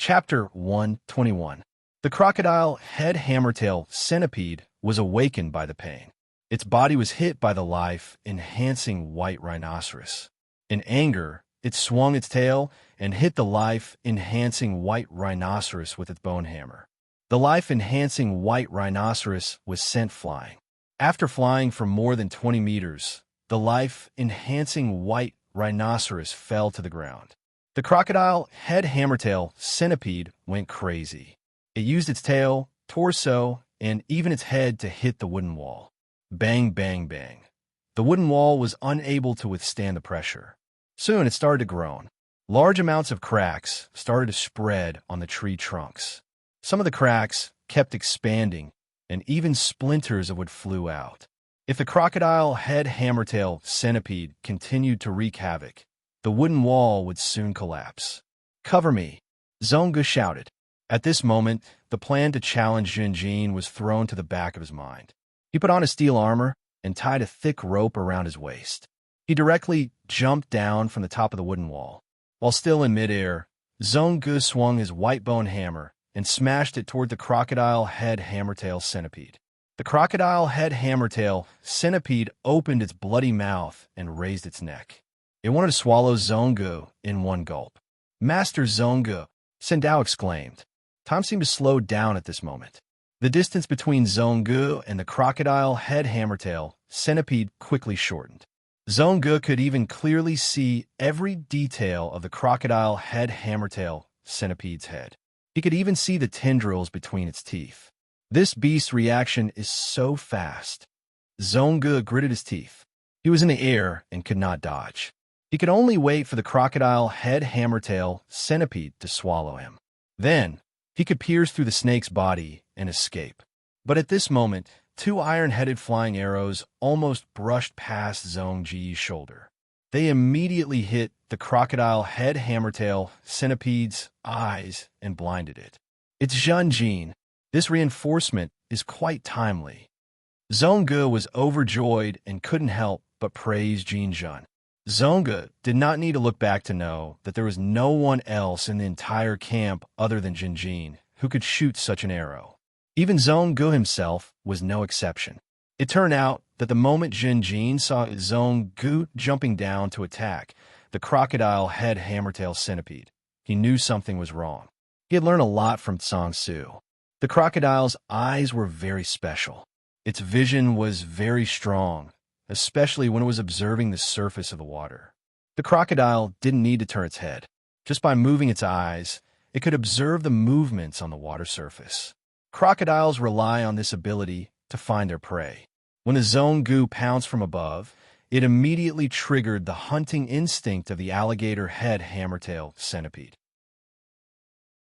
Chapter 121. The crocodile head hammertail centipede was awakened by the pain. Its body was hit by the life-enhancing white rhinoceros. In anger, it swung its tail and hit the life-enhancing white rhinoceros with its bone hammer. The life-enhancing white rhinoceros was sent flying. After flying for more than 20 meters, the life-enhancing white rhinoceros fell to the ground. The crocodile head hammertail centipede went crazy. It used its tail, torso, and even its head to hit the wooden wall. Bang, bang, bang. The wooden wall was unable to withstand the pressure. Soon it started to groan. Large amounts of cracks started to spread on the tree trunks. Some of the cracks kept expanding, and even splinters of wood flew out. If the crocodile head hammertail centipede continued to wreak havoc, the wooden wall would soon collapse. "Cover me," Zongu shouted. At this moment, the plan to challenge Jinjin was thrown to the back of his mind. He put on his steel armor and tied a thick rope around his waist. He directly jumped down from the top of the wooden wall. While still in midair, Zongu swung his white bone hammer and smashed it toward the crocodile head hammertail centipede. The crocodile head hammertail centipede opened its bloody mouth and raised its neck. It wanted to swallow Zongu in one gulp. "Master Zongu," Sendao exclaimed. Time seemed to slow down at this moment. The distance between Zongu and the crocodile head hammertail centipede quickly shortened. Zongu could even clearly see every detail of the crocodile head hammertail centipede's head. He could even see the tendrils between its teeth. This beast's reaction is so fast. Zongu gritted his teeth. He was in the air and could not dodge. He could only wait for the crocodile head hammertail centipede to swallow him. Then, he could pierce through the snake's body and escape. But at this moment, two iron-headed flying arrows almost brushed past Zongji's shoulder. They immediately hit the crocodile head hammertail centipede's eyes and blinded it. "It's Jinjin. This reinforcement is quite timely." Zongu was overjoyed and couldn't help but praise Jinjin. Zongu did not need to look back to know that there was no one else in the entire camp other than Jinjin who could shoot such an arrow. Even Zongu himself was no exception. It turned out that the moment Jinjin saw Zongu jumping down to attack the crocodile head hammertail centipede, he knew something was wrong. He had learned a lot from Tsang-Su. The crocodile's eyes were very special. Its vision was very strong, especially when it was observing the surface of the water. The crocodile didn't need to turn its head. Just by moving its eyes, it could observe the movements on the water surface. Crocodiles rely on this ability to find their prey. When the Zongu pounced from above, it immediately triggered the hunting instinct of the alligator head hammertail centipede.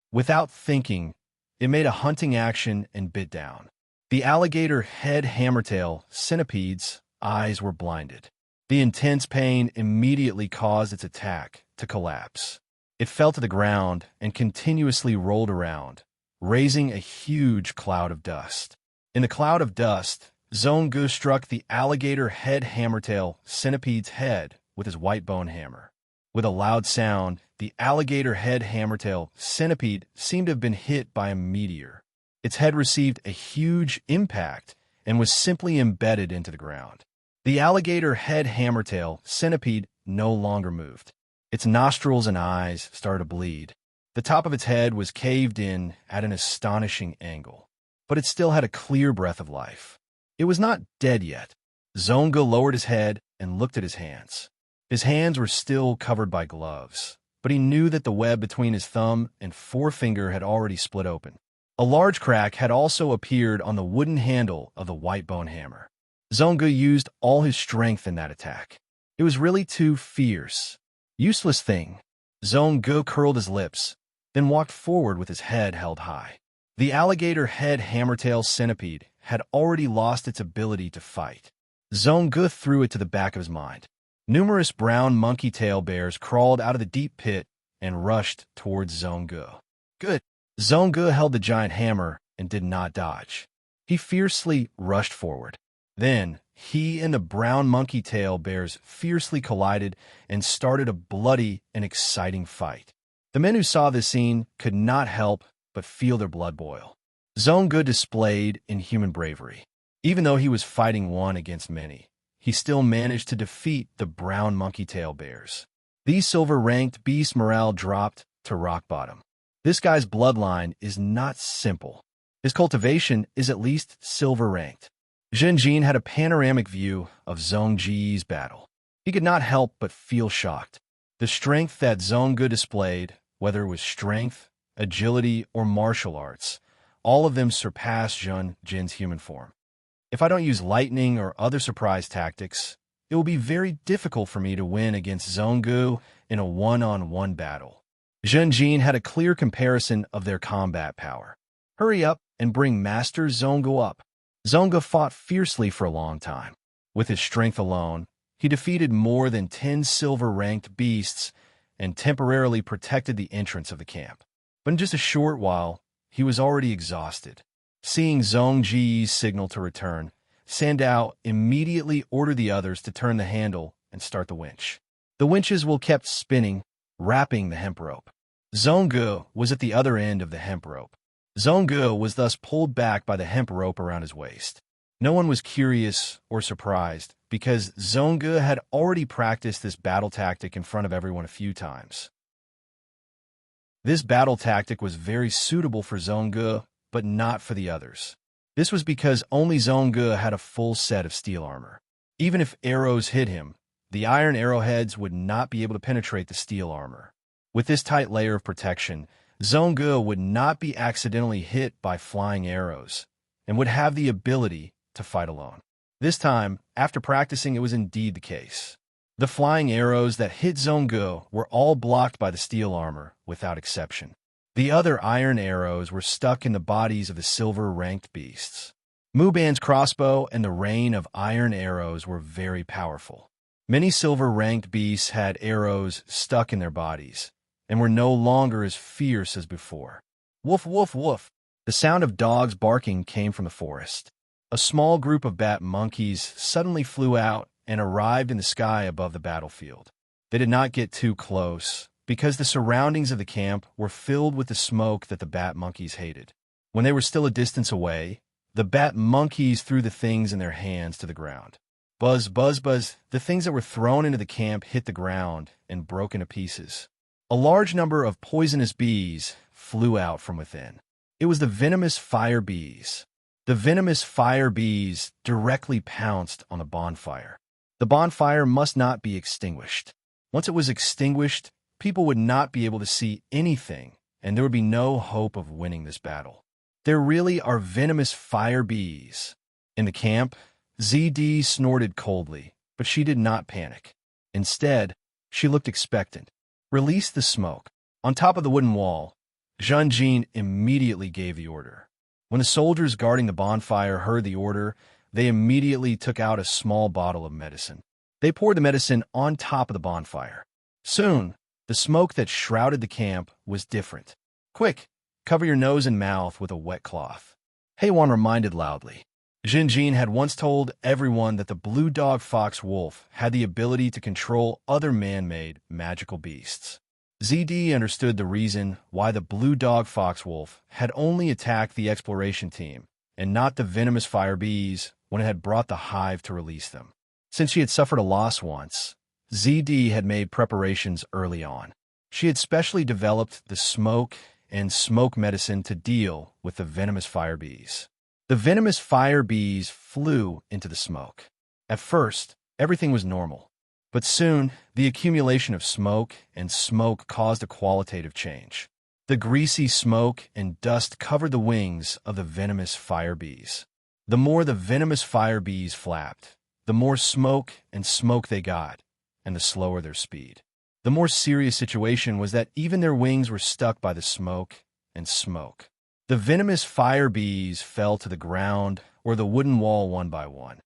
Without thinking, it made a hunting action and bit down. The alligator head hammertail centipede's eyes were blinded. The intense pain immediately caused its attack to collapse. It fell to the ground and continuously rolled around, raising a huge cloud of dust. In the cloud of dust, Zongu struck the alligator head hammertail centipede's head with his white bone hammer. With a loud sound, the alligator head hammertail centipede seemed to have been hit by a meteor. Its head received a huge impact and was simply embedded into the ground. The alligator head hammertail centipede no longer moved. Its nostrils and eyes started to bleed. The top of its head was caved in at an astonishing angle, but it still had a clear breath of life. It was not dead yet. Zongu lowered his head and looked at his hands. His hands were still covered by gloves, but he knew that the web between his thumb and forefinger had already split open. A large crack had also appeared on the wooden handle of the white bone hammer. Zongu used all his strength in that attack. It was really too fierce. "Useless thing." Zongu curled his lips, then walked forward with his head held high. The alligator head hammertail centipede had already lost its ability to fight. Zongu threw it to the back of his mind. Numerous brown monkey tail bears crawled out of the deep pit and rushed towards Zongu. "Good." Zongu held the giant hammer and did not dodge. He fiercely rushed forward. Then, he and the brown monkey tail bears fiercely collided and started a bloody and exciting fight. The men who saw this scene could not help but feel their blood boil. Zongu displayed inhuman bravery. Even though he was fighting one against many, he still managed to defeat the brown monkey-tail bears. These silver-ranked beasts' morale dropped to rock bottom. This guy's bloodline is not simple. His cultivation is at least silver-ranked. Zhenjin had a panoramic view of Zongji's battle. He could not help but feel shocked. The strength that Zongu displayed, whether it was strength, agility, or martial arts, all of them surpassed Zhenjin's human form. If I don't use lightning or other surprise tactics, it will be very difficult for me to win against Zongu in a one-on-one battle. Zhenjin had a clear comparison of their combat power. Hurry up and bring Master Zongu up. Zongu fought fiercely for a long time. With his strength alone, he defeated more than 10 silver-ranked beasts and temporarily protected the entrance of the camp. But in just a short while, he was already exhausted. Seeing Zongji's signal to return, Sandao immediately ordered the others to turn the handle and start the winch. The winches will kept spinning, wrapping the hemp rope. Zongu was at the other end of the hemp rope. Zongu was thus pulled back by the hemp rope around his waist. No one was curious or surprised, because Zongu had already practiced this battle tactic in front of everyone a few times. This battle tactic was very suitable for Zongu, but not for the others. This was because only Zongu had a full set of steel armor. Even if arrows hit him, the iron arrowheads would not be able to penetrate the steel armor. With this tight layer of protection, Zongu would not be accidentally hit by flying arrows, and would have the ability to fight alone. This time, after practicing, it was indeed the case. The flying arrows that hit Zongu were all blocked by the steel armor, without exception. The other iron arrows were stuck in the bodies of the silver-ranked beasts. Muban's crossbow and the rain of iron arrows were very powerful. Many silver-ranked beasts had arrows stuck in their bodies, and were no longer as fierce as before. Woof, woof, woof. The sound of dogs barking came from the forest. A small group of bat monkeys suddenly flew out and arrived in the sky above the battlefield. They did not get too close, because the surroundings of the camp were filled with the smoke that the bat monkeys hated. When they were still a distance away, the bat monkeys threw the things in their hands to the ground. Buzz, buzz, buzz, the things that were thrown into the camp hit the ground and broke into pieces. A large number of poisonous bees flew out from within. It was the venomous fire bees. The venomous fire bees directly pounced on the bonfire. The bonfire must not be extinguished. Once it was extinguished, people would not be able to see anything, and there would be no hope of winning this battle. There really are venomous fire bees. In the camp, ZD snorted coldly, but she did not panic. Instead, she looked expectant. Release the smoke. On top of the wooden wall, Zhenjin immediately gave the order. When the soldiers guarding the bonfire heard the order, they immediately took out a small bottle of medicine. They poured the medicine on top of the bonfire. Soon, the smoke that shrouded the camp was different. Quick, cover your nose and mouth with a wet cloth. Heiwan reminded loudly. Zhenjin had once told everyone that the blue dog fox wolf had the ability to control other man-made magical beasts. ZD understood the reason why the blue dog fox wolf had only attacked the exploration team and not the venomous fire bees when it had brought the hive to release them. Since she had suffered a loss once, ZD had made preparations early on. She had specially developed the smoke and smoke medicine to deal with the venomous fire bees. The venomous fire bees flew into the smoke. At first, everything was normal, but soon the accumulation of smoke and smoke caused a qualitative change. The greasy smoke and dust covered the wings of the venomous fire bees. The more the venomous fire bees flapped, the more smoke and smoke they got, and the slower their speed. The more serious situation was that even their wings were stuck by the smoke and smoke. The venomous fire bees fell to the ground or the wooden wall one by one.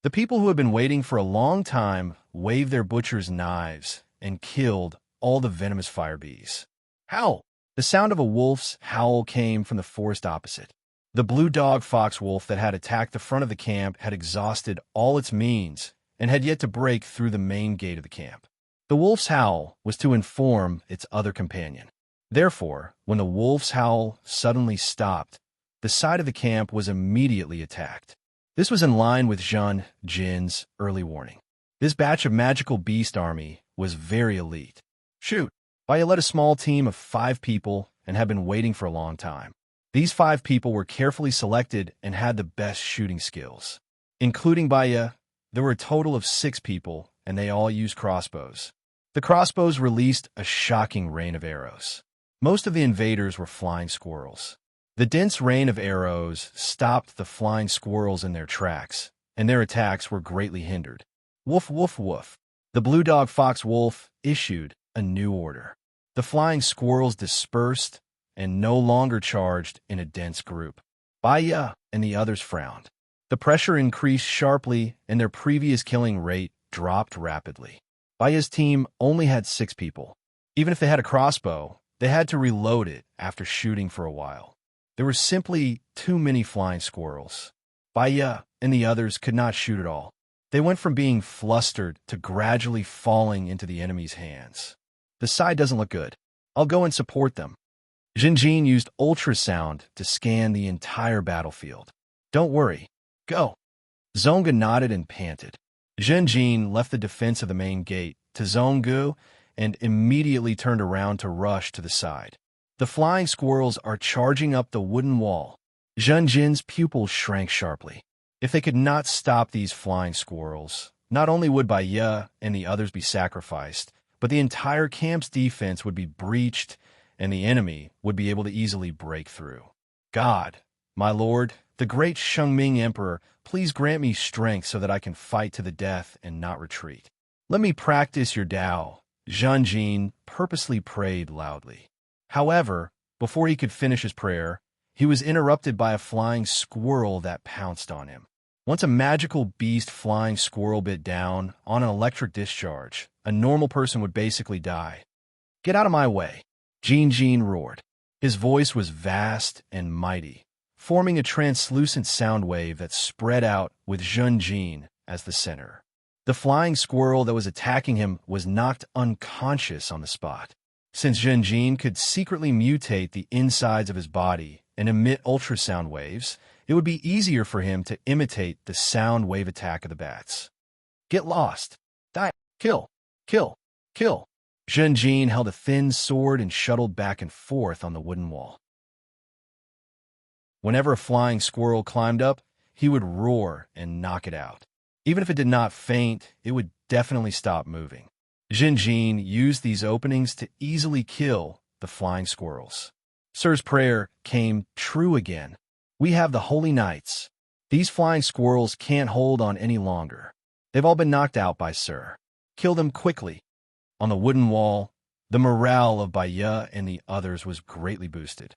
The people who had been waiting for a long time waved their butcher's knives and killed all the venomous fire bees. Howl! The sound of a wolf's howl came from the forest opposite. The blue dog fox wolf that had attacked the front of the camp had exhausted all its means and had yet to break through the main gate of the camp. The wolf's howl was to inform its other companion. Therefore, when the wolf's howl suddenly stopped, the side of the camp was immediately attacked. This was in line with Zhang Jin's early warning. This batch of magical beast army was very elite. Shoot! Baya led a small team of 5 people and had been waiting for a long time. These 5 people were carefully selected and had the best shooting skills. Including Baya, there were a total of 6 people, and they all used crossbows. The crossbows released a shocking rain of arrows. Most of the invaders were flying squirrels. The dense rain of arrows stopped the flying squirrels in their tracks, and their attacks were greatly hindered. Woof, woof, woof. The blue dog fox wolf issued a new order. The flying squirrels dispersed and no longer charged in a dense group. Baya and the others frowned. The pressure increased sharply and their previous killing rate dropped rapidly. Baya's team only had 6 people. Even if they had a crossbow, they had to reload it after shooting for a while. There were simply too many flying squirrels. Baya and the others could not shoot at all. They went from being flustered to gradually falling into the enemy's hands. The side doesn't look good. I'll go and support them. Jinjin used ultrasound to scan the entire battlefield. Don't worry. Go. Zonga nodded and panted. Jinjin left the defense of the main gate to Zongu and immediately turned around to rush to the side. The flying squirrels are charging up the wooden wall. Jinjin's pupils shrank sharply. If they could not stop these flying squirrels, not only would Baya and the others be sacrificed, but the entire camp's defense would be breached and the enemy would be able to easily break through. God, my lord, the great Shengming Emperor, please grant me strength so that I can fight to the death and not retreat. Let me practice your Tao. Jinjin purposely prayed loudly. However, before he could finish his prayer, he was interrupted by a flying squirrel that pounced on him. Once a magical beast flying squirrel bit down on an electric discharge, a normal person would basically die. Get out of my way, Jinjin roared. His voice was vast and mighty, forming a translucent sound wave that spread out with Jinjin as the center. The flying squirrel that was attacking him was knocked unconscious on the spot. Since Jinjin could secretly mutate the insides of his body and emit ultrasound waves, it would be easier for him to imitate the sound wave attack of the bats. Get lost. Die. Kill. Kill. Kill. Jinjin held a thin sword and shuttled back and forth on the wooden wall. Whenever a flying squirrel climbed up, he would roar and knock it out. Even if it did not faint, it would definitely stop moving. Jinjin used these openings to easily kill the flying squirrels. Sir's prayer came true again. We have the holy knights. These flying squirrels can't hold on any longer. They've all been knocked out by Sir. Kill them quickly. On the wooden wall, the morale of Baya and the others was greatly boosted.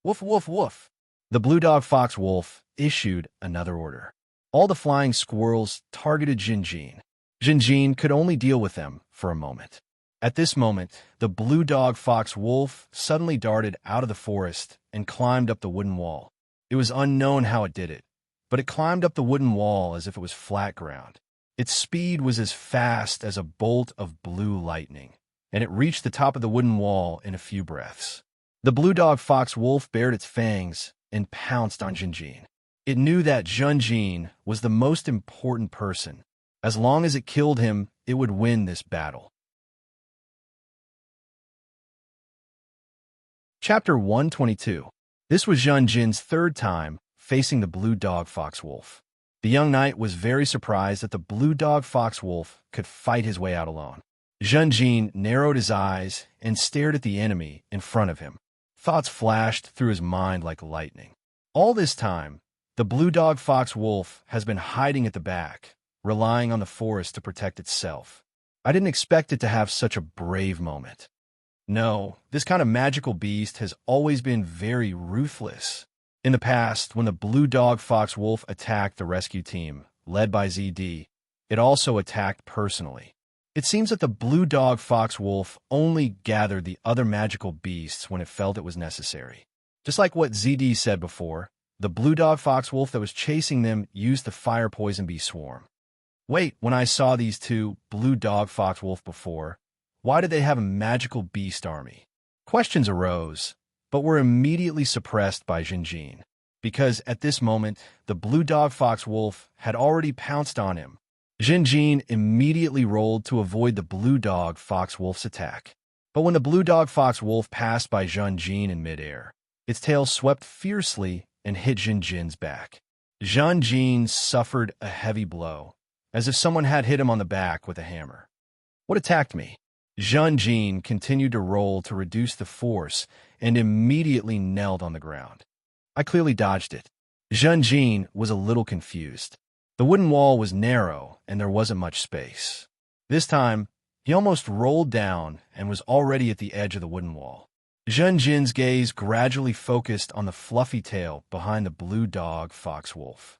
Woof, woof, woof. The blue dog fox wolf issued another order. All the flying squirrels targeted Jinjin. Jinjin could only deal with them for a moment. At this moment, the blue dog fox wolf suddenly darted out of the forest and climbed up the wooden wall. It was unknown how it did it, but it climbed up the wooden wall as if it was flat ground. Its speed was as fast as a bolt of blue lightning, and it reached the top of the wooden wall in a few breaths. The blue dog fox wolf bared its fangs and pounced on Jinjin. It knew that Jinjin was the most important person. As long as it killed him, it would win this battle. Chapter 122. This was Jin's 3rd time facing the blue dog fox wolf. The young knight was very surprised that the blue dog fox wolf could fight his way out alone. Jinjin narrowed his eyes and stared at the enemy in front of him. Thoughts flashed through his mind like lightning. All this time, the blue dog fox wolf has been hiding at the back, relying on the forest to protect itself. I didn't expect it to have such a brave moment. No, this kind of magical beast has always been very ruthless. In the past, when the blue dog fox wolf attacked the rescue team, led by ZD, it also attacked personally. It seems that the blue dog fox wolf only gathered the other magical beasts when it felt it was necessary. Just like what ZD said before, the blue dog fox wolf that was chasing them used the fire poison bee swarm. Wait, when I saw these two blue dog fox wolf before, Why did they have a magical beast army? Questions arose, but were immediately suppressed by Jinjin, because at this moment, the blue dog fox wolf had already pounced on him. Jinjin immediately rolled to avoid the blue dog fox wolf's attack. But when the blue dog fox wolf passed by Jinjin in midair, its tail swept fiercely and hit Jinjin's back. Jinjin suffered a heavy blow, as if someone had hit him on the back with a hammer. What attacked me? Jinjin continued to roll to reduce the force and immediately knelt on the ground. I clearly dodged it. Jinjin was a little confused. The wooden wall was narrow and there wasn't much space. This time, he almost rolled down and was already at the edge of the wooden wall. Jinjin's gaze gradually focused on the fluffy tail behind the blue dog fox wolf.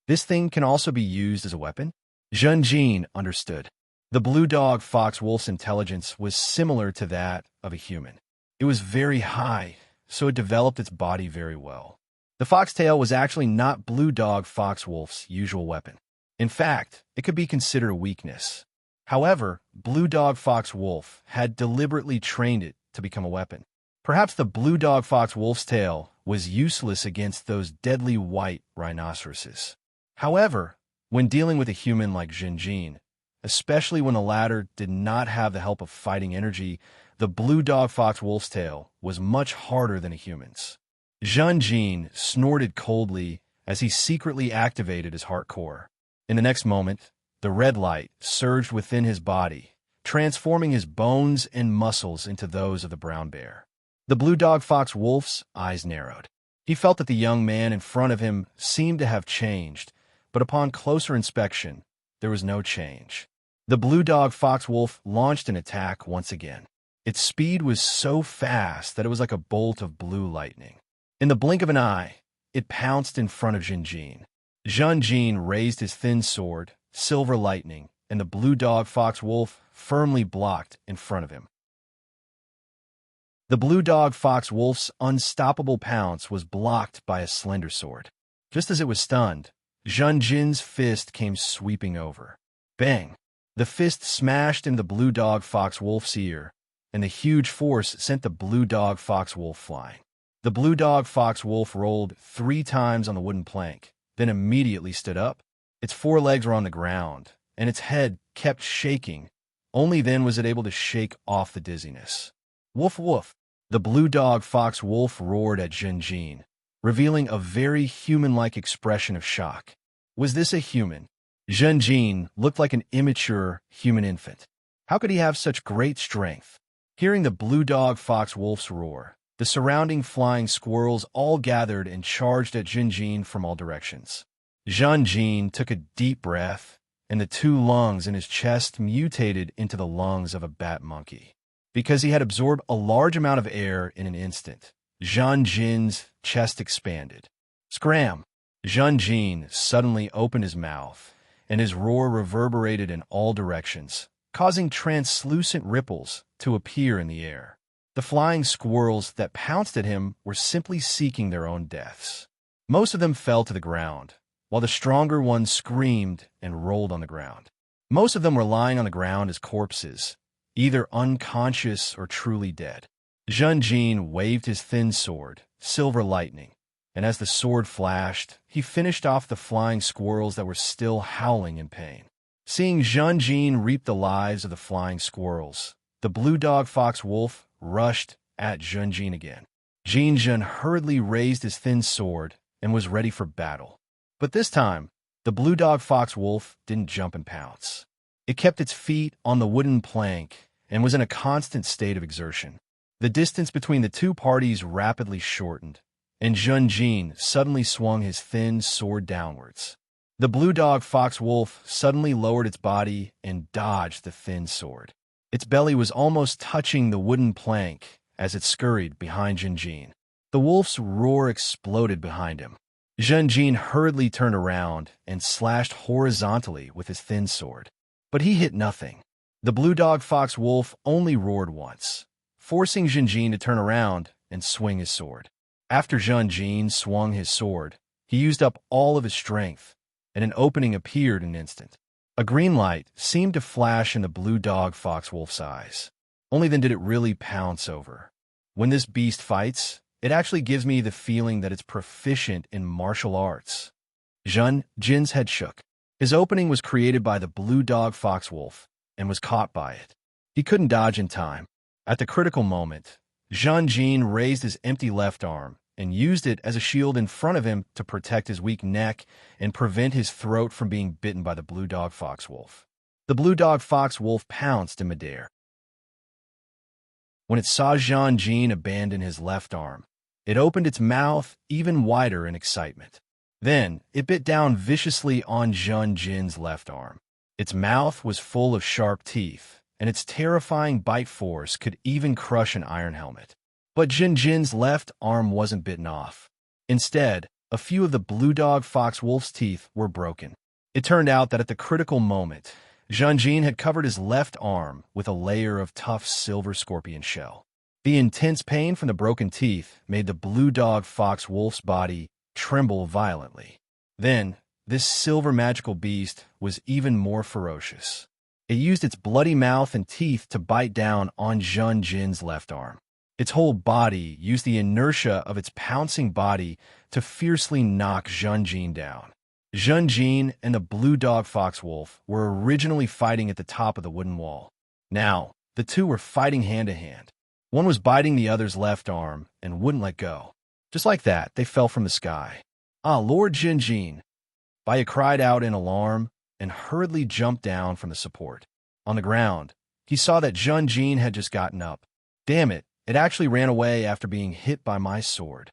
This thing can also be used as a weapon? Jinjin understood. The blue dog fox wolf's intelligence was similar to that of a human. It was very high, so it developed its body very well. The foxtail was actually not blue dog fox wolf's usual weapon. In fact, it could be considered a weakness. However, blue dog fox wolf had deliberately trained it to become a weapon. Perhaps the blue dog fox wolf's tail was useless against those deadly white rhinoceroses. However, when dealing with a human like Jinjin, especially when the latter did not have the help of fighting energy, the blue dog fox wolf's tail was much harder than a human's. Jinjin snorted coldly as he secretly activated his heart core. In the next moment, the red light surged within his body, transforming his bones and muscles into those of the brown bear. The blue dog fox wolf's eyes narrowed. He felt that the young man in front of him seemed to have changed, but upon closer inspection, there was no change. The blue dog fox wolf launched an attack once again. Its speed was so fast that it was like a bolt of blue lightning. In the blink of an eye, it pounced in front of Jinjin. Jinjin raised his thin sword, silver lightning, and the blue dog fox wolf firmly blocked in front of him. The blue dog fox wolf's unstoppable pounce was blocked by a slender sword. Just as it was stunned, Jinjin's fist came sweeping over. Bang! The fist smashed into the blue dog fox wolf's ear, and the huge force sent the blue dog fox wolf flying. The blue dog fox wolf rolled 3 times on the wooden plank, then immediately stood up. Its forelegs were on the ground, and its head kept shaking. Only then was it able to shake off the dizziness. Woof woof! The blue dog fox wolf roared at Jinjin, revealing a very human-like expression of shock. Was this a human? Jinjin looked like an immature human infant. How could he have such great strength? Hearing the blue dog fox wolf's roar, the surrounding flying squirrels all gathered and charged at Jinjin from all directions. Jinjin took a deep breath, and the 2 lungs in his chest mutated into the lungs of a bat monkey. Because he had absorbed a large amount of air in an instant, Jinjin's chest expanded. Scram! Jinjin suddenly opened his mouth, and his roar reverberated in all directions, causing translucent ripples to appear in the air. The flying squirrels that pounced at him were simply seeking their own deaths. Most of them fell to the ground, while the stronger ones screamed and rolled on the ground. Most of them were lying on the ground as corpses, either unconscious or truly dead. Jinjin waved his thin sword, silver lightning, and as the sword flashed, he finished off the flying squirrels that were still howling in pain. Seeing Jinjin reap the lives of the flying squirrels, the blue dog fox wolf rushed at Jinjin again. Jinjin hurriedly raised his thin sword and was ready for battle. But this time, the blue dog fox wolf didn't jump and pounce. It kept its feet on the wooden plank and was in a constant state of exertion. The distance between the 2 parties rapidly shortened, and Jinjin suddenly swung his thin sword downwards. The blue dog fox wolf suddenly lowered its body and dodged the thin sword. Its belly was almost touching the wooden plank as it scurried behind Jinjin. The wolf's roar exploded behind him. Jinjin hurriedly turned around and slashed horizontally with his thin sword. But he hit nothing. The blue dog fox wolf only roared once, forcing Jinjin to turn around and swing his sword. After Jinjin swung his sword, he used up all of his strength, and an opening appeared in an instant. A green light seemed to flash in the blue dog fox wolf's eyes. Only then did it really pounce over. When this beast fights, it actually gives me the feeling that it's proficient in martial arts. Jin's head shook. His opening was created by the blue dog foxwolf and was caught by it. He couldn't dodge in time. At the critical moment, Jin raised his empty left arm and used it as a shield in front of him to protect his weak neck and prevent his throat from being bitten by the blue dog foxwolf. The blue dog foxwolf pounced in midair. When it saw Jin abandon his left arm, it opened its mouth even wider in excitement. Then, it bit down viciously on Jin's left arm. Its mouth was full of sharp teeth, and its terrifying bite force could even crush an iron helmet. But Jin's left arm wasn't bitten off. Instead, a few of the blue dog foxwolf's teeth were broken. It turned out that at the critical moment, Jin had covered his left arm with a layer of tough silver scorpion shell. The intense pain from the broken teeth made the blue dog foxwolf's body tremble violently. Then, this silver magical beast was even more ferocious. It used its bloody mouth and teeth to bite down on Jin's left arm. Its whole body used the inertia of its pouncing body to fiercely knock Jin down. Jin and the blue dog foxwolf were originally fighting at the top of the wooden wall. Now, the two were fighting hand to hand. One was biting the other's left arm and wouldn't let go. Just like that, they fell from the sky. "Ah, Lord Jin!" Baya cried out in alarm and hurriedly jumped down from the support. On the ground, he saw that Jin had just gotten up. "Damn it, it actually ran away after being hit by my sword."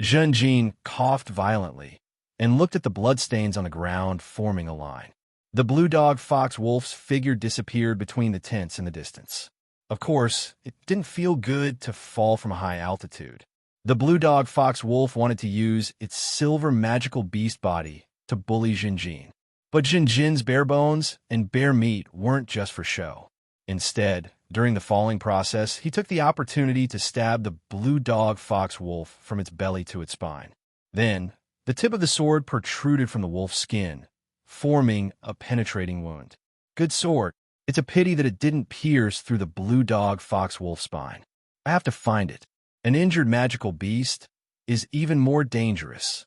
Jin coughed violently and looked at the bloodstains on the ground forming a line. The blue dog foxwolf's figure disappeared between the tents in the distance. Of course, it didn't feel good to fall from a high altitude. The blue dog foxwolf wanted to use its silver magical beast body to bully Jin. But Jin's bare bones and bare meat weren't just for show. Instead, during the falling process, he took the opportunity to stab the blue dog foxwolf from its belly to its spine. Then, the tip of the sword protruded from the wolf's skin, forming a penetrating wound. Good sword. It's a pity that it didn't pierce through the blue dog foxwolf's spine. I have to find it. An injured magical beast is even more dangerous.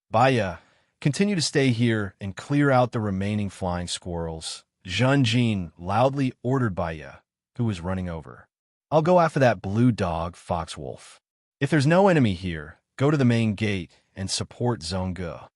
Baya, continue to stay here and clear out the remaining flying squirrels. Jin loudly ordered Baya, who was running over. I'll go after that blue dog foxwolf. If there's no enemy here, go to the main gate and support Zhongge.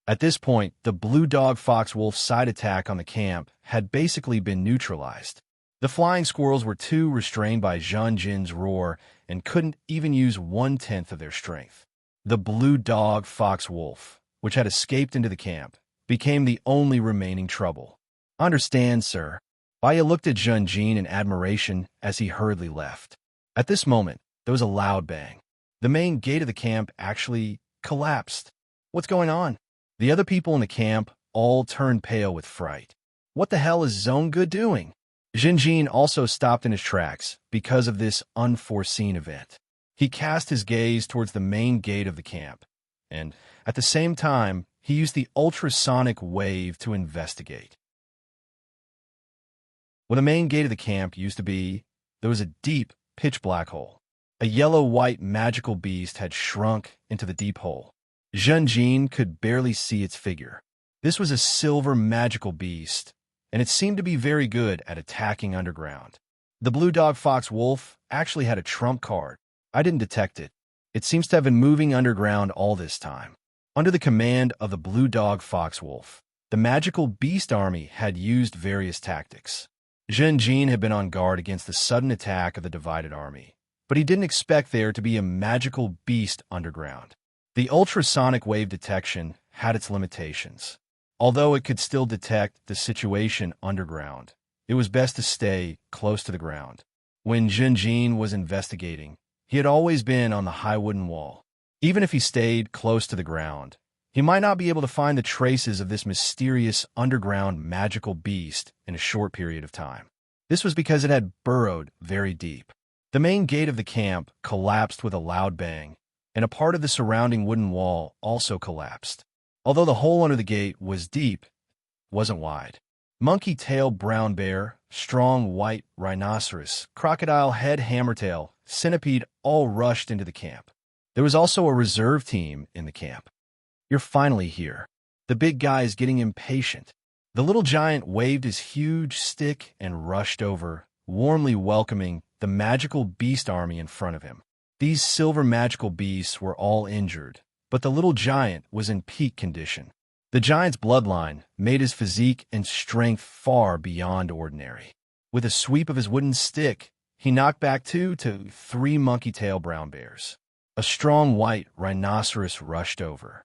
At this point, the blue dog foxwolf's side attack on the camp had basically been neutralized. The flying squirrels were too restrained by Jin's roar and couldn't even use 1/10 of their strength. The blue dog foxwolf, which had escaped into the camp, became the only remaining trouble. "Understand, sir." Baya looked at Jin in admiration as he hurriedly left. At this moment, there was a loud bang. The main gate of the camp actually collapsed. "What's going on?" The other people in the camp all turned pale with fright. "What the hell is Zhongge doing?" Jin also stopped in his tracks because of this unforeseen event. He cast his gaze towards the main gate of the camp, and, at the same time, he used the ultrasonic wave to investigate. Where the main gate of the camp used to be, there was a deep, pitch-black hole. A yellow-white magical beast had shrunk into the deep hole. Jin could barely see its figure. This was a silver magical beast, and it seemed to be very good at attacking underground. The blue dog foxwolf actually had a trump card. I didn't detect it. It seems to have been moving underground all this time. Under the command of the blue dog foxwolf, the magical beast army had used various tactics. Jin had been on guard against the sudden attack of the divided army, but he didn't expect there to be a magical beast underground. The ultrasonic wave detection had its limitations. Although it could still detect the situation underground, it was best to stay close to the ground. When Jin was investigating, he had always been on the high wooden wall. Even if he stayed close to the ground, he might not be able to find the traces of this mysterious underground magical beast in a short period of time. This was because it had burrowed very deep. The main gate of the camp collapsed with a loud bang, and a part of the surrounding wooden wall also collapsed. Although the hole under the gate was deep, it wasn't wide. monkey-tail brown bear, strong white rhinoceros, crocodile head hammertail, centipede all rushed into the camp. There was also a reserve team in the camp. You're finally here. The big guy is getting impatient. The little giant waved his huge stick and rushed over, warmly welcoming the magical beast army in front of him. These silver magical beasts were all injured, but the little giant was in peak condition. The giant's bloodline made his physique and strength far beyond ordinary. With a sweep of his wooden stick, he knocked back 2 to 3 monkey-tail brown bears. A strong white rhinoceros rushed over.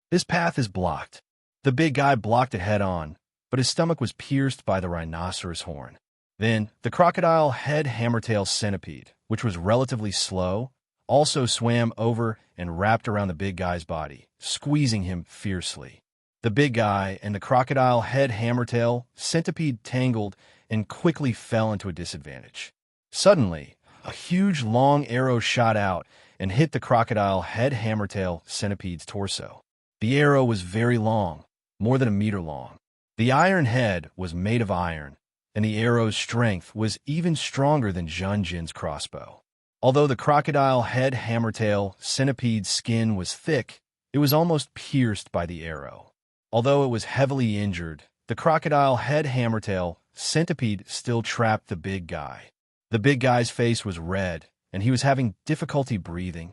This path is blocked. The big guy blocked it head-on, but his stomach was pierced by the rhinoceros horn. Then, the crocodile head hammertail centipede, which was relatively slow, also swam over and wrapped around the big guy's body, squeezing him fiercely. The big guy and the crocodile head hammertail centipede tangled and quickly fell into a disadvantage. Suddenly, a huge long arrow shot out and hit the crocodile head hammertail centipede's torso. The arrow was very long, more than a meter long. The iron head was made of iron, and the arrow's strength was even stronger than Junjin's crossbow. Although the crocodile head hammertail centipede's skin was thick, it was almost pierced by the arrow. Although it was heavily injured, the crocodile head hammertail centipede still trapped the big guy. The big guy's face was red, and he was having difficulty breathing.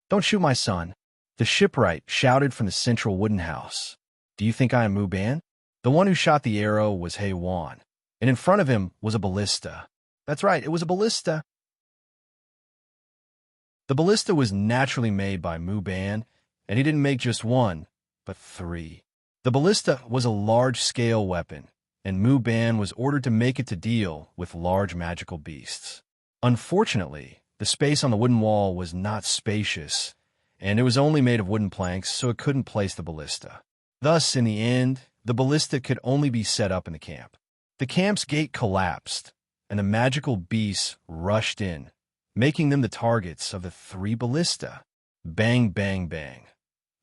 "Don't shoot my son," the shipwright shouted from the central wooden house. "Do you think I am Muban?" The one who shot the arrow was Wan, and in front of him was a ballista. That's right, it was a ballista. The ballista was naturally made by Muban, and he didn't make just one, but 3. The ballista was a large-scale weapon, and Muban was ordered to make it to deal with large magical beasts. Unfortunately, the space on the wooden wall was not spacious, and it was only made of wooden planks, so it couldn't place the ballista. Thus, in the end, the ballista could only be set up in the camp. The camp's gate collapsed, and the magical beasts rushed in, making them the targets of the 3 ballista. Bang, bang, bang.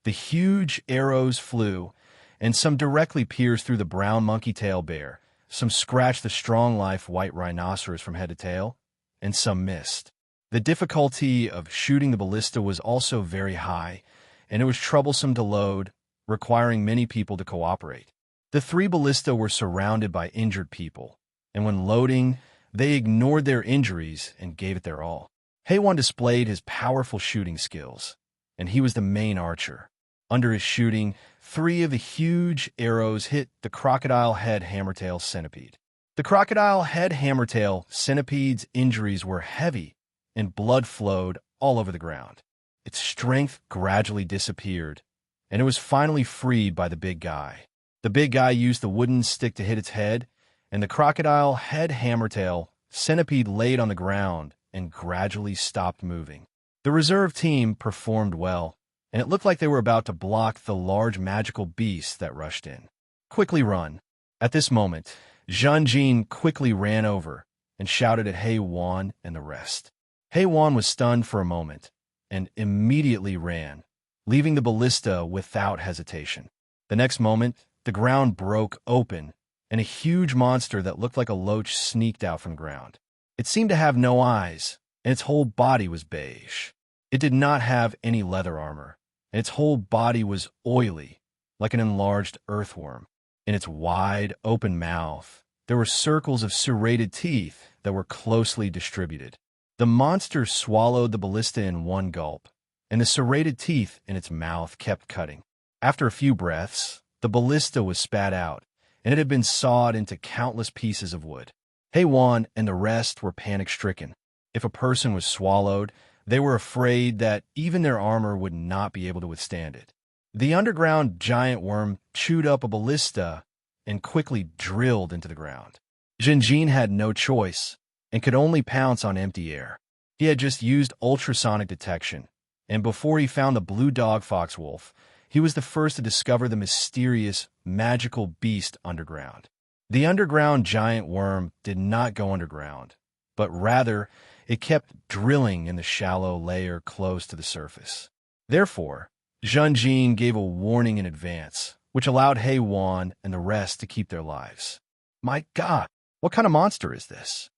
The huge arrows flew, and some directly pierced through the brown monkey-tail bear, some scratched the strong-life white rhinoceros from head to tail, and some missed. The difficulty of shooting the ballista was also very high, and it was troublesome to load, requiring many people to cooperate. The 3 ballista were surrounded by injured people, and when loading, they ignored their injuries and gave it their all. Wan displayed his powerful shooting skills, and he was the main archer. Under his shooting, 3 of the huge arrows hit the crocodile head hammertail centipede. The crocodile head hammertail centipede's injuries were heavy, and blood flowed all over the ground. Its strength gradually disappeared, and it was finally freed by the big guy. The big guy used the wooden stick to hit its head, and the crocodile head hammertail centipede laid on the ground and gradually stopped moving. The reserve team performed well, and it looked like they were about to block the large magical beast that rushed in. "Quickly run." At this moment, Junjin quickly ran over and shouted at Wan and the rest. Wan was stunned for a moment and immediately ran, leaving the ballista without hesitation. The next moment, the ground broke open, and a huge monster that looked like a loach sneaked out from the ground. It seemed to have no eyes, and its whole body was beige. It did not have any leather armor, and its whole body was oily, like an enlarged earthworm. In its wide, open mouth, there were circles of serrated teeth that were closely distributed. The monster swallowed the ballista in one gulp, and the serrated teeth in its mouth kept cutting. After a few breaths, the ballista was spat out, and it had been sawed into countless pieces of wood. Wan and the rest were panic-stricken. If a person was swallowed, they were afraid that even their armor would not be able to withstand it. The underground giant worm chewed up a ballista and quickly drilled into the ground. Junjin had no choice and could only pounce on empty air. He had just used ultrasonic detection, and before he found the blue dog foxwolf, he was the first to discover the mysterious, magical beast underground. The underground giant worm did not go underground, but rather it kept drilling in the shallow layer close to the surface. Therefore, Junjin gave a warning in advance, which allowed Wan and the rest to keep their lives. My God, what kind of monster is this?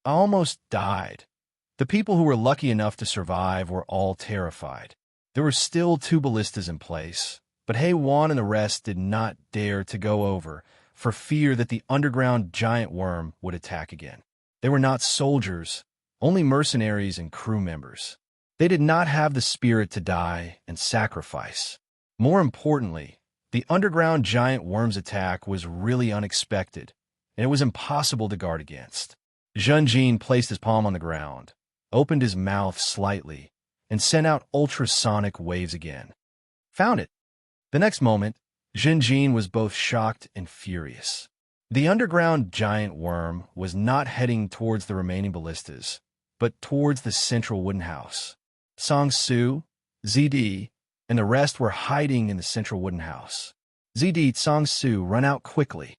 I almost died. The people who were lucky enough to survive were all terrified. There were still 2 ballistas in place, but Wan and the rest did not dare to go over for fear that the underground giant worm would attack again. They were not soldiers, only mercenaries and crew members. They did not have the spirit to die and sacrifice. More importantly, the underground giant worm's attack was really unexpected, and it was impossible to guard against. Zhenjin placed his palm on the ground, opened his mouth slightly, and sent out ultrasonic waves again. Found it. The next moment, Zhenjin was both shocked and furious. The underground giant worm was not heading towards the remaining ballistas, but towards the central wooden house. Song Su, ZD, and the rest were hiding in the central wooden house. ZD, Song Su, run out quickly.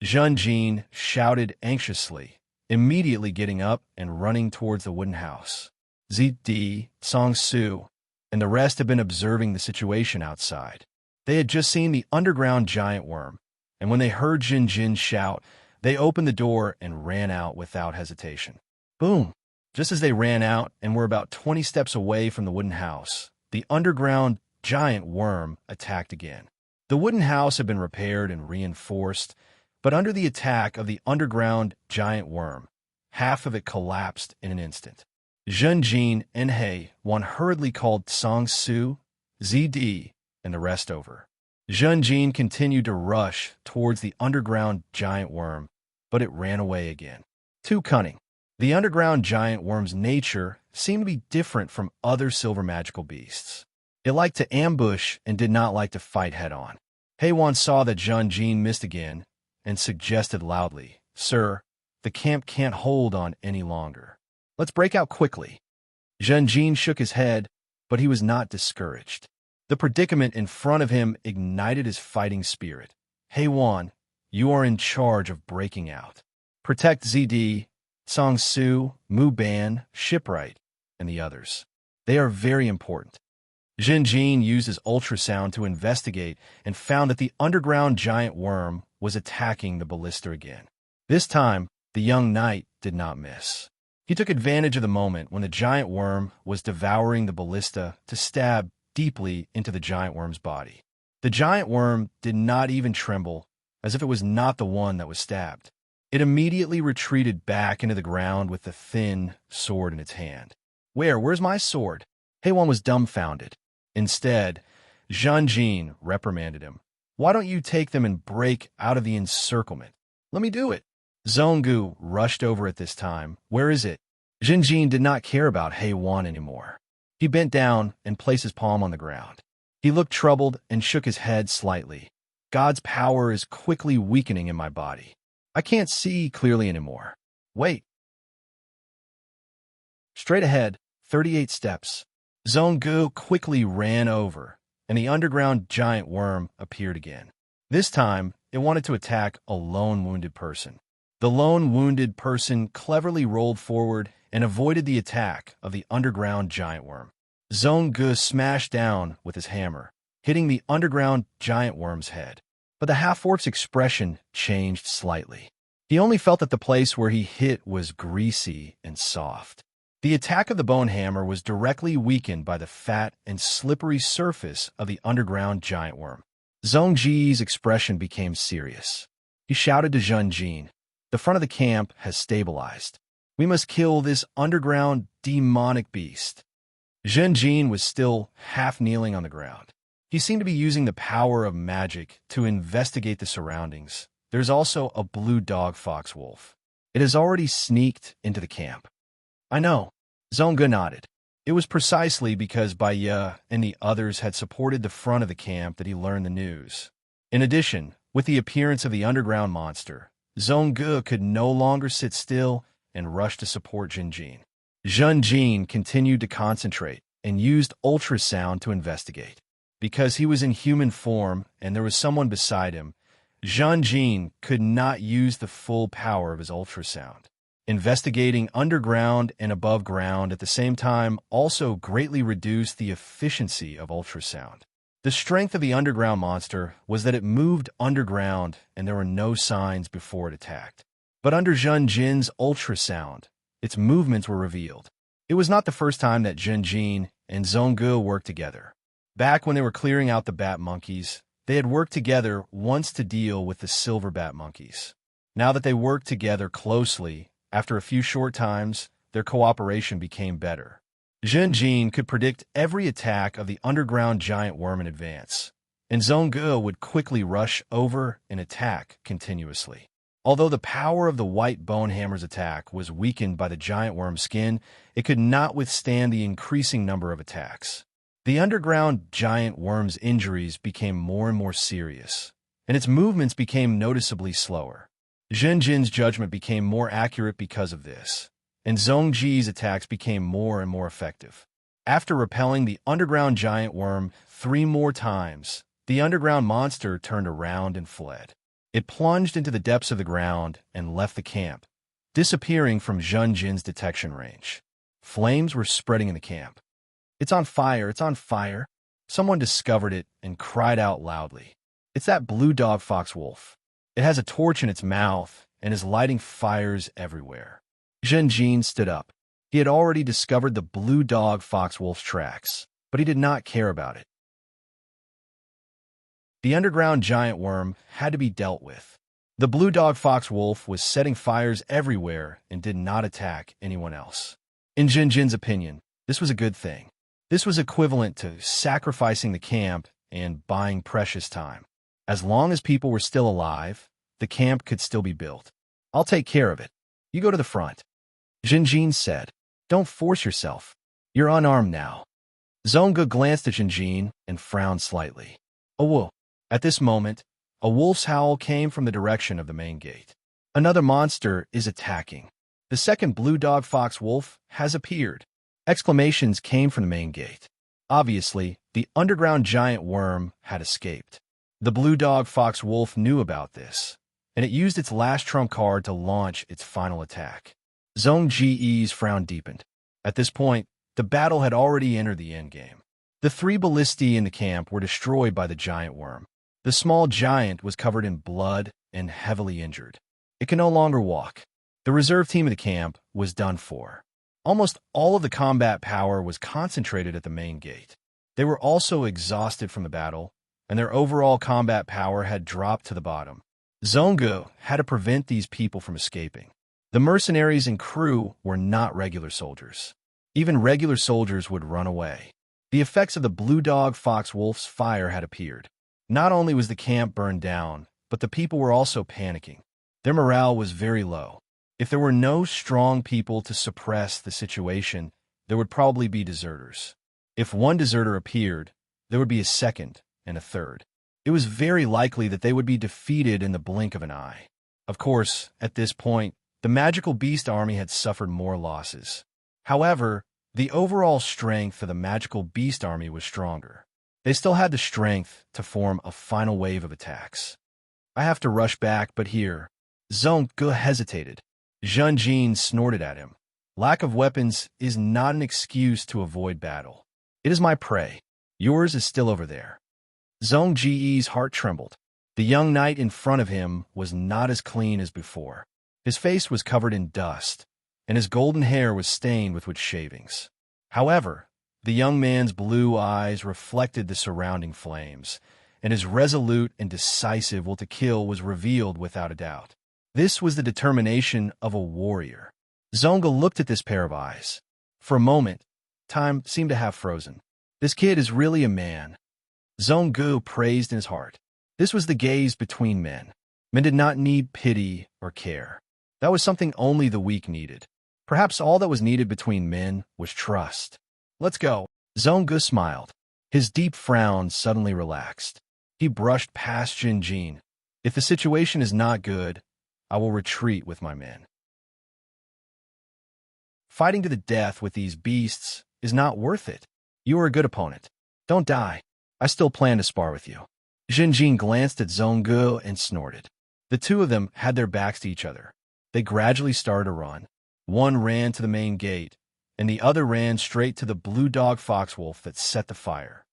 Zhenjin shouted anxiously, immediately getting up and running towards the wooden house. ZD, Song Su, and the rest had been observing the situation outside. They had just seen the underground giant worm, and when they heard Zhenjin shout, they opened the door and ran out without hesitation. Boom! Just as they ran out and were about 20 steps away from the wooden house, the underground giant worm attacked again. The wooden house had been repaired and reinforced, but under the attack of the underground giant worm, half of it collapsed in an instant. Zhenjin and Wan hurriedly called Song Su, ZD, and the rest over. Zhenjin continued to rush towards the underground giant worm, but it ran away again. Too cunning. The underground giant worm's nature seemed to be different from other silver magical beasts. It liked to ambush and did not like to fight head-on. Wan saw that Zhenjin missed again and suggested loudly, "Sir, the camp can't hold on any longer. Let's break out quickly." Zhenjin shook his head, but he was not discouraged. The predicament in front of him ignited his fighting spirit. Wan, you are in charge of breaking out. Protect ZD, Song Su, Mu Ban, Shipwright, and the others. They are very important. Zhenjin used his ultrasound to investigate and found that the underground giant worm was attacking the ballista again. This time, the young knight did not miss. He took advantage of the moment when the giant worm was devouring the ballista to stab deeply into the giant worm's body. The giant worm did not even tremble, as if it was not the one that was stabbed. It immediately retreated back into the ground with the thin sword in its hand. Where's my sword? Wan was dumbfounded. Instead, Zhenjin reprimanded him. Why don't you take them and break out of the encirclement? Let me do it. Zhonggu rushed over at this time. Where is it? Zhenjin did not care about Wan anymore. He bent down and placed his palm on the ground. He looked troubled and shook his head slightly. God's power is quickly weakening in my body. I can't see clearly anymore. Wait. Straight ahead, 38 steps. Zhonggu quickly ran over, and the underground giant worm appeared again. This time, it wanted to attack a lone wounded person. The lone wounded person cleverly rolled forward and avoided the attack of the underground giant worm. Zhonggu smashed down with his hammer, hitting the underground giant worm's head. But the half-orc's expression changed slightly. He only felt that the place where he hit was greasy and soft. The attack of the bone hammer was directly weakened by the fat and slippery surface of the underground giant worm. Zhongji's expression became serious. He shouted to Zhenjin, "The front of the camp has stabilized. We must kill this underground demonic beast." Zhenjin was still half kneeling on the ground. He seemed to be using the power of magic to investigate the surroundings. There's also a blue dog fox wolf. It has already sneaked into the camp. I know. Zhonggu nodded. It was precisely because Baya and the others had supported the front of the camp that he learned the news. In addition, with the appearance of the underground monster, Zhonggu could no longer sit still and rushed to support Zhenjin. Zhenjin continued to concentrate and used ultrasound to investigate. Because he was in human form and there was someone beside him, Zhenjin could not use the full power of his ultrasound. Investigating underground and above ground at the same time also greatly reduced the efficiency of ultrasound. The strength of the underground monster was that it moved underground and there were no signs before it attacked. But under Zhen Jin's ultrasound, its movements were revealed. It was not the first time that Zhen Jin and Zhong Gu worked together. Back when they were clearing out the bat monkeys, they had worked together once to deal with the silver bat monkeys. Now that they worked together closely, after a few short times, their cooperation became better. Zhen Jin could predict every attack of the underground giant worm in advance, and Zhong Gu would quickly rush over and attack continuously. Although the power of the white bone hammer's attack was weakened by the giant worm's skin, it could not withstand the increasing number of attacks. The underground giant worm's injuries became more and more serious, and its movements became noticeably slower. Zhen Jin's judgment became more accurate because of this, and Zhong Ji's attacks became more and more effective. After repelling the underground giant worm 3 more times, the underground monster turned around and fled. It plunged into the depths of the ground and left the camp, disappearing from Zhen Jin's detection range. Flames were spreading in the camp. "It's on fire! It's on fire!" Someone discovered it and cried out loudly. "It's that blue dog fox wolf. It has a torch in its mouth and is lighting fires everywhere." Zhen Jin stood up. He had already discovered the blue dog fox wolf's tracks, but he did not care about it. The underground giant worm had to be dealt with. The blue dog fox wolf was setting fires everywhere and did not attack anyone else. In Zhen Jin's opinion, this was a good thing. This was equivalent to sacrificing the camp and buying precious time. As long as people were still alive, the camp could still be built. "I'll take care of it. You go to the front," Zhen Jin said. "Don't force yourself. You're unarmed now." Zhong Gu glanced at Zhen Jin and frowned slightly. "Oh, whoa." At this moment, a wolf's howl came from the direction of the main gate. "Another monster is attacking. The second blue dog fox wolf has appeared." Exclamations came from the main gate. Obviously, the underground giant worm had escaped. The blue dog fox wolf knew about this, and it used its last trump card to launch its final attack. Zhong Ji's frown deepened. At this point, the battle had already entered the endgame. The 3 ballistae in the camp were destroyed by the giant worm. The small giant was covered in blood and heavily injured. It could no longer walk. The reserve team of the camp was done for. Almost all of the combat power was concentrated at the main gate. They were also exhausted from the battle, and their overall combat power had dropped to the bottom. Zhong Gu had to prevent these people from escaping. The mercenaries and crew were not regular soldiers. Even regular soldiers would run away. The effects of the blue dog fox wolf's fire had appeared. Not only was the camp burned down, but the people were also panicking. Their morale was very low. If there were no strong people to suppress the situation, there would probably be deserters. If one deserter appeared, there would be a second and a third. It was very likely that they would be defeated in the blink of an eye. Of course, at this point, the magical beast army had suffered more losses. However, the overall strength of the magical beast army was stronger. They still had the strength to form a final wave of attacks. "I have to rush back, but here." Zhong Gu hesitated. Zhen Jin snorted at him. "Lack of weapons is not an excuse to avoid battle. It is my prey. Yours is still over there." Zhong Ji's heart trembled. The young knight in front of him was not as clean as before. His face was covered in dust, and his golden hair was stained with wood shavings. However, the young man's blue eyes reflected the surrounding flames, and his resolute and decisive will to kill was revealed without a doubt. This was the determination of a warrior. Zhong Gu looked at this pair of eyes. For a moment, time seemed to have frozen. "This kid is really a man." Zhong Gu praised in his heart. This was the gaze between men. Men did not need pity or care. That was something only the weak needed. Perhaps all that was needed between men was trust. "Let's go." Zhong Gu smiled. His deep frown suddenly relaxed. He brushed past Zhen Jin. "If the situation is not good, I will retreat with my men." Fighting to the death with these beasts is not worth it. You are a good opponent. Don't die. I still plan to spar with you. Zhen Jin glanced at Zhong Gu and snorted. The two of them had their backs to each other. They gradually started to run. One ran to the main gate, and the other ran straight to the blue dog fox wolf that set the fire.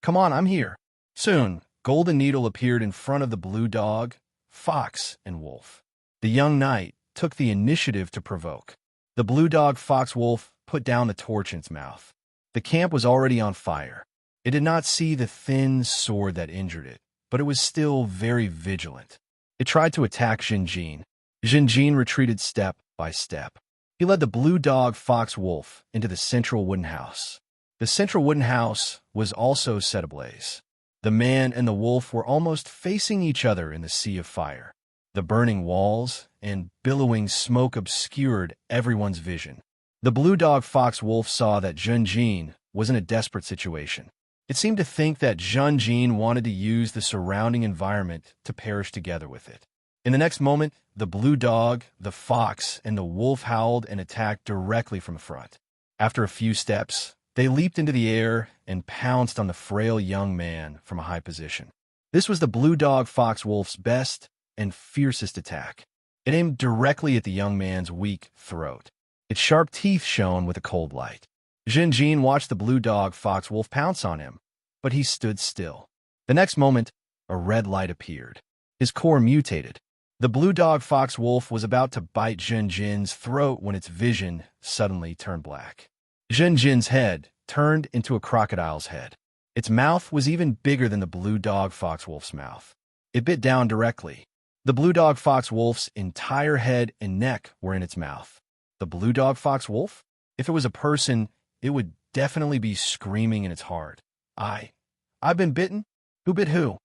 "Come on, I'm here." Soon, Golden Needle appeared in front of the blue dog, fox, and wolf. The young knight took the initiative to provoke. The blue dog, fox, wolf put down the torch in its mouth. The camp was already on fire. It did not see the thin sword that injured it, but it was still very vigilant. It tried to attack Jinjin. Jinjin retreated step by step. He led the blue dog, fox, wolf into the central wooden house. The central wooden house was also set ablaze. The man and the wolf were almost facing each other in the sea of fire. The burning walls and billowing smoke obscured everyone's vision. The blue dog, fox, wolf saw that Jinjin was in a desperate situation. It seemed to think that Jinjin wanted to use the surrounding environment to perish together with it. In the next moment, the blue dog, the fox, and the wolf howled and attacked directly from the front. After a few steps, they leaped into the air and pounced on the frail young man from a high position. This was the blue dog, fox, wolf's best and fiercest attack. It aimed directly at the young man's weak throat. Its sharp teeth shone with a cold light. Jinjin watched the blue dog, fox, wolf pounce on him, but he stood still. The next moment, a red light appeared. His core mutated. The blue dog, fox, wolf was about to bite Jinjin's throat when its vision suddenly turned black. Jinjin's head turned into a crocodile's head. Its mouth was even bigger than the blue dog, fox, wolf's mouth. It bit down directly. The blue dog, fox, wolf's entire head and neck were in its mouth. The blue dog, fox, wolf? If it was a person, it would definitely be screaming in its heart. I've been bitten? Who bit who?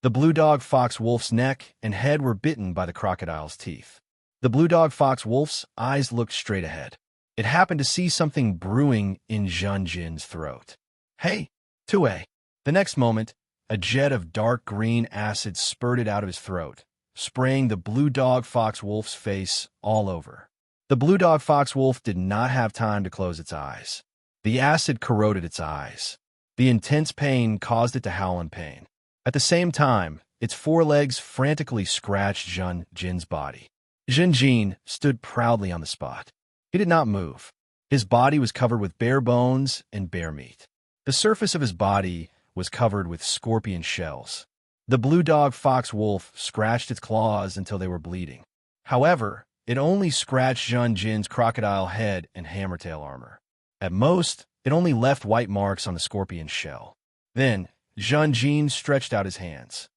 The blue dog, fox, wolf's neck and head were bitten by the crocodile's teeth. The blue dog, fox, wolf's eyes looked straight ahead. It happened to see something brewing in Jinjin's throat. Hey, Tue! The next moment, a jet of dark green acid spurted out of his throat, spraying the blue dog, fox, wolf's face all over. The blue dog, fox, wolf did not have time to close its eyes. The acid corroded its eyes. The intense pain caused it to howl in pain. At the same time, its forelegs frantically scratched Jin's body. Jinjin stood proudly on the spot. He did not move. His body was covered with bare bones and bare meat. The surface of his body was covered with scorpion shells. The blue dog, fox, wolf scratched its claws until they were bleeding. However, it only scratched Jin's crocodile head and hammertail armor. At most, it only left white marks on the scorpion shell. Then, Jinjin stretched out his hands.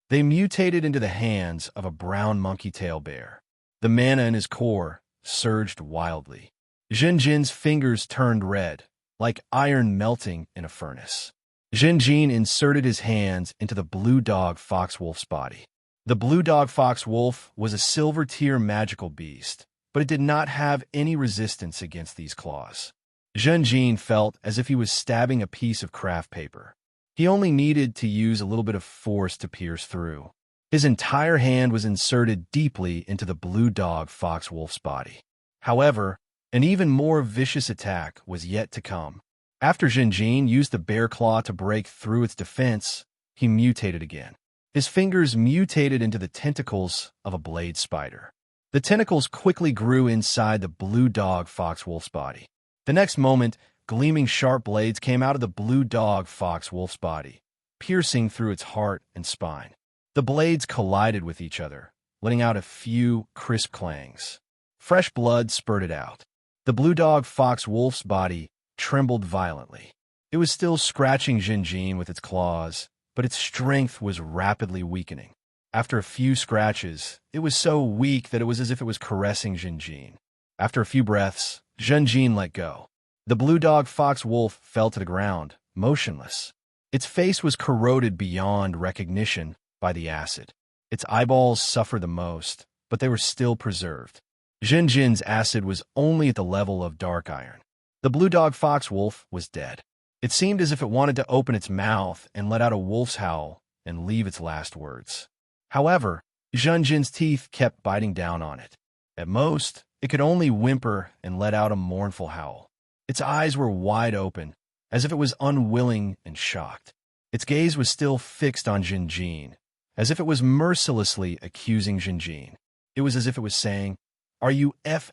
They mutated into the hands of a brown monkey-tail bear. The mana in his core surged wildly. Jinjin's fingers turned red, like iron melting in a furnace. Jinjin inserted his hands into the blue dog, fox, wolf's body. The blue dog, fox, wolf was a silver tier magical beast, but it did not have any resistance against these claws. Jinjin felt as if he was stabbing a piece of craft paper. He only needed to use a little bit of force to pierce through. His entire hand was inserted deeply into the blue dog, fox, wolf's body. However, an even more vicious attack was yet to come. After Jinjin used the bear claw to break through its defense, he mutated again. His fingers mutated into the tentacles of a blade spider. The tentacles quickly grew inside the blue dog, fox, wolf's body. The next moment, gleaming sharp blades came out of the blue dog, fox, wolf's body, piercing through its heart and spine. The blades collided with each other, letting out a few crisp clangs. Fresh blood spurted out. The blue dog, fox, wolf's body trembled violently. It was still scratching Jinjin with its claws, but its strength was rapidly weakening. After a few scratches, it was so weak that it was as if it was caressing Jinjin. After a few breaths, Jinjin let go. The blue dog, fox, wolf fell to the ground, motionless. Its face was corroded beyond recognition by the acid. Its eyeballs suffered the most, but they were still preserved. Jinjin's acid was only at the level of dark iron. The blue dog, fox, wolf was dead. It seemed as if it wanted to open its mouth and let out a wolf's howl and leave its last words. However, Jinjin's teeth kept biting down on it. At most, it could only whimper and let out a mournful howl. Its eyes were wide open, as if it was unwilling and shocked. Its gaze was still fixed on Jinjin, as if it was mercilessly accusing Jinjin. It was as if it was saying, "Are you F***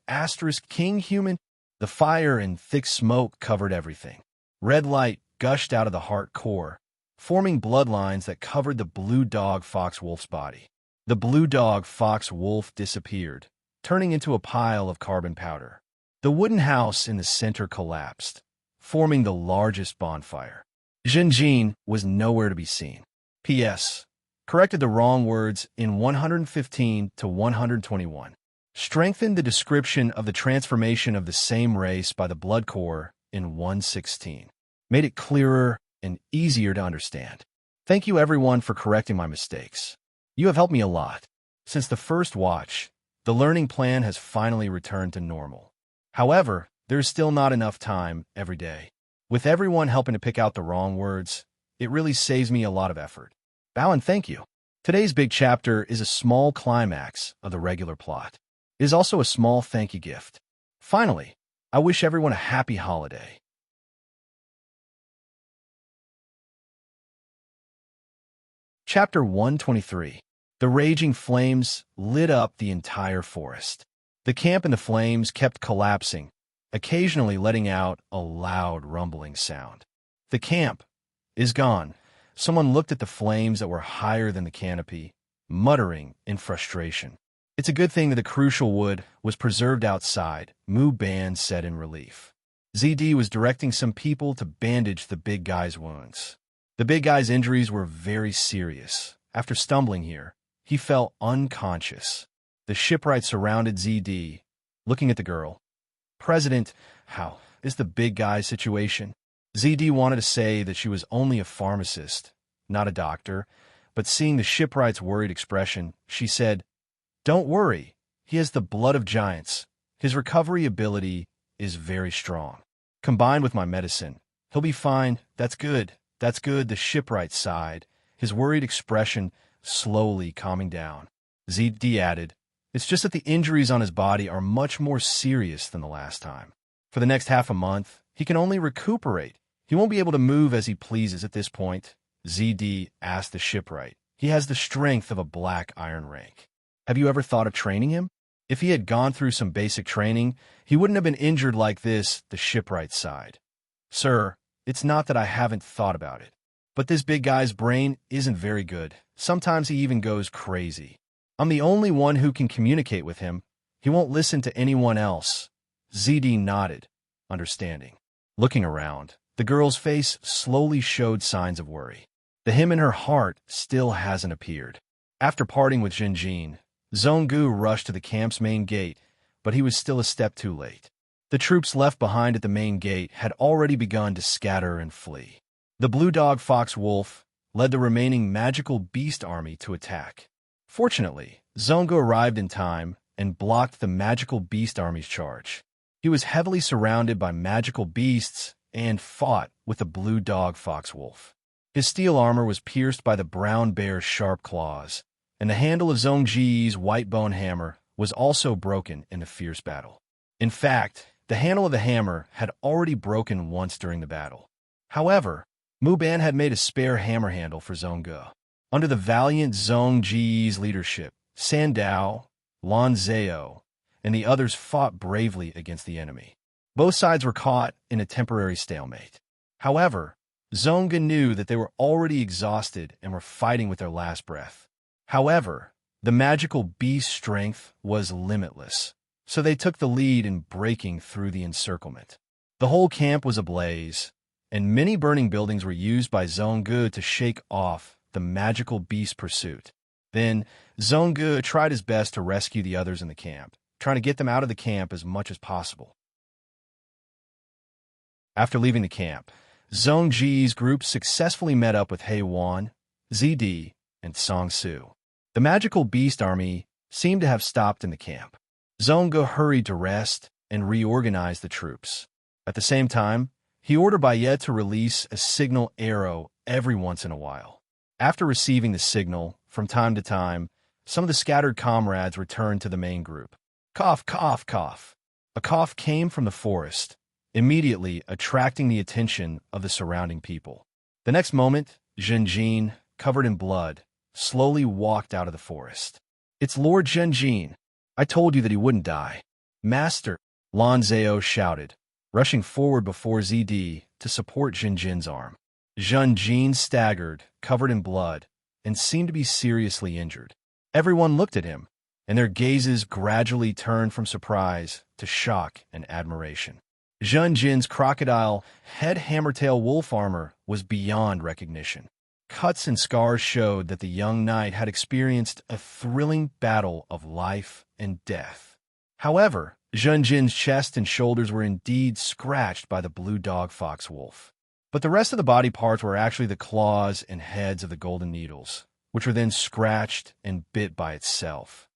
king human?" The fire and thick smoke covered everything. Red light gushed out of the heart core, forming bloodlines that covered the blue dog fox wolf's body. The blue dog fox wolf disappeared, turning into a pile of carbon powder. The wooden house in the center collapsed, forming the largest bonfire. Zhenjin was nowhere to be seen. P.S. Corrected the wrong words in 115 to 121. Strengthened the description of the transformation of the same race by the blood core in 116. Made it clearer and easier to understand. Thank you everyone for correcting my mistakes. You have helped me a lot. Since the first watch, the learning plan has finally returned to normal. However, there's still not enough time every day. With everyone helping to pick out the wrong words, it really saves me a lot of effort. Bow and thank you. Today's big chapter is a small climax of the regular plot. It is also a small thank you gift. Finally, I wish everyone a happy holiday. Chapter 123. The raging flames lit up the entire forest. The camp in the flames kept collapsing, occasionally letting out a loud rumbling sound. The camp is gone. Someone looked at the flames that were higher than the canopy, muttering in frustration. It's a good thing that the crucial wood was preserved outside, Mu Ban said in relief. ZD was directing some people to bandage the big guy's wounds. The big guy's injuries were very serious. After stumbling here, he fell unconscious. The shipwright surrounded ZD, looking at the girl. President, how is the big guy's situation? ZD wanted to say that she was only a pharmacist, not a doctor, but seeing the shipwright's worried expression, she said, "Don't worry, he has the blood of giants. His recovery ability is very strong. Combined with my medicine, he'll be fine. That's good. That's good," the shipwright sighed, his worried expression slowly calming down. ZD added, "It's just that the injuries on his body are much more serious than the last time. For the next half a month, he can only recuperate. He won't be able to move as he pleases at this point." ZD asked the shipwright. "He has the strength of a black iron rank. Have you ever thought of training him? If he had gone through some basic training, he wouldn't have been injured like this," the shipwright sighed. "Sir, it's not that I haven't thought about it. But this big guy's brain isn't very good. Sometimes he even goes crazy. I'm the only one who can communicate with him. He won't listen to anyone else." ZD nodded, understanding. Looking around, the girl's face slowly showed signs of worry. The him in her heart still hasn't appeared. After parting with Zhenjin, Zhonggu rushed to the camp's main gate, but he was still a step too late. The troops left behind at the main gate had already begun to scatter and flee. The blue dog fox wolf led the remaining magical beast army to attack. Fortunately, Zhonggu arrived in time and blocked the magical beast army's charge. He was heavily surrounded by magical beasts and fought with the blue dog fox wolf. His steel armor was pierced by the brown bear's sharp claws, and the handle of Zhongji's white bone hammer was also broken in the fierce battle. In fact, the handle of the hammer had already broken once during the battle. However, Mu Ban had made a spare hammer handle for Zhonggu. Under the valiant Zhongji's leadership, Sandao, Lan Zhao, and the others fought bravely against the enemy. Both sides were caught in a temporary stalemate. However, Zhonggu knew that they were already exhausted and were fighting with their last breath. However, the magical beast's strength was limitless, so they took the lead in breaking through the encirclement. The whole camp was ablaze, and many burning buildings were used by Zhonggu to shake off the magical beast pursuit. Then, Zhonggu tried his best to rescue the others in the camp, trying to get them out of the camp as much as possible. After leaving the camp, Zhongji's group successfully met up with He Wan, ZD, and Song Su. The magical beast army seemed to have stopped in the camp. Zhonggu hurried to rest and reorganize the troops. At the same time, he ordered Bayet to release a signal arrow every once in a while. After receiving the signal, from time to time, some of the scattered comrades returned to the main group. Cough, cough, cough. A cough came from the forest, immediately attracting the attention of the surrounding people. The next moment, Zhenjin, covered in blood, slowly walked out of the forest. "It's Lord Zhenjin. I told you that he wouldn't die." "Master," Lan Zhao shouted, rushing forward before ZD to support Jinjin's arm. Jin staggered, covered in blood, and seemed to be seriously injured. Everyone looked at him, and their gazes gradually turned from surprise to shock and admiration. Jin's crocodile head hammertail wolf armor was beyond recognition. Cuts and scars showed that the young knight had experienced a thrilling battle of life and death. However, Jin's chest and shoulders were indeed scratched by the blue dog fox wolf. But the rest of the body parts were actually the claws and heads of the golden needles, which were then scratched and bit by itself.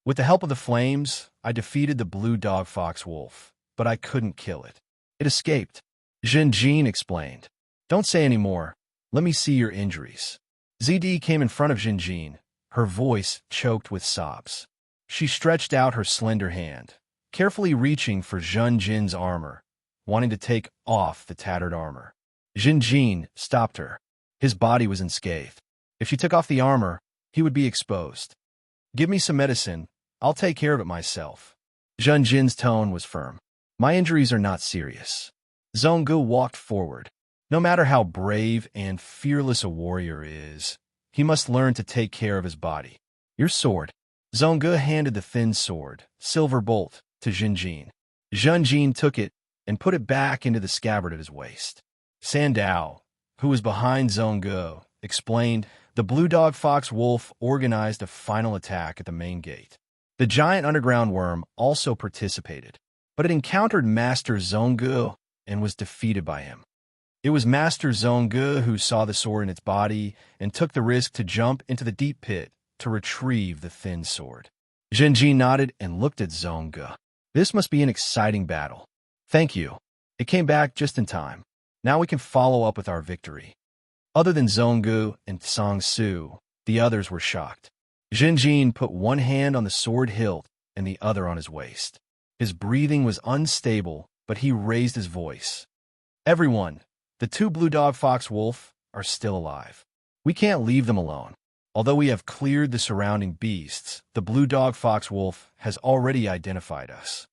With the help of the flames, I defeated the blue dog fox wolf, but I couldn't kill it. It escaped. Jin explained. Don't say any more. Let me see your injuries. ZD came in front of Jin, her voice choked with sobs. She stretched out her slender hand, carefully reaching for Jin's armor, wanting to take off the tattered armor. Jin stopped her. His body was unscathed. If she took off the armor, he would be exposed. Give me some medicine. I'll take care of it myself. Jin's tone was firm. My injuries are not serious. Zhonggu walked forward. No matter how brave and fearless a warrior is, he must learn to take care of his body. Your sword. Zhonggu handed the thin sword, silver bolt, to Jin. Jin took it and put it back into the scabbard at his waist. Sandao, who was behind Zhonggu, explained, the blue dog fox wolf organized a final attack at the main gate. The giant underground worm also participated, but it encountered Master Zhonggu and was defeated by him. It was Master Zhonggu who saw the sword in its body and took the risk to jump into the deep pit to retrieve the thin sword. Jin nodded and looked at Zhonggu. This must be an exciting battle. Thank you. It came back just in time. Now we can follow up with our victory. Other than Zhonggu and Song Su, the others were shocked. Jin put one hand on the sword hilt and the other on his waist. His breathing was unstable, but he raised his voice. Everyone, the two blue dog fox wolf are still alive. We can't leave them alone. Although we have cleared the surrounding beasts, the blue dog fox wolf has already identified us.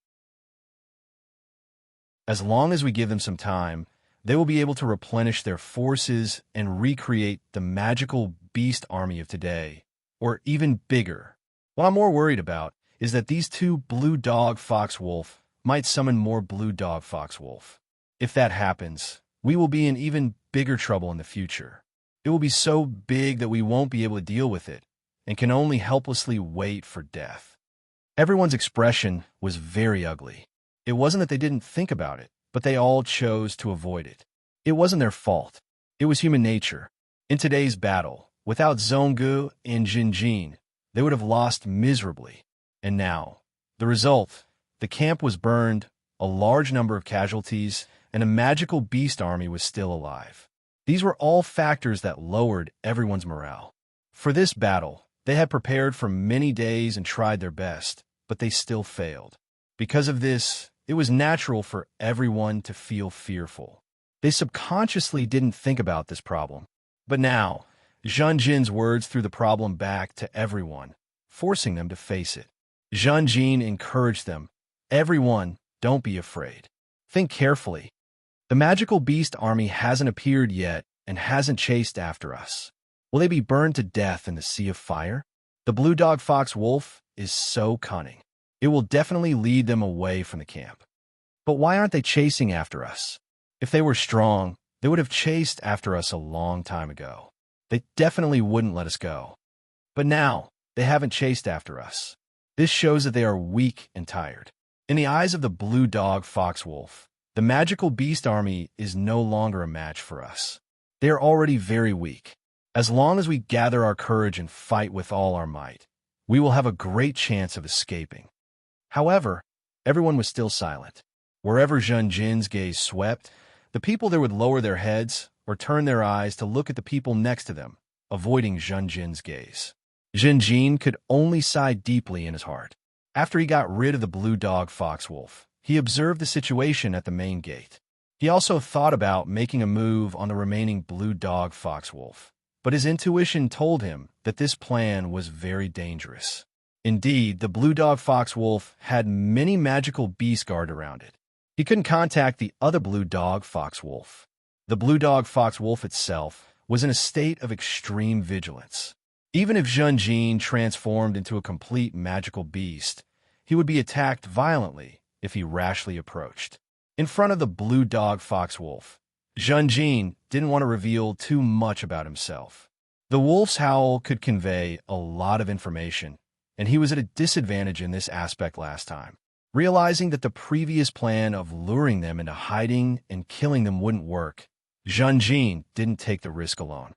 As long as we give them some time, they will be able to replenish their forces and recreate the magical beast army of today, or even bigger. What I'm more worried about is that these two blue dog fox wolf might summon more blue dog fox wolf. If that happens, we will be in even bigger trouble in the future. It will be so big that we won't be able to deal with it and can only helplessly wait for death. Everyone's expression was very ugly. It wasn't that they didn't think about it, but they all chose to avoid it. It wasn't their fault. It was human nature. In today's battle, without Zhonggu and Jin, they would have lost miserably. And now, the result, the camp was burned, a large number of casualties, and a magical beast army was still alive. These were all factors that lowered everyone's morale. For this battle, they had prepared for many days and tried their best, but they still failed. Because of this, it was natural for everyone to feel fearful. They subconsciously didn't think about this problem. But now, Jin's words threw the problem back to everyone, forcing them to face it. Jin encouraged them, everyone, don't be afraid. Think carefully. The magical beast army hasn't appeared yet and hasn't chased after us. Will they be burned to death in the sea of fire? The blue dog fox wolf is so cunning. It will definitely lead them away from the camp. But why aren't they chasing after us? If they were strong, they would have chased after us a long time ago. They definitely wouldn't let us go. But now, they haven't chased after us. This shows that they are weak and tired. In the eyes of the blue dog fox wolf, the magical beast army is no longer a match for us. They are already very weak. As long as we gather our courage and fight with all our might, we will have a great chance of escaping. However, everyone was still silent. Wherever Jin's gaze swept, the people there would lower their heads or turn their eyes to look at the people next to them, avoiding Jin's gaze. Jin could only sigh deeply in his heart. After he got rid of the blue dog fox wolf, he observed the situation at the main gate. He also thought about making a move on the remaining blue dog fox wolf, but his intuition told him that this plan was very dangerous. Indeed, the blue dog fox wolf had many magical beast guard around it. He couldn't contact the other blue dog fox wolf. The blue dog fox wolf itself was in a state of extreme vigilance. Even if Zhenjin transformed into a complete magical beast, he would be attacked violently if he rashly approached. In front of the blue dog fox wolf, Zhenjin didn't want to reveal too much about himself. The wolf's howl could convey a lot of information, and he was at a disadvantage in this aspect last time. Realizing that the previous plan of luring them into hiding and killing them wouldn't work, Zhenjin didn't take the risk alone.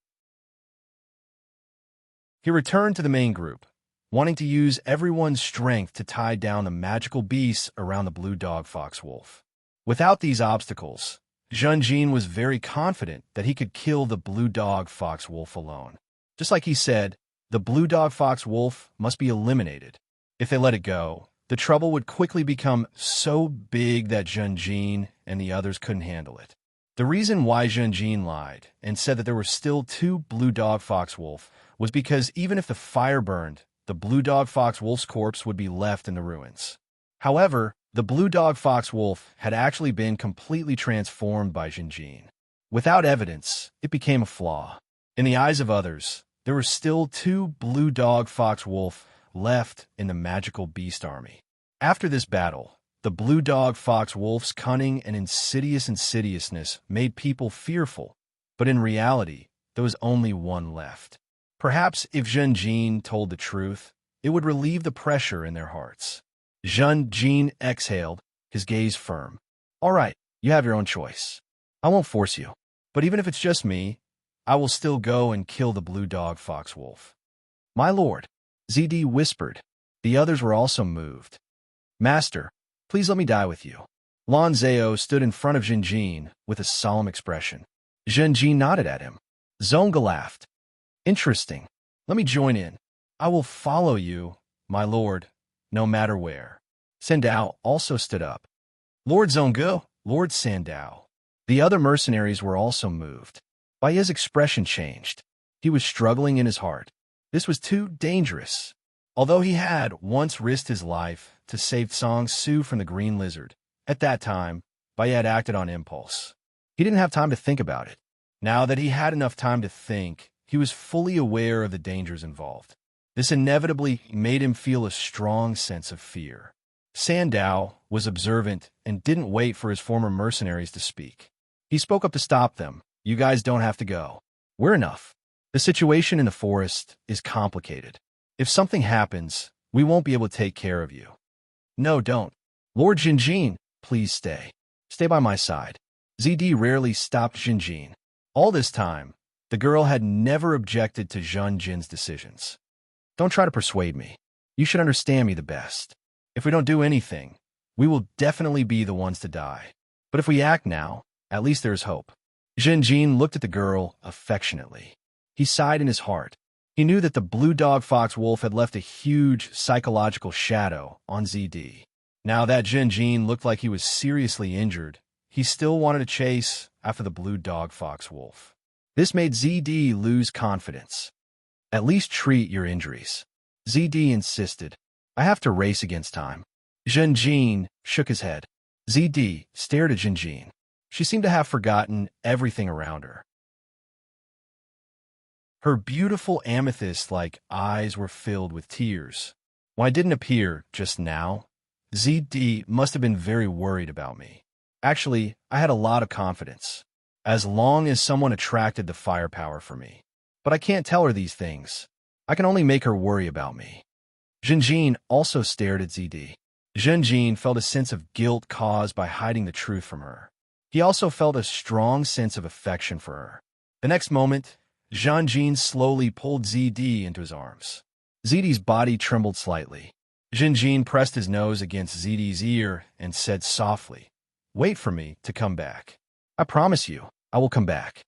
He returned to the main group, wanting to use everyone's strength to tie down the magical beasts around the blue dog fox wolf. Without these obstacles, Zhenjin was very confident that he could kill the blue dog fox wolf alone. Just like he said, the blue dog fox wolf must be eliminated. If they let it go, the trouble would quickly become so big that Zhenjin and the others couldn't handle it. The reason why Zhenjin lied and said that there were still 2 blue dog fox wolf was because even if the fire burned, the blue dog fox wolf's corpse would be left in the ruins. However, the blue dog fox wolf had actually been completely transformed by Zhenjin. Without evidence, it became a flaw. In the eyes of others, there were still 2 blue dog fox wolf left in the magical beast army. After this battle, the blue dog fox wolf's cunning and insidiousness made people fearful, but in reality, there was only one left. Perhaps if Zhenjin told the truth, it would relieve the pressure in their hearts. Zhenjin exhaled, his gaze firm. All right, you have your own choice. I won't force you, but even if it's just me, I will still go and kill the blue dog fox wolf. My lord, ZD whispered. The others were also moved. Master, please let me die with you. Lan Zhao stood in front of Zhenjin with a solemn expression. Zhenjin nodded at him. Zonga laughed. Interesting. Let me join in. I will follow you, my lord, no matter where. Sandao also stood up. Lord Zonga, Lord Sandao. The other mercenaries were also moved. Baiye's expression changed. He was struggling in his heart. This was too dangerous. Although he had once risked his life to save Song Su from the green lizard, at that time, Baiye had acted on impulse. He didn't have time to think about it. Now that he had enough time to think, he was fully aware of the dangers involved. This inevitably made him feel a strong sense of fear. Sandao was observant and didn't wait for his former mercenaries to speak. He spoke up to stop them. You guys don't have to go. We're enough. The situation in the forest is complicated. If something happens, we won't be able to take care of you. No, don't. Lord Zhenjin, please stay. Stay by my side. ZD rarely stopped Zhenjin. All this time, the girl had never objected to Zhenjin's decisions. Don't try to persuade me. You should understand me the best. If we don't do anything, we will definitely be the ones to die. But if we act now, at least there's hope. Zhenjin looked at the girl affectionately. He sighed in his heart. He knew that the blue dog fox wolf had left a huge psychological shadow on ZD. Now that Zhenjin looked like he was seriously injured, he still wanted to chase after the blue dog fox wolf. This made ZD lose confidence. At least treat your injuries. ZD insisted. I have to race against time. Zhenjin shook his head. ZD stared at Zhenjin. She seemed to have forgotten everything around her. Her beautiful amethyst-like eyes were filled with tears. When I didn't appear just now, ZD must have been very worried about me. Actually, I had a lot of confidence, as long as someone attracted the firepower for me. But I can't tell her these things. I can only make her worry about me. Zhenjin also stared at ZD. Zhenjin felt a sense of guilt caused by hiding the truth from her. He also felt a strong sense of affection for her. The next moment, Zhenjin slowly pulled ZD into his arms. ZD's body trembled slightly. Zhenjin pressed his nose against ZD's ear and said softly, "Wait for me to come back. I promise you, I will come back."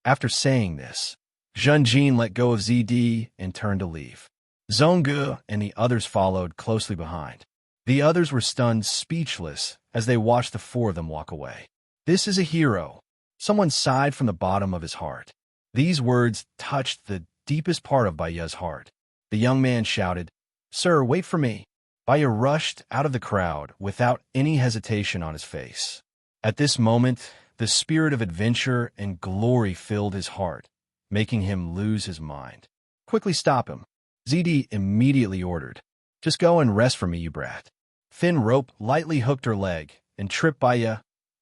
After saying this, Zhenjin let go of ZD and turned to leave. Zongu and the others followed closely behind. The others were stunned speechless as they watched the 4 of them walk away. This is a hero. Someone sighed from the bottom of his heart. These words touched the deepest part of Baiye's heart. The young man shouted, "Sir, wait for me." Baya rushed out of the crowd without any hesitation on his face. At this moment, the spirit of adventure and glory filled his heart, making him lose his mind. Quickly stop him, ZD immediately ordered. Just go and rest for me, you brat. Thin rope lightly hooked her leg and tripped Baya,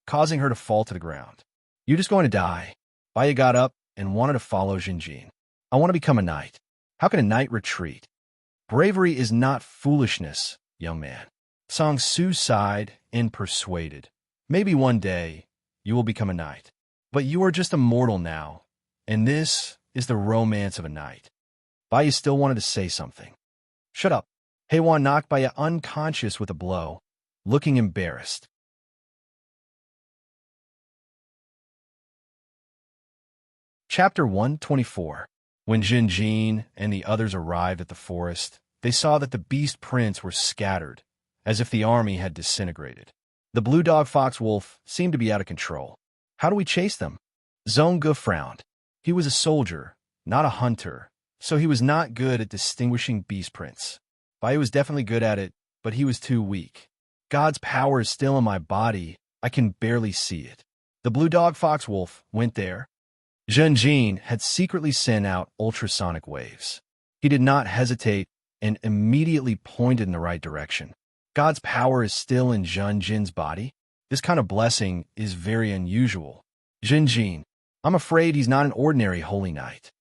causing her to fall to the ground. You're just going to die. Baya got up and wanted to follow Jinjin. I want to become a knight. How can a knight retreat? Bravery is not foolishness, young man. Song Su sighed and persuaded. Maybe one day you will become a knight. But you are just a mortal now, and this is the romance of a knight. Baya still wanted to say something. Shut up. Heiwan knocked Baya unconscious with a blow, looking embarrassed. Chapter 124. When Jinjin and the others arrived at the forest, they saw that the beast prints were scattered, as if the army had disintegrated. The blue dog fox wolf seemed to be out of control. How do we chase them? Zongge frowned. He was a soldier, not a hunter, so he was not good at distinguishing beast prints. Baya was definitely good at it, but he was too weak. God's power is still in my body. I can barely see it. The blue dog fox wolf went there. Jinjin had secretly sent out ultrasonic waves. He did not hesitate and immediately pointed in the right direction. God's power is still in Jinjin's body. This kind of blessing is very unusual. Jinjin, I'm afraid he's not an ordinary holy knight.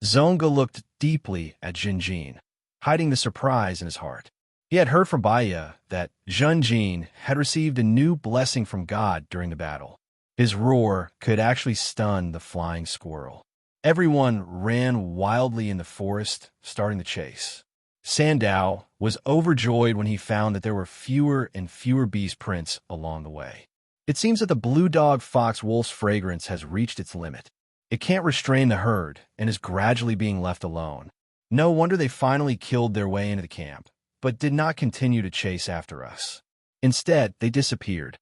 Zongge looked deeply at Jinjin, hiding the surprise in his heart. He had heard from Baya that Jinjin had received a new blessing from God during the battle. His roar could actually stun the flying squirrel. Everyone ran wildly in the forest, starting the chase. Sandow was overjoyed when he found that there were fewer and fewer beast prints along the way. It seems that the blue dog fox wolf's fragrance has reached its limit. It can't restrain the herd and is gradually being left alone. No wonder they finally killed their way into the camp, but did not continue to chase after us. Instead, they disappeared.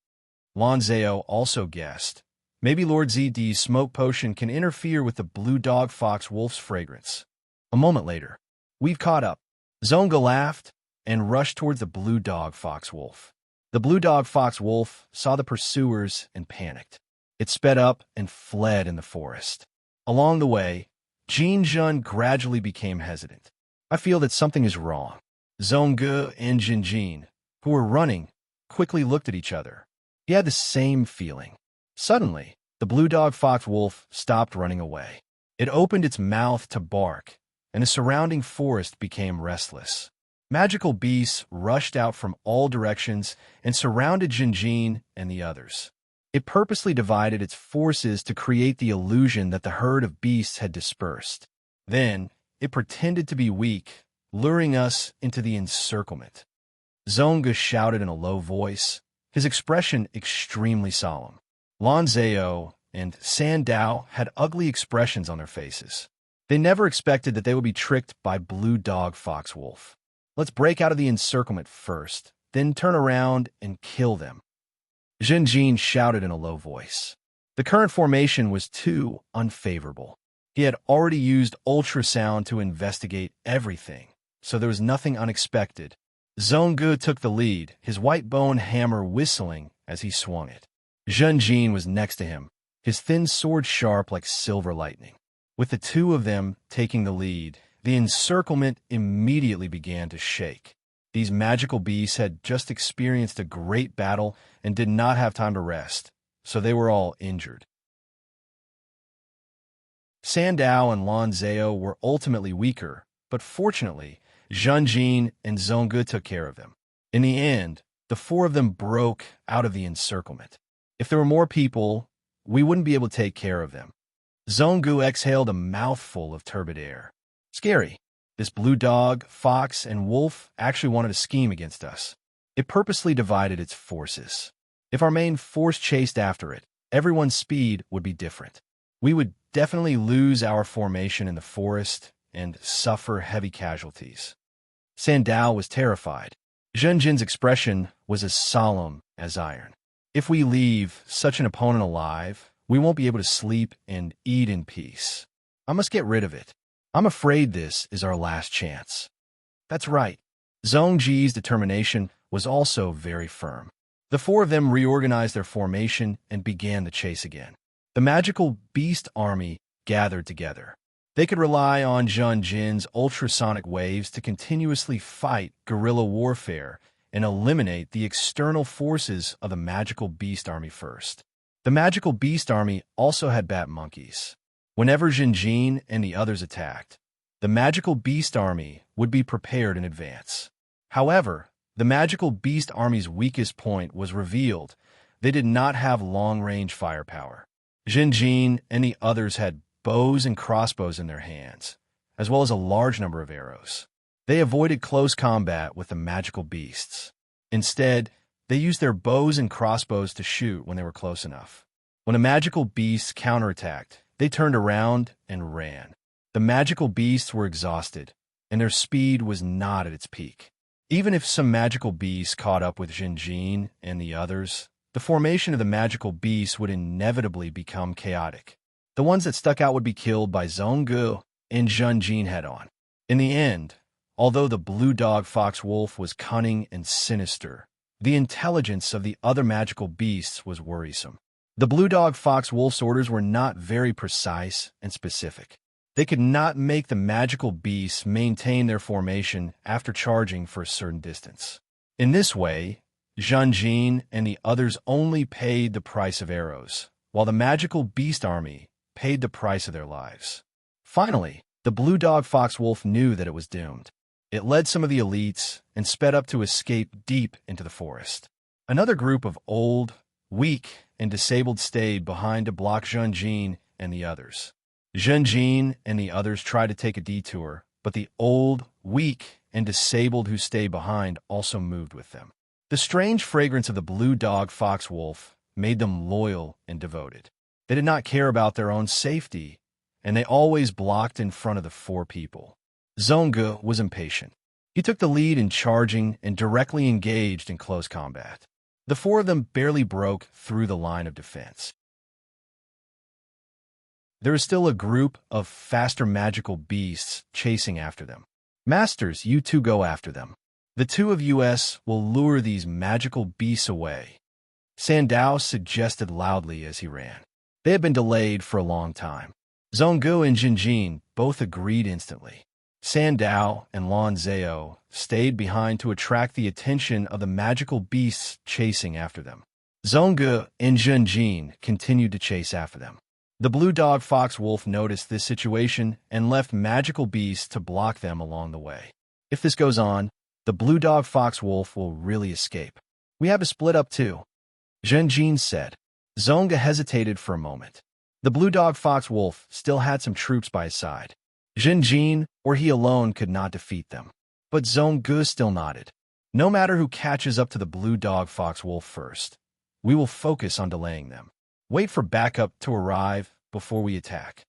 Lonzeo also guessed. Maybe Lord ZD's smoke potion can interfere with the blue dog fox wolf's fragrance. A moment later, we've caught up. Zongge laughed and rushed towards the blue dog fox wolf. The blue dog fox wolf saw the pursuers and panicked. It sped up and fled in the forest. Along the way, Jinjin gradually became hesitant. I feel that something is wrong. Zongge and Jinjin, who were running, quickly looked at each other. He had the same feeling. Suddenly, the blue dog fox wolf stopped running away. It opened its mouth to bark, and the surrounding forest became restless. Magical beasts rushed out from all directions and surrounded Jinjin and the others. It purposely divided its forces to create the illusion that the herd of beasts had dispersed. Then, it pretended to be weak, luring us into the encirclement. Zongge shouted in a low voice, his expression extremely solemn. Lonzeo and Sandow had ugly expressions on their faces. They never expected that they would be tricked by blue dog fox wolf. Let's break out of the encirclement first, then turn around and kill them. Jinjin shouted in a low voice. The current formation was too unfavorable. He had already used ultrasound to investigate everything, so there was nothing unexpected. Zongge took the lead, his white bone hammer whistling as he swung it. Jinjin was next to him, his thin sword sharp like silver lightning. With the two of them taking the lead, the encirclement immediately began to shake. These magical beasts had just experienced a great battle and did not have time to rest, so they were all injured. Sandow and Lonzeo were ultimately weaker, but fortunately, Jinjin and Zongge took care of them. In the end, the four of them broke out of the encirclement. If there were more people, we wouldn't be able to take care of them. Zongge exhaled a mouthful of turbid air. Scary. This blue dog, fox, and wolf actually wanted a scheme against us. It purposely divided its forces. If our main force chased after it, everyone's speed would be different. We would definitely lose our formation in the forest and suffer heavy casualties. Sandow was terrified. Jinjin's expression was as solemn as iron. If we leave such an opponent alive, we won't be able to sleep and eat in peace. I must get rid of it. I'm afraid this is our last chance. That's right. Zhongji's determination was also very firm. The four of them reorganized their formation and began the chase again. The magical beast army gathered together. They could rely on Zhun Jin's ultrasonic waves to continuously fight guerrilla warfare and eliminate the external forces of the magical beast army first. The magical beast army also had bat monkeys. Whenever Zhun Jin and the others attacked, the magical beast army would be prepared in advance. However, the magical beast army's weakest point was revealed. They did not have long-range firepower. Zhun Jin and the others had bows and crossbows in their hands, as well as a large number of arrows. They avoided close combat with the magical beasts. Instead, they used their bows and crossbows to shoot when they were close enough. When the magical beasts counterattacked, they turned around and ran. The magical beasts were exhausted, and their speed was not at its peak. Even if some magical beasts caught up with Zhun Jin and the others, the formation of the magical beasts would inevitably become chaotic. The ones that stuck out would be killed by Zhonggu and Zhun Jin head-on. In the end, although the blue dog fox wolf was cunning and sinister, the intelligence of the other magical beasts was worrisome. The blue dog fox wolf's orders were not very precise and specific. They could not make the magical beasts maintain their formation after charging for a certain distance. In this way, Zhun Jin and the others only paid the price of arrows, while the magical beast army paid the price of their lives. Finally, the blue dog fox wolf knew that it was doomed. It led some of the elites and sped up to escape deep into the forest. Another group of old, weak, and disabled stayed behind to block Zhun Jin and the others. Zhun Jin and the others tried to take a detour, but the old, weak, and disabled who stayed behind also moved with them. The strange fragrance of the blue dog fox wolf made them loyal and devoted. They did not care about their own safety, and they always blocked in front of the four people. Zhonggu was impatient. He took the lead in charging and directly engaged in close combat. The four of them barely broke through the line of defense. There is still a group of faster magical beasts chasing after them. Masters, you two go after them. The two of us will lure these magical beasts away, Sandow suggested loudly as he ran. They had been delayed for a long time. Zhonggu and Zhun Jin both agreed instantly. Sandow and Lan Zhao stayed behind to attract the attention of the magical beasts chasing after them. Zhonggu and Zhun Jin continued to chase after them. The blue dog fox wolf noticed this situation and left magical beasts to block them along the way. If this goes on, the blue dog fox wolf will really escape. We have to split up too, Zhun Jin said. Zhonggu hesitated for a moment. The blue dog fox wolf still had some troops by his side. Zhun Jin or he alone could not defeat them. But Zhonggu still nodded. No matter who catches up to the blue dog fox wolf first, we will focus on delaying them. Wait for backup to arrive before we attack.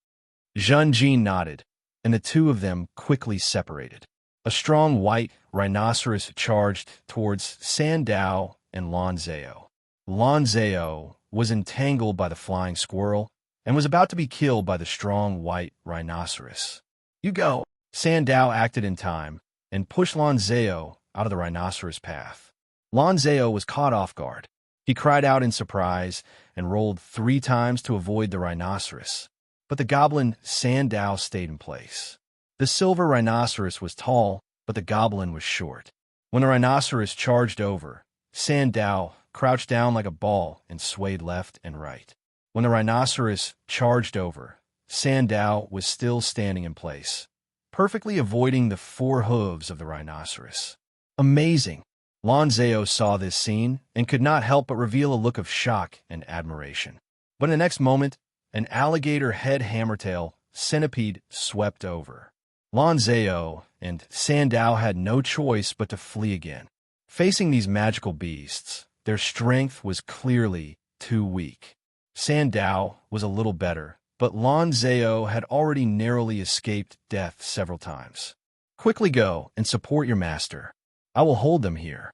Zhun Jin nodded, and the two of them quickly separated. A strong white rhinoceros charged towards Sandow and Lan Zhao. Lan Zhao was entangled by the flying squirrel and was about to be killed by the strong white rhinoceros. You go. Sandow acted in time and pushed Lan Zhao out of the rhinoceros path. Lan Zhao was caught off guard. He cried out in surprise and rolled 3 times to avoid the rhinoceros. But the goblin Sandow stayed in place. The silver rhinoceros was tall, but the goblin was short. When the rhinoceros charged over, Sandow crouched down like a ball and swayed left and right. When the rhinoceros charged over, Sandow was still standing in place, perfectly avoiding the 4 hooves of the rhinoceros. Amazing! Lan Zhao saw this scene and could not help but reveal a look of shock and admiration. But in the next moment, an alligator head hammertail centipede swept over. Lan Zhao and Sandow had no choice but to flee again. Facing these magical beasts, their strength was clearly too weak. Sandow was a little better, but Lan Zhao had already narrowly escaped death several times. Quickly go and support your master. I will hold them here,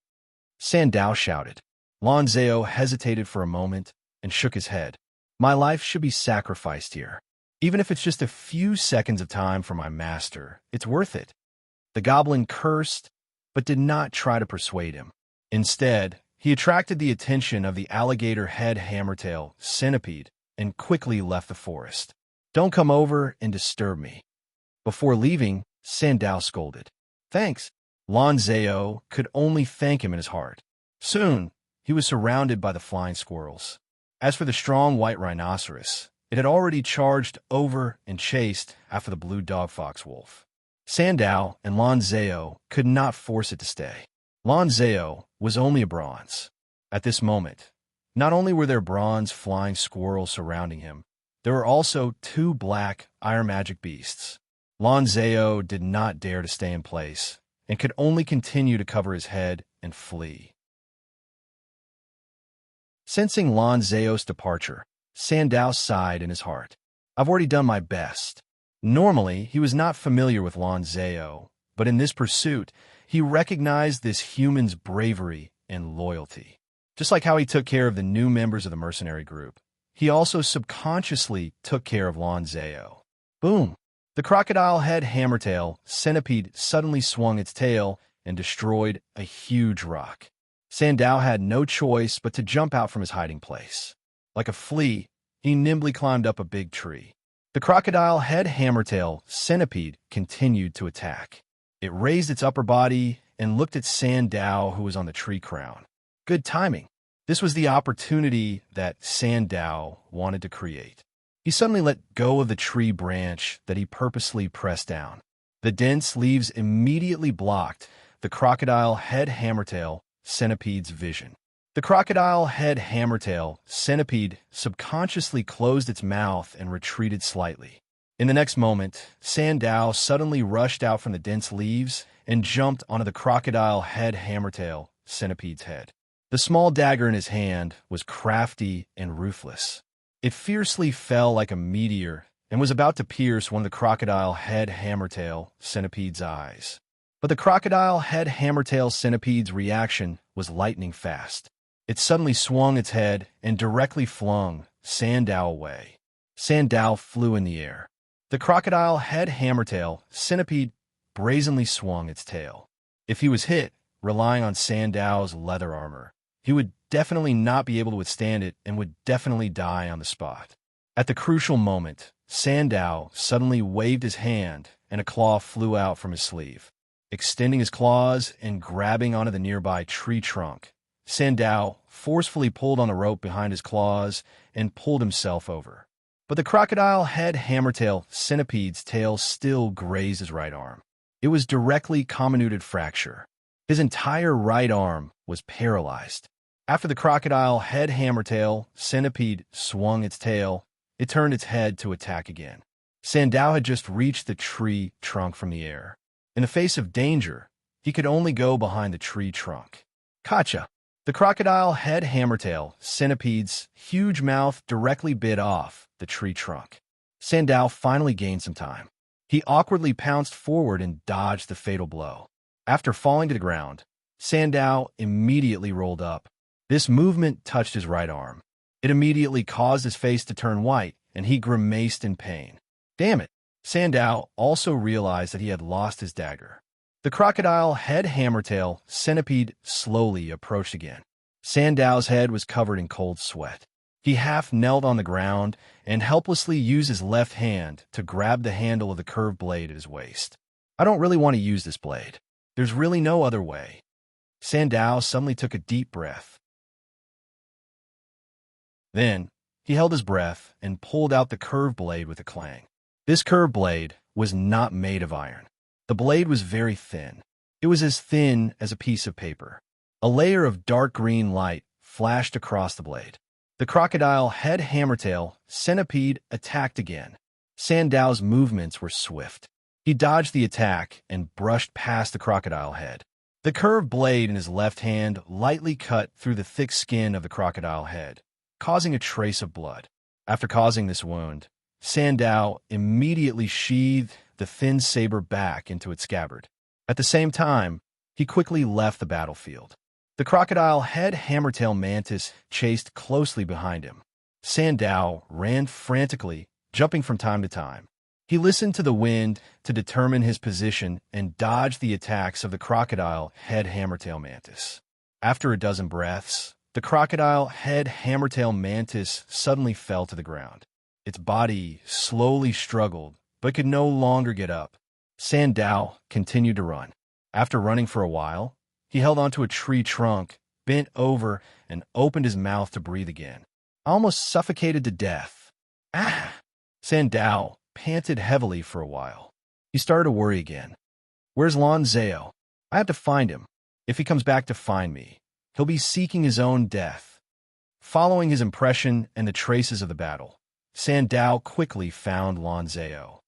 Sandow shouted. Lan Zhao hesitated for a moment and shook his head. My life should be sacrificed here. Even if it's just a few seconds of time for my master, it's worth it. The goblin cursed, but did not try to persuade him. Instead, he attracted the attention of the alligator-head hammertail centipede and quickly left the forest. "Don't come over and disturb me." Before leaving, Sandow scolded. "Thanks." Lon Zao could only thank him in his heart. Soon, he was surrounded by the flying squirrels. As for the strong white rhinoceros, it had already charged over and chased after the blue dog fox wolf. Sandow and Lon Zao could not force it to stay. Lon Zao was only a bronze. At this moment, not only were there bronze flying squirrels surrounding him, there were also two black iron magic beasts. Lon Zao did not dare to stay in place and could only continue to cover his head and flee. Sensing Lon Zao's departure, Sandow sighed in his heart. "I've already done my best." Normally, he was not familiar with Lon Zao, but in this pursuit, he recognized this human's bravery and loyalty. Just like how he took care of the new members of the mercenary group, he also subconsciously took care of Lon Zao. Boom! The crocodile-head hammertail centipede suddenly swung its tail and destroyed a huge rock. Sandow had no choice but to jump out from his hiding place. Like a flea, he nimbly climbed up a big tree. The crocodile-head hammertail centipede continued to attack. It raised its upper body and looked at Sandow, who was on the tree crown. Good timing. This was the opportunity that Sandow wanted to create. He suddenly let go of the tree branch that he purposely pressed down. The dense leaves immediately blocked the crocodile-head hammertail centipede's vision. The crocodile-head hammertail centipede subconsciously closed its mouth and retreated slightly. In the next moment, Sandow suddenly rushed out from the dense leaves and jumped onto the crocodile-head hammertail centipede's head. The small dagger in his hand was crafty and ruthless. It fiercely fell like a meteor and was about to pierce one of the crocodile-head hammertail centipede's eyes. But the crocodile-head hammertail centipede's reaction was lightning fast. It suddenly swung its head and directly flung Sandow away. Sandow flew in the air. The crocodile-head hammertail centipede brazenly swung its tail. If he was hit, relying on Sandow's leather armor, he would definitely not be able to withstand it and would definitely die on the spot. At the crucial moment, Sandow suddenly waved his hand and a claw flew out from his sleeve. Extending his claws and grabbing onto the nearby tree trunk, Sandow forcefully pulled on the rope behind his claws and pulled himself over. But the crocodile-head hammertail centipede's tail still grazed his right arm. It was directly comminuted fracture. His entire right arm was paralyzed. After the crocodile-head hammertail centipede swung its tail, it turned its head to attack again. Sandow had just reached the tree trunk from the air. In the face of danger, he could only go behind the tree trunk. Gotcha! The crocodile-head hammertail centipede's huge mouth directly bit off the tree trunk. Sandow finally gained some time. He awkwardly pounced forward and dodged the fatal blow. After falling to the ground, Sandow immediately rolled up. This movement touched his right arm. It immediately caused his face to turn white, and he grimaced in pain. Damn it! Sandow also realized that he had lost his dagger. The crocodile-head hammertail centipede slowly approached again. Sandow's head was covered in cold sweat. He half knelt on the ground and helplessly used his left hand to grab the handle of the curved blade at his waist. I don't really want to use this blade. There's really no other way. Sandow suddenly took a deep breath. Then, he held his breath and pulled out the curved blade with a clang. This curved blade was not made of iron. The blade was very thin. It was as thin as a piece of paper. A layer of dark green light flashed across the blade. The crocodile-head hammertail centipede attacked again. Sandow's movements were swift. He dodged the attack and brushed past the crocodile head. The curved blade in his left hand lightly cut through the thick skin of the crocodile head, causing a trace of blood. After causing this wound, Sandow immediately sheathed the thin saber back into its scabbard. At the same time, he quickly left the battlefield. The crocodile-head hammertail mantis chased closely behind him. Sandow ran frantically, jumping from time to time. He listened to the wind to determine his position and dodged the attacks of the crocodile head hammertail mantis. After a dozen breaths, the crocodile head hammertail mantis suddenly fell to the ground. Its body slowly struggled, but could no longer get up. Sandao continued to run. After running for a while, he held onto a tree trunk, bent over, and opened his mouth to breathe again. Almost suffocated to death. Ah! Sandao panted heavily for a while. He started to worry again. Where's Lon Zao? I have to find him. If he comes back to find me, he'll be seeking his own death. Following his impression and the traces of the battle, Sandao quickly found Lon Zao.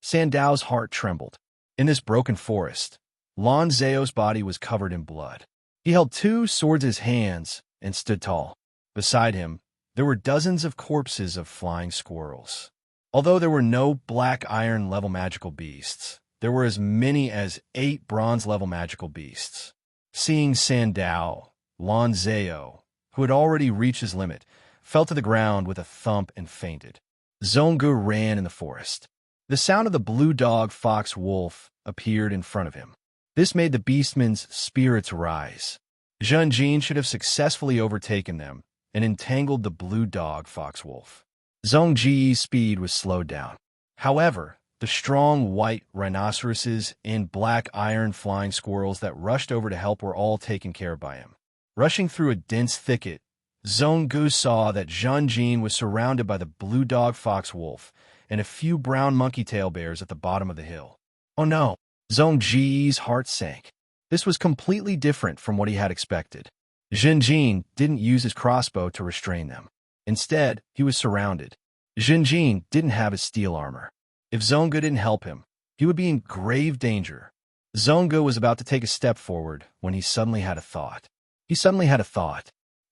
Sandao's heart trembled. In this broken forest, Lon Zao's body was covered in blood. He held two swords in his hands and stood tall. Beside him, there were dozens of corpses of flying squirrels. Although there were no black iron level magical beasts, there were as many as 8 bronze level magical beasts. Seeing Sandao, Lon Zao, who had already reached his limit, fell to the ground with a thump and fainted. Zongu ran in the forest. The sound of the blue dog fox wolf appeared in front of him. This made the beastman's spirits rise. Zhen Jin should have successfully overtaken them and entangled the blue dog fox wolf. Zhong Ji's speed was slowed down. However, the strong white rhinoceroses and black iron flying squirrels that rushed over to help were all taken care of by him. Rushing through a dense thicket, Zhonggu saw that Zhen Jin was surrounded by the blue dog fox wolf and a few brown monkey tail bears at the bottom of the hill. Oh no! Zhong Ji's heart sank. This was completely different from what he had expected. Zhen Jin didn't use his crossbow to restrain them. Instead, he was surrounded. Zhen Jin didn't have his steel armor. If Zhonggu didn't help him, he would be in grave danger. Zhonggu was about to take a step forward when he suddenly had a thought.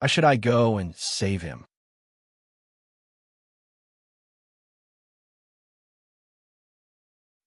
Should I go and save him?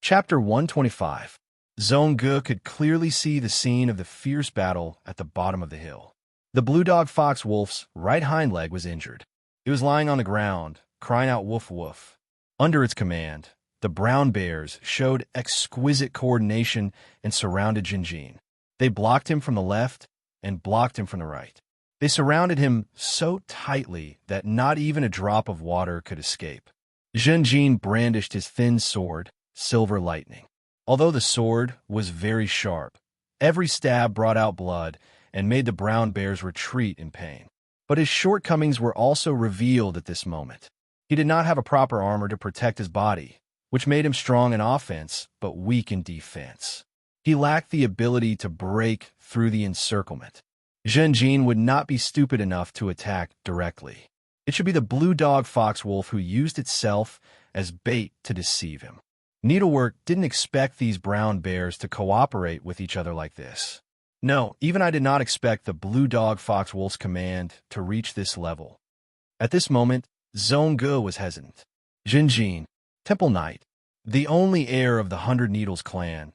Chapter 125. Zhonggu could clearly see the scene of the fierce battle at the bottom of the hill. The blue dog fox wolf's right hind leg was injured. It was lying on the ground, crying out woof woof. Under its command, the brown bears showed exquisite coordination and surrounded Zhen Jin. They blocked him from the left and blocked him from the right. They surrounded him so tightly that not even a drop of water could escape. Zhen Jin brandished his thin sword, Silver Lightning. Although the sword was very sharp, every stab brought out blood and made the brown bears retreat in pain. But his shortcomings were also revealed at this moment. He did not have a proper armor to protect his body, which made him strong in offense but weak in defense. He lacked the ability to break through the encirclement. Zhen Jin would not be stupid enough to attack directly. It should be the blue dog fox wolf who used itself as bait to deceive him. Needlework didn't expect these brown bears to cooperate with each other like this. No, even I did not expect the blue dog fox wolf's command to reach this level. At this moment, Zhonggu was hesitant. Zhen Jin, Temple Knight, the only heir of the 100 Needles clan,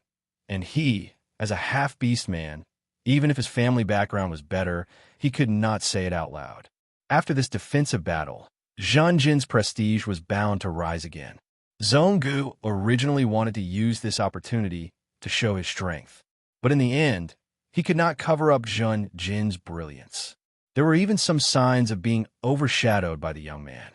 and he, as a half-beast man, even if his family background was better, he could not say it out loud. After this defensive battle, Zhen Jin's prestige was bound to rise again. Zhonggu originally wanted to use this opportunity to show his strength, but in the end, he could not cover up Zhen Jin's brilliance. There were even some signs of being overshadowed by the young man.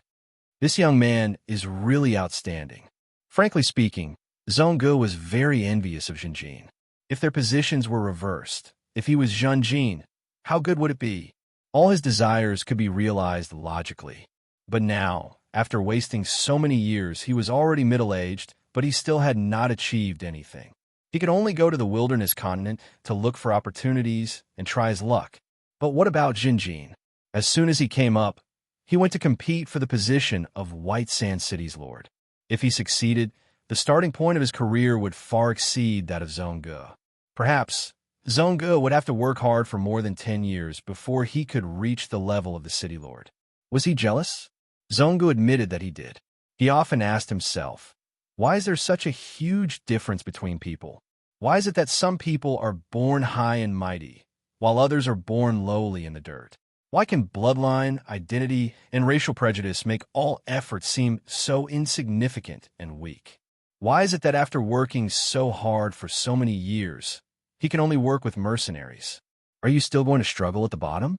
This young man is really outstanding. Frankly speaking, Zhonggu was very envious of Zhen Jin. If their positions were reversed, if he was Zhen Jin, how good would it be? All his desires could be realized logically. But now, after wasting so many years, he was already middle-aged, but he still had not achieved anything. He could only go to the wilderness continent to look for opportunities and try his luck. But what about Zhen Jin? As soon as he came up, he went to compete for the position of White Sand City's lord. If he succeeded, the starting point of his career would far exceed that of Zhonggu. Perhaps Zhonggu would have to work hard for more than 10 years before he could reach the level of the city lord. Was he jealous? Zhonggu admitted that he did. He often asked himself, why is there such a huge difference between people? Why is it that some people are born high and mighty, while others are born lowly in the dirt? Why can bloodline, identity, and racial prejudice make all efforts seem so insignificant and weak? Why is it that after working so hard for so many years, he can only work with mercenaries? Are you still going to struggle at the bottom?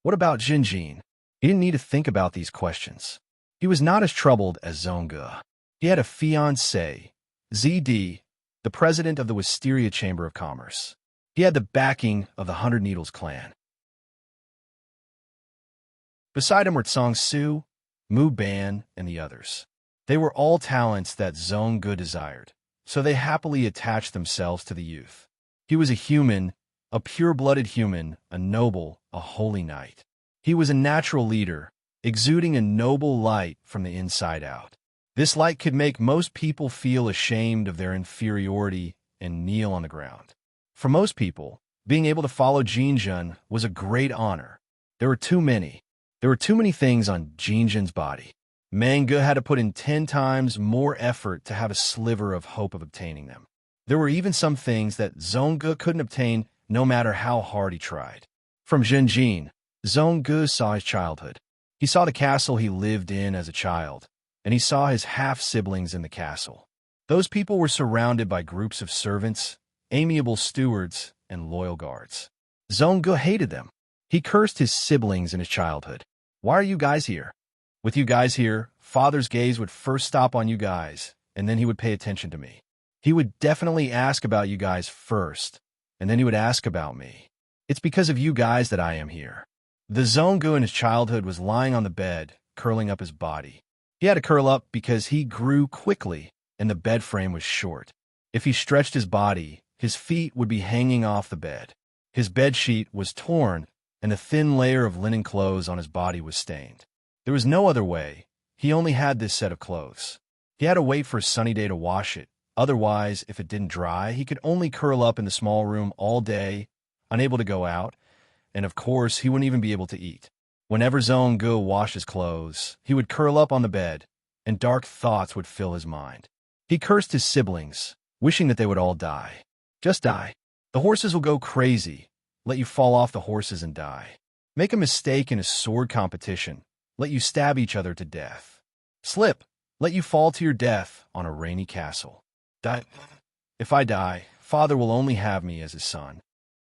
What about Jinjin? He didn't need to think about these questions. He was not as troubled as Zongge. He had a fiancé, ZD, the president of the Wisteria Chamber of Commerce. He had the backing of the Hundred Needles clan. Beside him were Tsang Su, Mu Ban, and the others. They were all talents that Zongge desired, so they happily attached themselves to the youth. He was a human, a pure-blooded human, a noble, a holy knight. He was a natural leader, exuding a noble light from the inside out. This light could make most people feel ashamed of their inferiority and kneel on the ground. For most people, being able to follow Jinjin was a great honor. There were too many. There were too many things on Jinjin's body. Manga had to put in 10 times more effort to have a sliver of hope of obtaining them. There were even some things that Zongge couldn't obtain no matter how hard he tried. From Jinjin, Zongge saw his childhood. He saw the castle he lived in as a child, and he saw his half-siblings in the castle. Those people were surrounded by groups of servants, amiable stewards, and loyal guards. Zongge hated them. He cursed his siblings in his childhood. Why are you guys here? With you guys here, father's gaze would first stop on you guys, and then he would pay attention to me. He would definitely ask about you guys first, and then he would ask about me. It's because of you guys that I am here. The Zongge in his childhood was lying on the bed, curling up his body. He had to curl up because he grew quickly, and the bed frame was short. If he stretched his body, his feet would be hanging off the bed. His bed sheet was torn, and the thin layer of linen clothes on his body was stained. There was no other way. He only had this set of clothes. He had to wait for a sunny day to wash it. Otherwise, if it didn't dry, he could only curl up in the small room all day, unable to go out, and of course, he wouldn't even be able to eat. Whenever Zongge washed his clothes, he would curl up on the bed, and dark thoughts would fill his mind. He cursed his siblings, wishing that they would all die. Just die. The horses will go crazy. Let you fall off the horses and die. Make a mistake in a sword competition. Let you stab each other to death. Slip. Let you fall to your death on a rainy castle. Die. If I die, father will only have me as his son.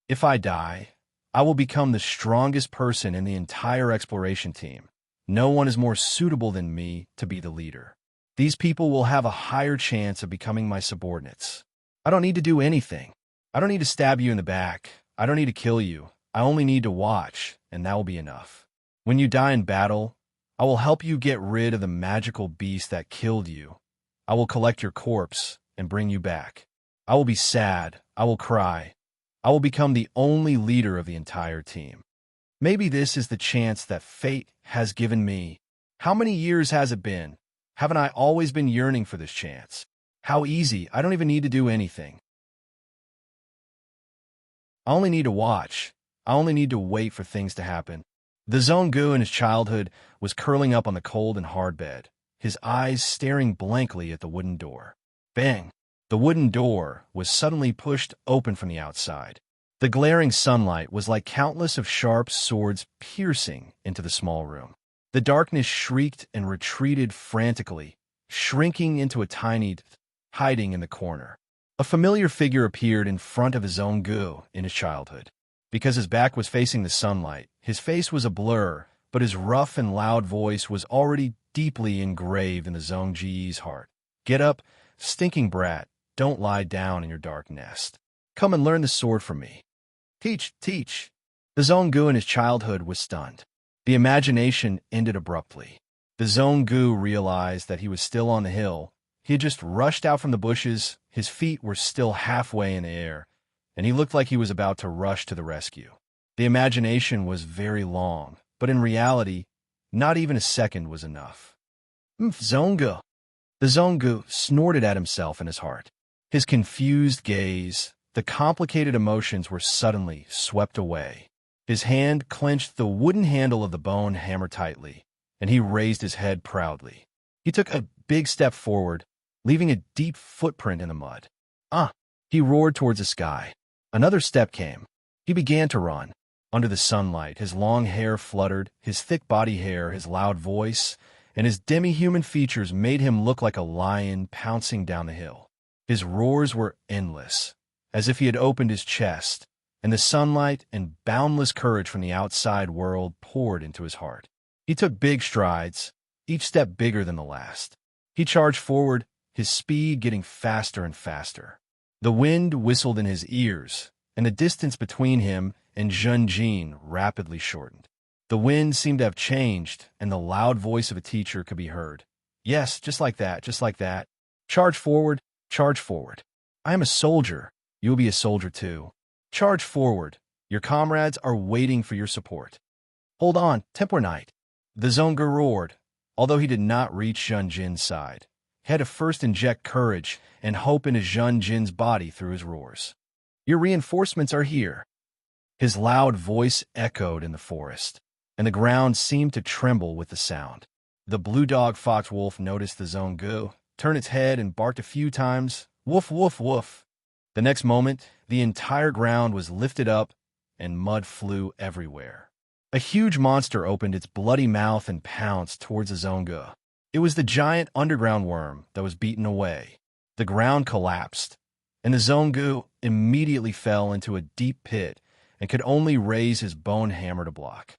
If I die, I will become the strongest person in the entire exploration team. No one is more suitable than me to be the leader. These people will have a higher chance of becoming my subordinates. I don't need to do anything. I don't need to stab you in the back. I don't need to kill you. I only need to watch, and that will be enough. When you die in battle, I will help you get rid of the magical beast that killed you. I will collect your corpse and bring you back. I will be sad. I will cry. I will become the only leader of the entire team. Maybe this is the chance that fate has given me. How many years has it been? Haven't I always been yearning for this chance? How easy. I don't even need to do anything. I only need to watch. I only need to wait for things to happen. The Zongge in his childhood was curling up on the cold and hard bed, his eyes staring blankly at the wooden door. Bang! The wooden door was suddenly pushed open from the outside. The glaring sunlight was like countless of sharp swords piercing into the small room. The darkness shrieked and retreated frantically, shrinking into a tiny hiding in the corner. A familiar figure appeared in front of his Zongge in his childhood. Because his back was facing the sunlight, his face was a blur, but his rough and loud voice was already deeply engraved in the Zongji's heart. Get up, stinking brat, don't lie down in your dark nest. Come and learn the sword from me. Teach, teach. The Zongge in his childhood was stunned. The imagination ended abruptly. The Zongge realized that he was still on the hill. He had just rushed out from the bushes, his feet were still halfway in the air, and he looked like he was about to rush to the rescue. The imagination was very long, but in reality, not even a second was enough. Zongge! The Zongge snorted at himself in his heart. His confused gaze, the complicated emotions were suddenly swept away. His hand clenched the wooden handle of the bone hammer tightly, and he raised his head proudly. He took a big step forward, leaving a deep footprint in the mud. He roared towards the sky. Another step came. He began to run. Under the sunlight, his long hair fluttered, his thick body hair, his loud voice, and his demi-human features made him look like a lion pouncing down the hill. His roars were endless, as if he had opened his chest, and the sunlight and boundless courage from the outside world poured into his heart. He took big strides, each step bigger than the last. He charged forward, his speed getting faster and faster. The wind whistled in his ears, and the distance between him and Zhenjin rapidly shortened. The wind seemed to have changed, and the loud voice of a teacher could be heard. Yes, just like that, just like that. Charge forward, charge forward. I am a soldier. You will be a soldier too. Charge forward. Your comrades are waiting for your support. Hold on, Temper Knight. The Zonga roared, although he did not reach Zhenjin's side. He had to first inject courage and hope into Zhenjin's body through his roars. Your reinforcements are here. His loud voice echoed in the forest, and the ground seemed to tremble with the sound. The blue dog fox wolf noticed the Zongu, turned its head and barked a few times, woof, woof, woof. The next moment, the entire ground was lifted up, and mud flew everywhere. A huge monster opened its bloody mouth and pounced towards the Zongu. It was the giant underground worm that was beaten away. The ground collapsed, and the Zongu immediately fell into a deep pit and could only raise his bone hammer to block.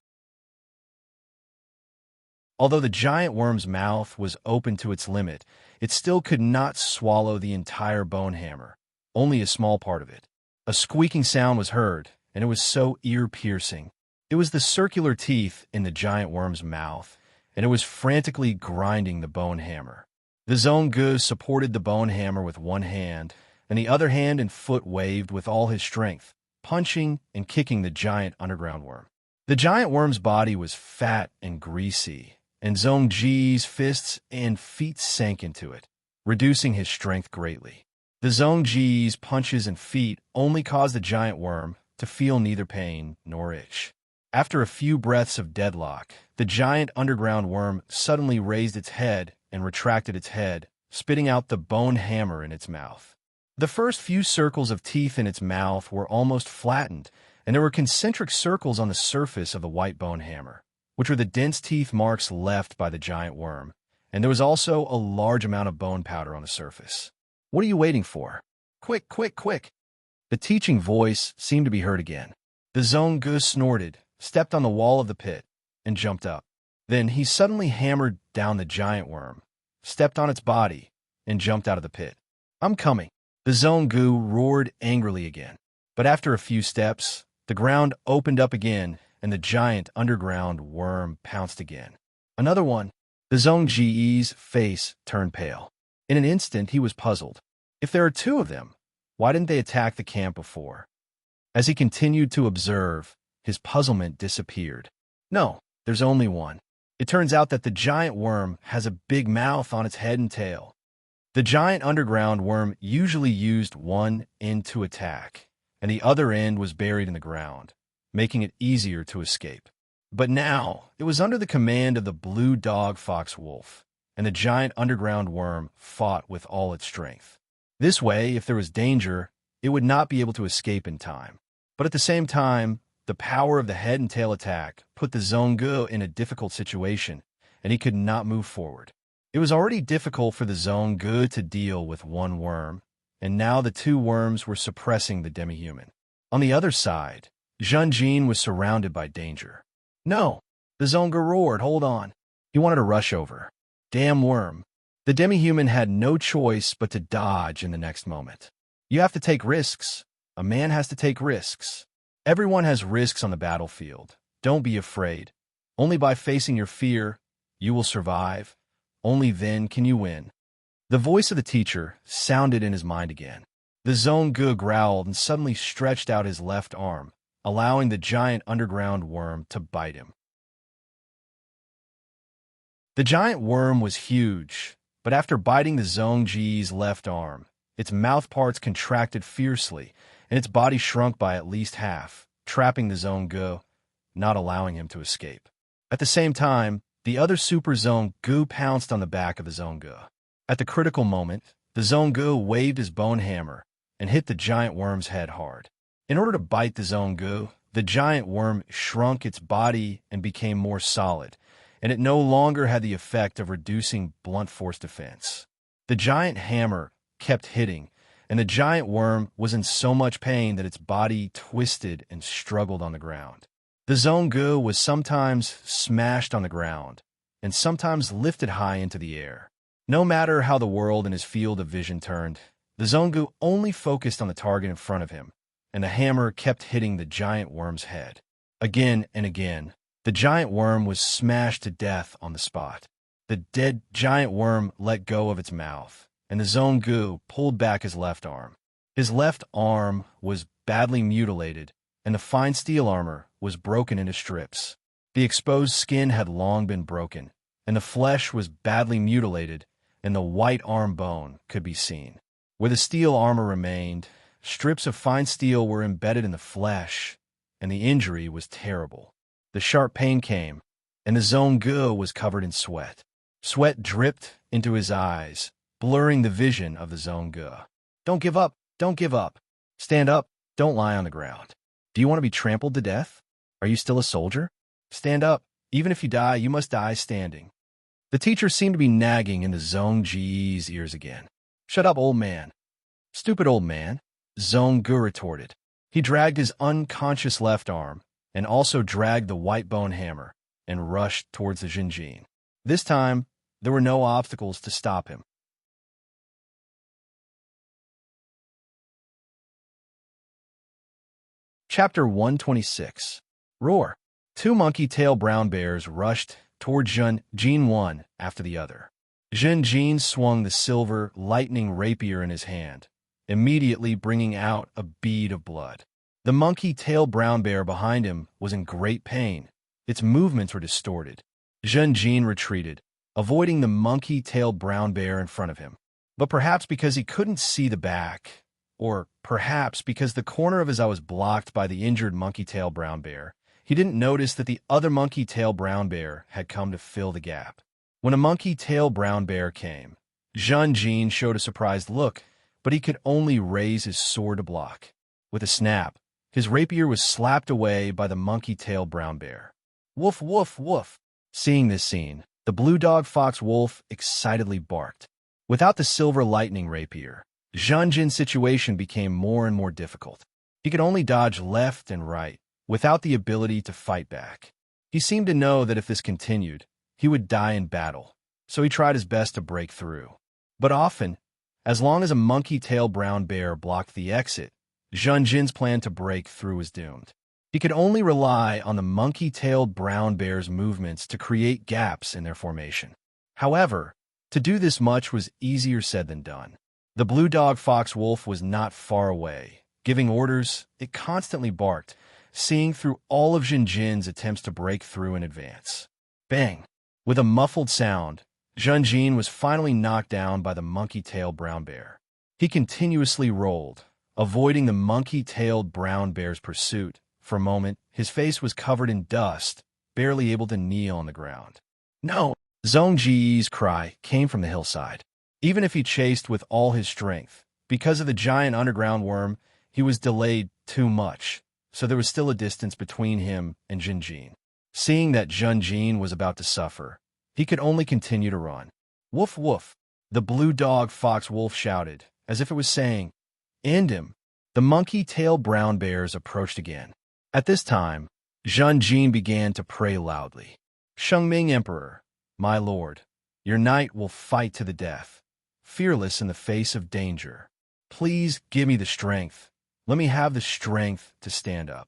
Although the giant worm's mouth was open to its limit, it still could not swallow the entire bone hammer, only a small part of it. A squeaking sound was heard, and it was so ear-piercing. It was the circular teeth in the giant worm's mouth, and it was frantically grinding the bone hammer. The Zongu supported the bone hammer with one hand, and the other hand and foot waved with all his strength, punching and kicking the giant underground worm. The giant worm's body was fat and greasy, and Zongji's fists and feet sank into it, reducing his strength greatly. The Zongji's punches and feet only caused the giant worm to feel neither pain nor itch. After a few breaths of deadlock, the giant underground worm suddenly raised its head and retracted its head, spitting out the bone hammer in its mouth. The first few circles of teeth in its mouth were almost flattened, and there were concentric circles on the surface of the white bone hammer, which were the dense teeth marks left by the giant worm, and there was also a large amount of bone powder on the surface. What are you waiting for? Quick, quick, quick! The teaching voice seemed to be heard again. The Zongu snorted, stepped on the wall of the pit, and jumped up. Then he suddenly hammered down the giant worm, stepped on its body, and jumped out of the pit. I'm coming. The Zongu roared angrily again. But after a few steps, the ground opened up again, and the giant underground worm pounced again. Another one. The Zongji's face turned pale. In an instant, he was puzzled. If there are two of them, why didn't they attack the camp before? As he continued to observe, his puzzlement disappeared. No, there's only one. It turns out that the giant worm has a big mouth on its head and tail. The giant underground worm usually used one end to attack, and the other end was buried in the ground, making it easier to escape. But now, it was under the command of the blue dog fox wolf, and the giant underground worm fought with all its strength. This way, if there was danger, it would not be able to escape in time. But at the same time, the power of the head and tail attack put the Zongu in a difficult situation, and he could not move forward. It was already difficult for the Zongu to deal with one worm, and now the two worms were suppressing the demi-human. On the other side, Zhenjin was surrounded by danger. No! The Zongu roared, hold on. He wanted to rush over. Damn worm. The demi-human had no choice but to dodge in the next moment. You have to take risks. A man has to take risks. Everyone has risks on the battlefield. Don't be afraid. Only by facing your fear, you will survive. Only then can you win. The voice of the teacher sounded in his mind again. The Zongu growled and suddenly stretched out his left arm, allowing the giant underground worm to bite him. The giant worm was huge, but after biting the Zongji's left arm, its mouth parts contracted fiercely, and its body shrunk by at least half, trapping the Zongu, not allowing him to escape. At the same time, the other super Zongu pounced on the back of the Zongu. At the critical moment, the Zongu waved his bone hammer and hit the giant worm's head hard. In order to bite the Zongu, the giant worm shrunk its body and became more solid, and it no longer had the effect of reducing blunt force defense. The giant hammer kept hitting, and the giant worm was in so much pain that its body twisted and struggled on the ground. The Zongu was sometimes smashed on the ground, and sometimes lifted high into the air. No matter how the world in his field of vision turned, the Zongu only focused on the target in front of him, and the hammer kept hitting the giant worm's head. Again and again, the giant worm was smashed to death on the spot. The dead giant worm let go of its mouth, and the Zongu pulled back his left arm. His left arm was badly mutilated, and the fine steel armor was broken into strips. The exposed skin had long been broken, and the flesh was badly mutilated, and the white arm bone could be seen. Where the steel armor remained, strips of fine steel were embedded in the flesh, and the injury was terrible. The sharp pain came, and the Zongu was covered in sweat. Sweat dripped into his eyes, blurring the vision of the Zongu. Don't give up! Don't give up! Stand up! Don't lie on the ground. Do you want to be trampled to death? Are you still a soldier? Stand up. Even if you die, you must die standing. The teacher seemed to be nagging in the Zongji's ears again. Shut up, old man. Stupid old man, Zongu retorted. He dragged his unconscious left arm, and also dragged the white bone hammer, and rushed towards the Jinjin. This time, there were no obstacles to stop him. Chapter 126. Roar. Two monkey-tail brown bears rushed toward Jin one after the other. Jin swung the silver lightning rapier in his hand, immediately bringing out a bead of blood. The monkey-tail brown bear behind him was in great pain. Its movements were distorted. Jin retreated, avoiding the monkey-tailed brown bear in front of him. But perhaps because he couldn't see the back, or perhaps because the corner of his eye was blocked by the injured monkey-tail brown bear, he didn't notice that the other monkey-tail brown bear had come to fill the gap. When a monkey-tail brown bear came, Jin showed a surprised look, but he could only raise his sword to block. With a snap, his rapier was slapped away by the monkey-tail brown bear. Woof, woof, woof. Seeing this scene, the blue dog fox wolf excitedly barked. Without the silver lightning rapier, Jin's situation became more and more difficult. He could only dodge left and right, without the ability to fight back. He seemed to know that if this continued, he would die in battle, so he tried his best to break through. But often, as long as a monkey-tail brown bear blocked the exit, Jin's plan to break through was doomed. He could only rely on the monkey-tailed brown bear's movements to create gaps in their formation. However, to do this much was easier said than done. The blue dog fox wolf was not far away. Giving orders, it constantly barked, seeing through all of Jin's attempts to break through in advance. Bang! With a muffled sound, Jin was finally knocked down by the monkey-tailed brown bear. He continuously rolled, avoiding the monkey-tailed brown bear's pursuit. For a moment, his face was covered in dust, barely able to kneel on the ground. No! Zongji's cry came from the hillside. Even if he chased with all his strength, because of the giant underground worm, he was delayed too much, so there was still a distance between him and Jin. Seeing that Jin was about to suffer, he could only continue to run. Woof woof! The blue dog fox wolf shouted, as if it was saying, "End him!" The monkey-tailed brown bears approached again. At this time, Jin began to pray loudly. Shengming Emperor, my lord, your knight will fight to the death, fearless in the face of danger. Please give me the strength. Let me have the strength to stand up.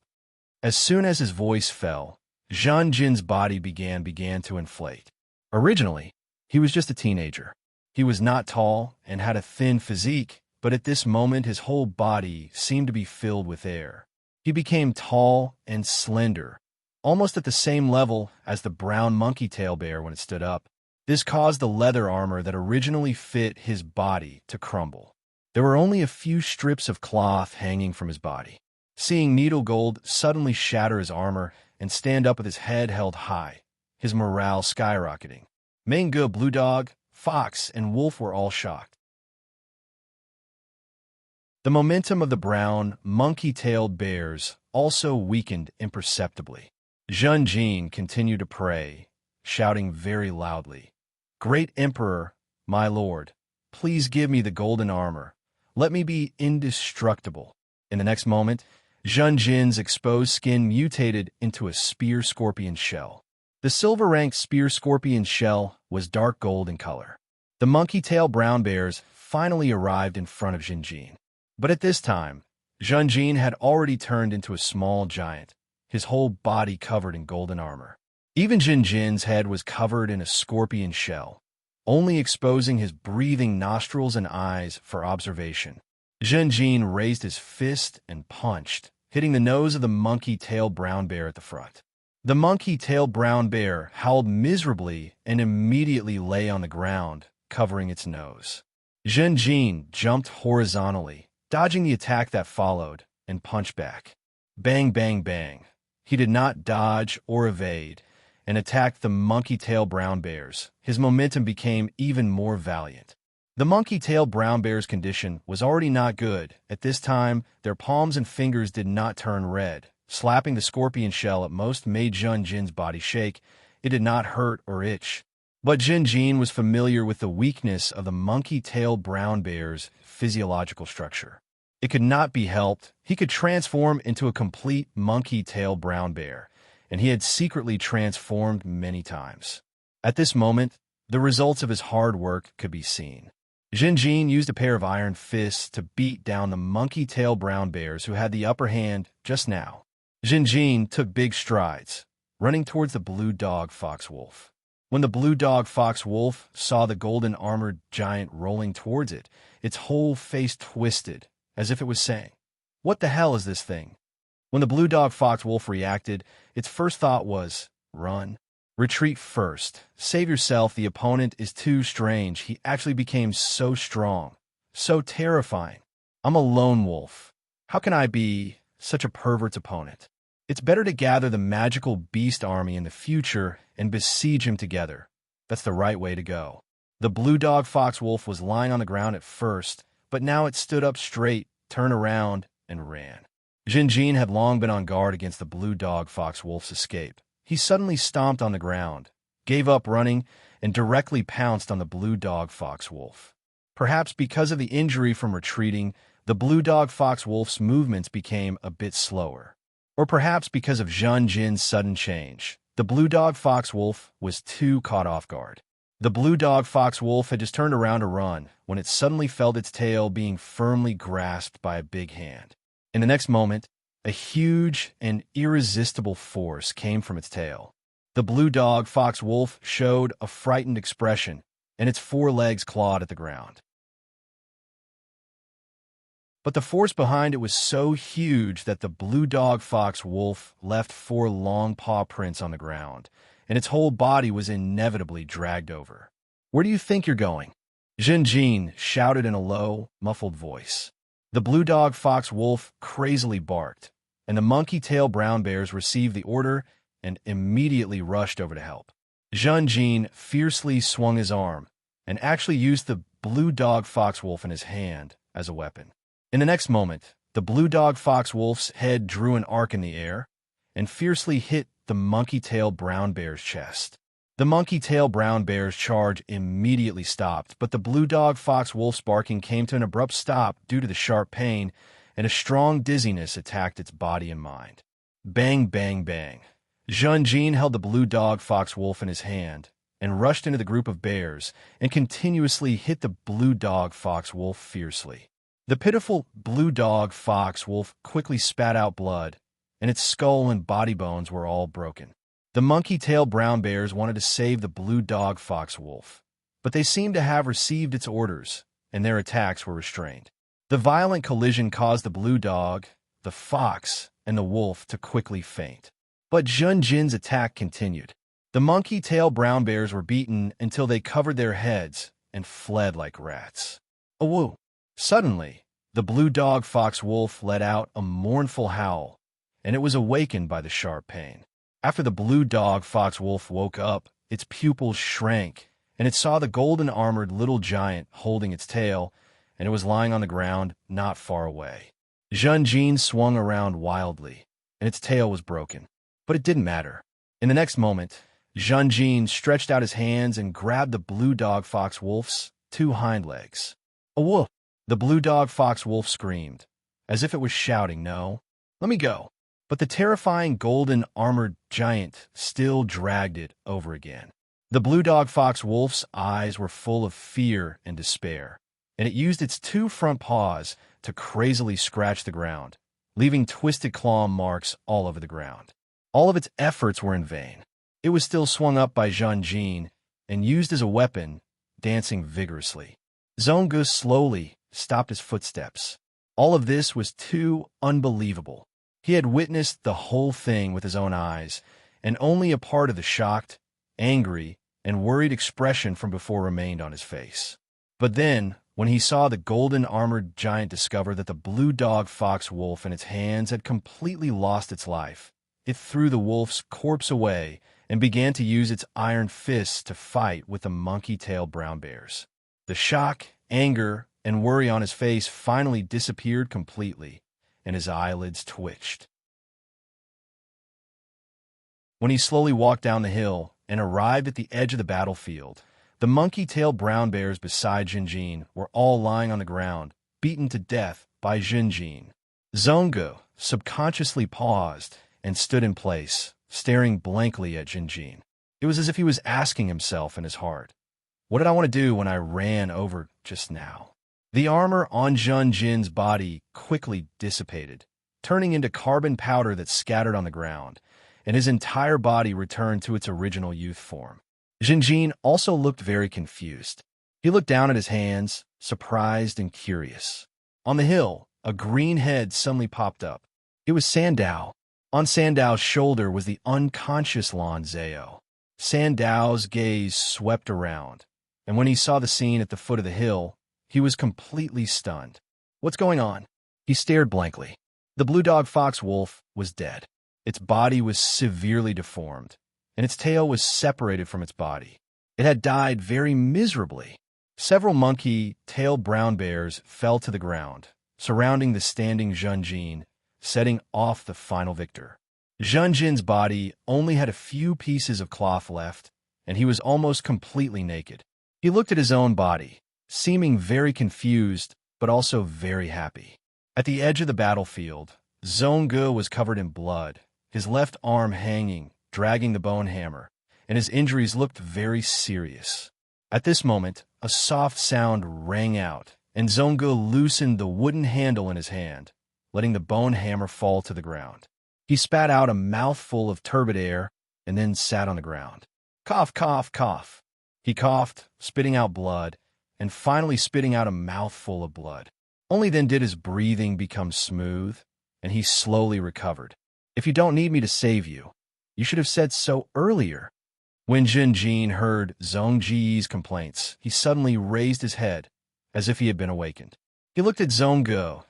As soon as his voice fell, Jin's body began to inflate. Originally, he was just a teenager. He was not tall and had a thin physique, but at this moment his whole body seemed to be filled with air. He became tall and slender, almost at the same level as the brown monkey-tail bear when it stood up. This caused the leather armor that originally fit his body to crumble. There were only a few strips of cloth hanging from his body. Seeing Needle Gold suddenly shatter his armor and stand up with his head held high, his morale skyrocketing, Manga, Blue Dog, Fox, and Wolf were all shocked. The momentum of the brown, monkey-tailed bears also weakened imperceptibly. Jin continued to pray, shouting very loudly, "Great Emperor, my lord, please give me the golden armor. Let me be indestructible." In the next moment, Zhen Jin's exposed skin mutated into a spear scorpion shell. The silver-ranked spear scorpion shell was dark gold in color. The monkey-tail brown bears finally arrived in front of Zhen Jin. But at this time, Zhen Jin had already turned into a small giant, his whole body covered in golden armor. Even Zhen Jin's head was covered in a scorpion shell, only exposing his breathing nostrils and eyes for observation. Zhen Jin raised his fist and punched, hitting the nose of the monkey-tail brown bear at the front. The monkey-tail brown bear howled miserably and immediately lay on the ground, covering its nose. Zhen Jin jumped horizontally, dodging the attack that followed, and punched back. Bang, bang, bang. He did not dodge or evade, and attacked the monkey-tail brown bears. His momentum became even more valiant. The monkey-tail brown bear's condition was already not good. At this time, their palms and fingers did not turn red. Slapping the scorpion shell at most made Zhen Jin's body shake. It did not hurt or itch. But Zhen Jin was familiar with the weakness of the monkey-tail brown bear's physiological structure. It could not be helped. He could transform into a complete monkey-tail brown bear, and he had secretly transformed many times. At this moment, the results of his hard work could be seen. Zhen Jin used a pair of iron fists to beat down the monkey-tail brown bears who had the upper hand just now. Zhen Jin took big strides, running towards the blue dog fox wolf. When the blue dog fox wolf saw the golden-armored giant rolling towards it, its whole face twisted, as if it was saying, "What the hell is this thing?" When the blue dog fox wolf reacted, its first thought was, "Run. Retreat first. Save yourself. The opponent is too strange. He actually became so strong, so terrifying. I'm a lone wolf. How can I be such a pervert's opponent? It's better to gather the magical beast army in the future and besiege him together. That's the right way to go." The blue dog fox wolf was lying on the ground at first, but now it stood up straight, turned around, and ran. Zhen Jin had long been on guard against the blue dog fox wolf's escape. He suddenly stomped on the ground, gave up running, and directly pounced on the blue dog fox wolf. Perhaps because of the injury from retreating, the blue dog fox wolf's movements became a bit slower. Or perhaps because of Zhen Jin's sudden change, the blue dog fox wolf was too caught off guard. The blue dog fox wolf had just turned around to run when it suddenly felt its tail being firmly grasped by a big hand. In the next moment, a huge and irresistible force came from its tail. The blue dog fox wolf showed a frightened expression, and its forelegs clawed at the ground. But the force behind it was so huge that the blue dog fox wolf left 4 long paw prints on the ground, and its whole body was inevitably dragged over. "Where do you think you're going?" Zhen Jin shouted in a low, muffled voice. The blue dog fox wolf crazily barked, and the monkey-tail brown bears received the order and immediately rushed over to help. Zhen Jin fiercely swung his arm and actually used the blue dog fox wolf in his hand as a weapon. In the next moment, the blue dog fox wolf's head drew an arc in the air and fiercely hit the monkey-tail brown bear's chest. The monkey-tail brown bear's charge immediately stopped, but the blue dog fox wolf's barking came to an abrupt stop due to the sharp pain, and a strong dizziness attacked its body and mind. Bang, bang, bang. Zhen Jin held the blue dog fox wolf in his hand and rushed into the group of bears and continuously hit the blue dog fox wolf fiercely. The pitiful blue dog fox wolf quickly spat out blood, and its skull and body bones were all broken. The monkey-tail brown bears wanted to save the blue dog fox wolf, but they seemed to have received its orders, and their attacks were restrained. The violent collision caused the blue dog, the fox, and the wolf to quickly faint. But Zhen Jin's attack continued. The monkey-tail brown bears were beaten until they covered their heads and fled like rats. Awoo! Suddenly, the blue dog fox wolf let out a mournful howl, and it was awakened by the sharp pain. After the blue dog fox wolf woke up, its pupils shrank, and it saw the golden-armored little giant holding its tail, and it was lying on the ground not far away. Zhen Jin swung around wildly, and its tail was broken. But it didn't matter. In the next moment, Zhenjin stretched out his hands and grabbed the blue dog fox wolf's two hind legs. A wolf! The blue dog fox wolf screamed, as if it was shouting, "No, let me go." But the terrifying golden armored giant still dragged it over again. The blue dog fox wolf's eyes were full of fear and despair, and it used its two front paws to crazily scratch the ground, leaving twisted claw marks all over the ground. All of its efforts were in vain. It was still swung up by Zhenjin and used as a weapon, dancing vigorously. Zhonggu slowly stopped his footsteps. All of this was too unbelievable. He had witnessed the whole thing with his own eyes, and only a part of the shocked, angry, and worried expression from before remained on his face. But then, when he saw the golden armored giant discover that the blue dog fox wolf in its hands had completely lost its life, it threw the wolf's corpse away and began to use its iron fists to fight with the monkey-tailed brown bears. The shock, anger, and worry on his face finally disappeared completely, and his eyelids twitched. When he slowly walked down the hill and arrived at the edge of the battlefield, the monkey-tailed brown bears beside Zhenjin were all lying on the ground, beaten to death by Zhenjin. Zhonggu subconsciously paused and stood in place, staring blankly at Zhenjin. It was as if he was asking himself in his heart, "What did I want to do when I ran over just now?" The armor on Zhenjin's body quickly dissipated, turning into carbon powder that scattered on the ground, and his entire body returned to its original youth form. Zhenjin also looked very confused. He looked down at his hands, surprised and curious. On the hill, a green head suddenly popped up. It was Sandao. On Sandao's shoulder was the unconscious Lan Zhao. Sandao's gaze swept around, and when he saw the scene at the foot of the hill, he was completely stunned. "What's going on?" He stared blankly. The blue dog fox wolf was dead. Its body was severely deformed, and its tail was separated from its body. It had died very miserably. Several monkey-tailed brown bears fell to the ground, surrounding the standing Zhenjin, setting off the final victor. Zhenjin's body only had a few pieces of cloth left, and he was almost completely naked. He looked at his own body, seeming very confused, but also very happy. At the edge of the battlefield, Zhonggu was covered in blood, his left arm hanging, dragging the bone hammer, and his injuries looked very serious. At this moment, a soft sound rang out, and Zhonggu loosened the wooden handle in his hand, letting the bone hammer fall to the ground. He spat out a mouthful of turbid air and then sat on the ground. Cough, cough, cough. He coughed, spitting out blood, and finally spitting out a mouthful of blood. Only then did his breathing become smooth, and he slowly recovered. "If you don't need me to save you, you should have said so earlier." When Zhenjin heard Zhongji's complaints, he suddenly raised his head, as if he had been awakened. He looked at Zhonggu,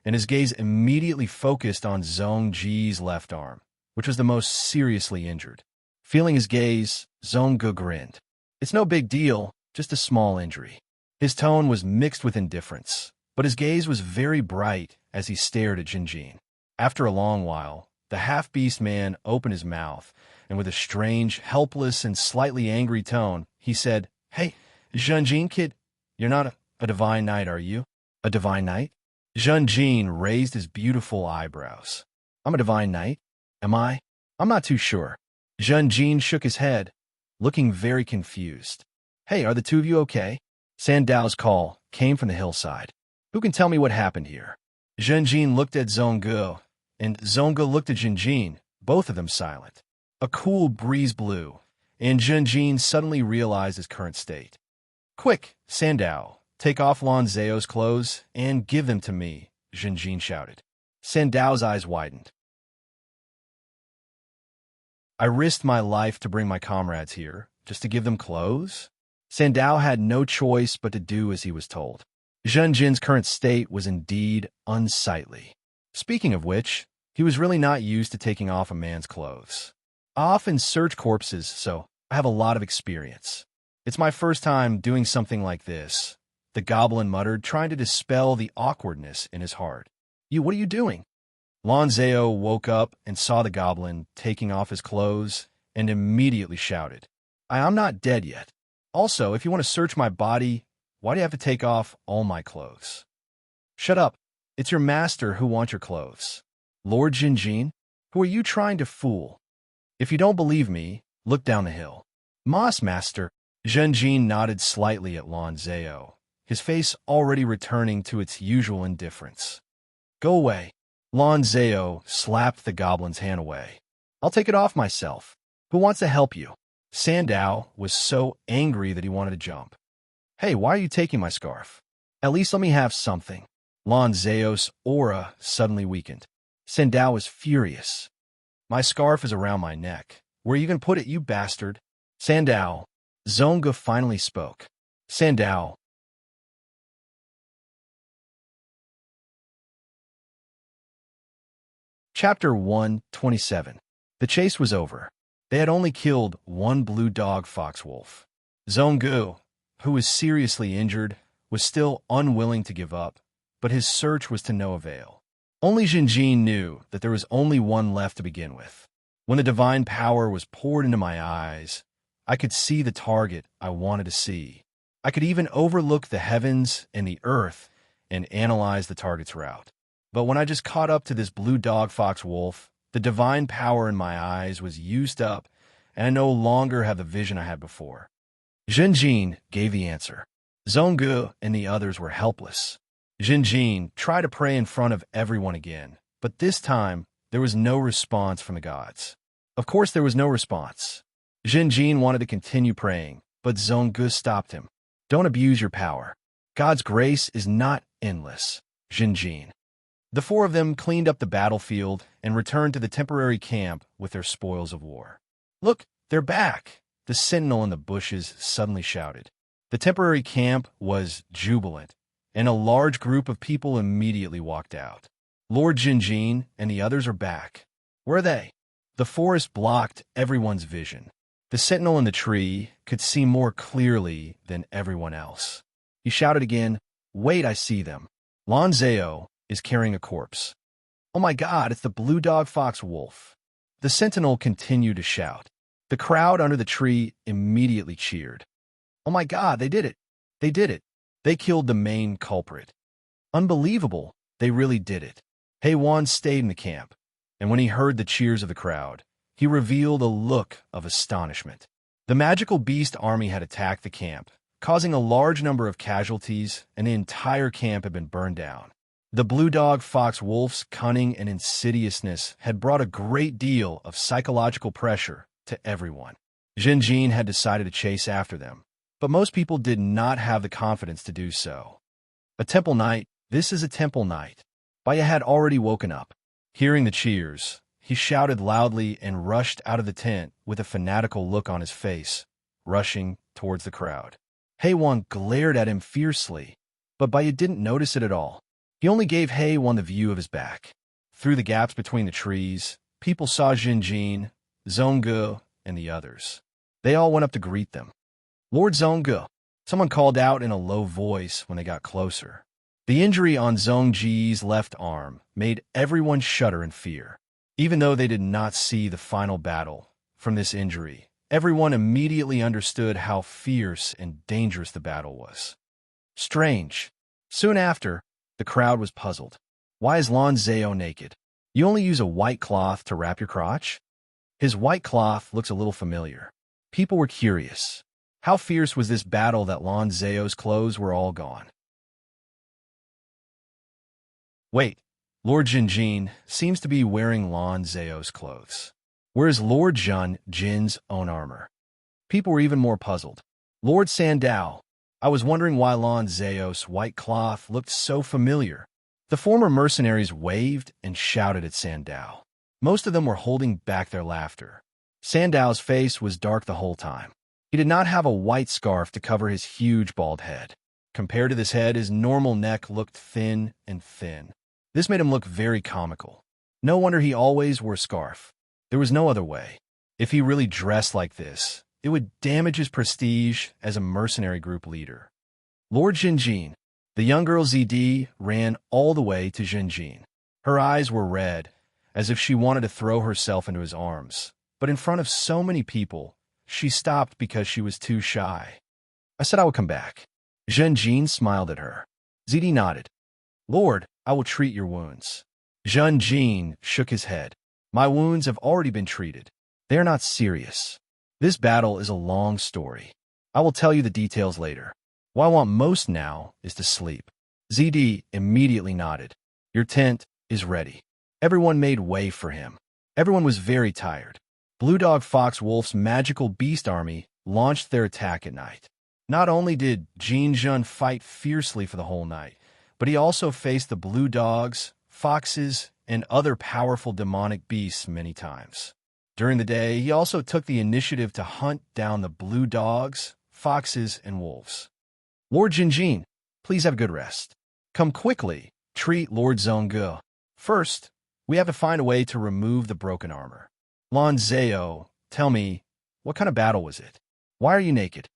and his gaze immediately focused on Zhongji's left arm, which was the most seriously injured. Feeling his gaze, Zhonggu grinned. "It's no big deal, just a small injury." His tone was mixed with indifference, but his gaze was very bright as he stared at Zhenjin. After a long while, the half-beast man opened his mouth, and with a strange, helpless, and slightly angry tone, he said, "Hey, Zhenjin kid, you're not a divine knight, are you?" "A divine knight?" Zhenjin raised his beautiful eyebrows. "I'm a divine knight? Am I? I'm not too sure." Zhenjin shook his head, looking very confused. "Hey, are the two of you okay?" Sandao's call came from the hillside. "Who can tell me what happened here?" Zhenjin looked at Zhonggu, and Zhonggu looked at Zhenjin, both of them silent. A cool breeze blew, and Zhenjin suddenly realized his current state. "Quick, Sandao, take off Lan Zhao's clothes and give them to me," Zhenjin shouted. Sandao's eyes widened. "I risked my life to bring my comrades here, just to give them clothes?" Sandao had no choice but to do as he was told. Zhenjin's current state was indeed unsightly. Speaking of which, he was really not used to taking off a man's clothes. "I often search corpses, so I have a lot of experience. It's my first time doing something like this," the goblin muttered, trying to dispel the awkwardness in his heart. What are you doing?" Lan Zhao woke up and saw the goblin taking off his clothes, and immediately shouted, I'm not dead yet. Also, if you want to search my body, why do you have to take off all my clothes? Shut up. It's your master who wants your clothes. Lord Jinjin, who are you trying to fool? If you don't believe me, look down the hill. Moss Master. Jinjin nodded slightly at Lan Zhao, his face already returning to its usual indifference. Go away. Lan Zhao slapped the goblin's hand away. I'll take it off myself. Who wants to help you? Sandao was so angry that he wanted to jump. Hey, why are you taking my scarf? At least let me have something. Lan Zhao's aura suddenly weakened. Sandao was furious. My scarf is around my neck. Where are you going to put it, you bastard? Sandao. Zonga finally spoke. Sandao. Chapter 127. The chase was over. They had only killed one blue dog fox-wolf. Zongu, who was seriously injured, was still unwilling to give up, but his search was to no avail. Only Jinjin knew that there was only one left to begin with. When the divine power was poured into my eyes, I could see the target I wanted to see. I could even overlook the heavens and the earth and analyze the target's route. But when I just caught up to this blue dog fox-wolf, the divine power in my eyes was used up, and I no longer had the vision I had before. Jinjin gave the answer. Zongu and the others were helpless. Jinjin tried to pray in front of everyone again, but this time there was no response from the gods. Of course there was no response. Jinjin wanted to continue praying, but Zongu stopped him. Don't abuse your power. God's grace is not endless, Jinjin. The four of them cleaned up the battlefield and returned to the temporary camp with their spoils of war. Look, they're back, the sentinel in the bushes suddenly shouted. The temporary camp was jubilant, and a large group of people immediately walked out. Lord Jinjin and the others are back. Where are they? The forest blocked everyone's vision. The sentinel in the tree could see more clearly than everyone else. He shouted again, Wait, I see them. Lan Zhao is carrying a corpse. Oh my God, it's the blue dog fox wolf. The sentinel continued to shout. The crowd under the tree immediately cheered. Oh my God, they did it. They did it. They killed the main culprit. Unbelievable, they really did it. Heiwan stayed in the camp, and when he heard the cheers of the crowd, he revealed a look of astonishment. The magical beast army had attacked the camp, causing a large number of casualties, and the entire camp had been burned down. The blue dog fox wolf's cunning and insidiousness had brought a great deal of psychological pressure to everyone. Jinjin had decided to chase after them, but most people did not have the confidence to do so. A temple night, this is a temple night. Baya had already woken up. Hearing the cheers, he shouted loudly and rushed out of the tent with a fanatical look on his face, rushing towards the crowd. Heiwan glared at him fiercely, but Baya didn't notice it at all. He only gave Heiwan the view of his back. Through the gaps between the trees, people saw Jinjin, Zongu, and the others. They all went up to greet them. Lord Zongu, someone called out in a low voice when they got closer. The injury on Zongji's left arm made everyone shudder in fear. Even though they did not see the final battle from this injury, everyone immediately understood how fierce and dangerous the battle was. Strange. Soon after, the crowd was puzzled. Why is Lan Zhao naked? You only use a white cloth to wrap your crotch? His white cloth looks a little familiar. People were curious. How fierce was this battle that Lan Zhao's clothes were all gone? Wait, Lord Jinjin seems to be wearing Lan Zhao's clothes. Where's Lord Jin's own armor? People were even more puzzled. Lord Sandao, I was wondering why Lan Zhao's white cloth looked so familiar. The former mercenaries waved and shouted at Sandao. Most of them were holding back their laughter. Sandao's face was dark the whole time. He did not have a white scarf to cover his huge bald head. Compared to this head, his normal neck looked thin and thin. This made him look very comical. No wonder he always wore a scarf. There was no other way. If he really dressed like this, it would damage his prestige as a mercenary group leader. Lord Jinjin, the young girl ZD, ran all the way to Jinjin. Her eyes were red, as if she wanted to throw herself into his arms, but in front of so many people, she stopped because she was too shy. I said I would come back. Zhenjin smiled at her. ZD nodded. Lord, I will treat your wounds. Zhenjin shook his head. My wounds have already been treated. They are not serious. This battle is a long story. I will tell you the details later. What I want most now is to sleep. ZD immediately nodded. Your tent is ready. Everyone made way for him. Everyone was very tired. Blue Dog Fox Wolf's magical beast army launched their attack at night. Not only did Jin Jun fight fiercely for the whole night, but he also faced the blue dogs, foxes, and other powerful demonic beasts many times. During the day, he also took the initiative to hunt down the blue dogs, foxes, and wolves. Lord Jinjin, please have a good rest. Come quickly, treat Lord Zhongge. First, we have to find a way to remove the broken armor. Lan Zhao, tell me, what kind of battle was it? Why are you naked?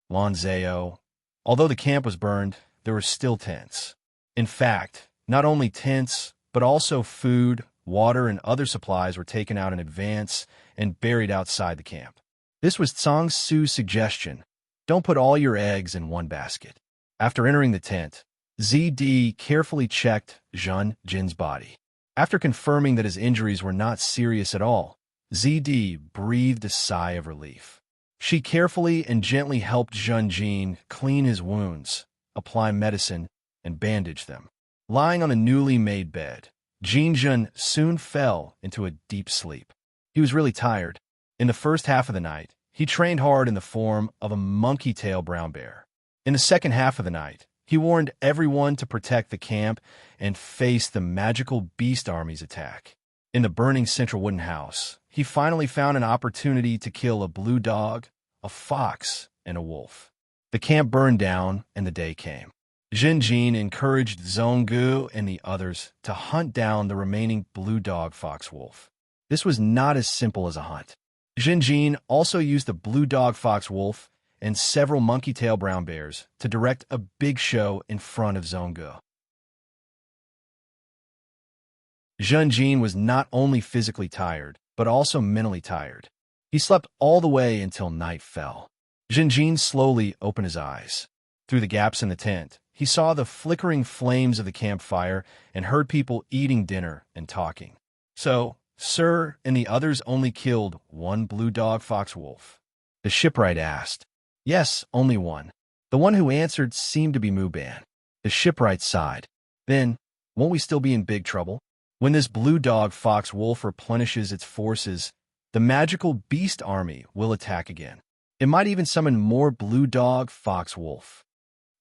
Lan Zhao, although the camp was burned, there were still tents. In fact, not only tents, but also food, water, and other supplies were taken out in advance and buried outside the camp. This was Tsang Su's suggestion. Don't put all your eggs in one basket. After entering the tent, ZD carefully checked Zhen Jin's body. After confirming that his injuries were not serious at all, ZD breathed a sigh of relief. She carefully and gently helped Zhen Jin clean his wounds, apply medicine, and bandage them. Lying on a newly made bed, Jin Jun soon fell into a deep sleep. He was really tired. In the first half of the night, he trained hard in the form of a monkey-tail brown bear. In the second half of the night, he warned everyone to protect the camp and face the magical beast army's attack. In the burning central wooden house, he finally found an opportunity to kill a blue dog, a fox, and a wolf. The camp burned down, and the day came. Jin Jin encouraged Zhongge and the others to hunt down the remaining blue dog fox wolf. This was not as simple as a hunt. Jin Jin also used the blue dog fox wolf and several monkey-tail brown bears to direct a big show in front of Zhongge. Zhen Jin was not only physically tired, but also mentally tired. He slept all the way until night fell. Zhen Jin slowly opened his eyes. Through the gaps in the tent, he saw the flickering flames of the campfire and heard people eating dinner and talking. So, Sir and the others only killed one blue dog fox wolf? The shipwright asked. Yes, only one. The one who answered seemed to be Muban. The shipwright sighed. Then, won't we still be in big trouble? When this blue dog fox wolf replenishes its forces, the magical beast army will attack again. It might even summon more blue dog fox wolf.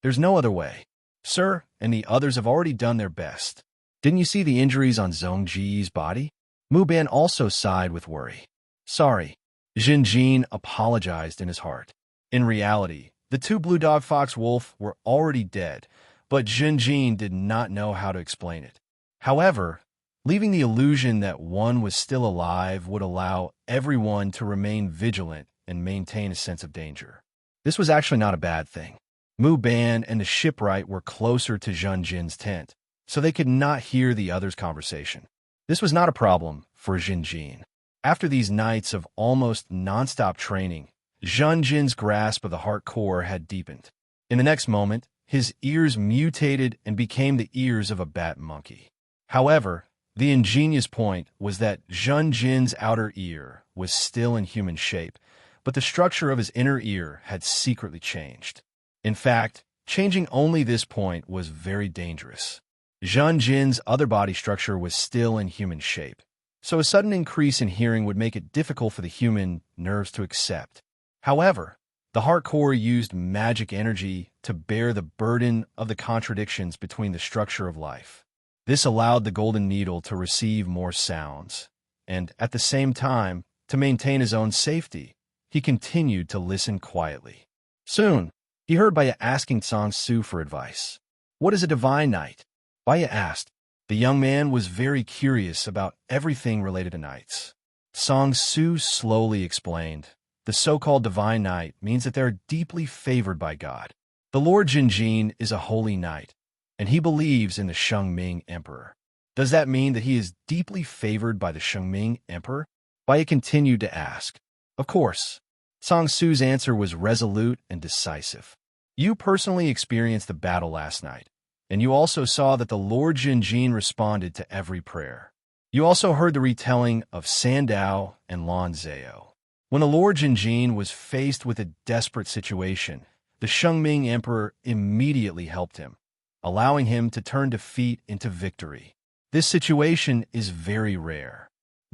There's no other way. Sir and the others have already done their best. Didn't you see the injuries on Zhongji's body? Muban also sighed with worry. Sorry. Jin Jin apologized in his heart. In reality, the two blue dog fox wolf were already dead, but Jin Jin did not know how to explain it. However, leaving the illusion that one was still alive would allow everyone to remain vigilant and maintain a sense of danger. This was actually not a bad thing. Muban and the shipwright were closer to Zhen Jin's tent, so they could not hear the others' conversation. This was not a problem for Jin Jin. After these nights of almost non-stop training, Zhen Jin's grasp of the heart core had deepened. In the next moment, his ears mutated and became the ears of a bat monkey. However, the ingenious point was that Zhen Jin's outer ear was still in human shape, but the structure of his inner ear had secretly changed. In fact, changing only this point was very dangerous. Zhen Jin's other body structure was still in human shape, so a sudden increase in hearing would make it difficult for the human nerves to accept. However, the heart core used magic energy to bear the burden of the contradictions between the structure of life. This allowed the golden needle to receive more sounds, and at the same time, to maintain his own safety, he continued to listen quietly. Soon, he heard Baya asking Tsang Su for advice. What is a divine night? Baya asked. The young man was very curious about everything related to nights. Tsang Su slowly explained. The so-called divine night means that they are deeply favored by God. The Lord Jinjin is a holy knight, and he believes in the Shengming Emperor. Does that mean that he is deeply favored by the Shengming Emperor? Bai continued to ask. Of course. Song Su's answer was resolute and decisive. You personally experienced the battle last night, and you also saw that the Lord Jinjin responded to every prayer. You also heard the retelling of Sandao and Lan Zhao. When the Lord Jinjin was faced with a desperate situation, the Shengming Emperor immediately helped him, allowing him to turn defeat into victory. This situation is very rare.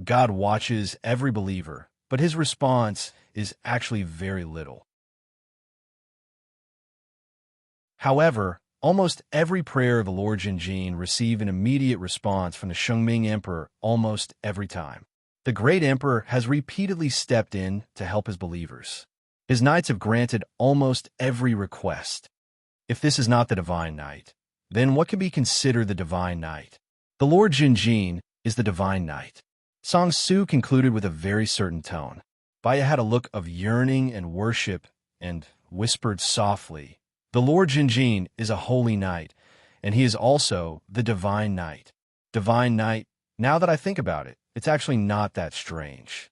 God watches every believer, but his response is actually very little. However, almost every prayer of the Lord Jinjin received an immediate response from the Shengming Emperor almost every time. The great emperor has repeatedly stepped in to help his believers. His knights have granted almost every request. If this is not the divine knight, then what can be considered the divine knight? The Lord Jinjin is the divine knight. Song Su concluded with a very certain tone. Baya had a look of yearning and worship and whispered softly, "The Lord Jinjin is a holy knight, and he is also the divine knight." Divine knight, now that I think about it, it's actually not that strange.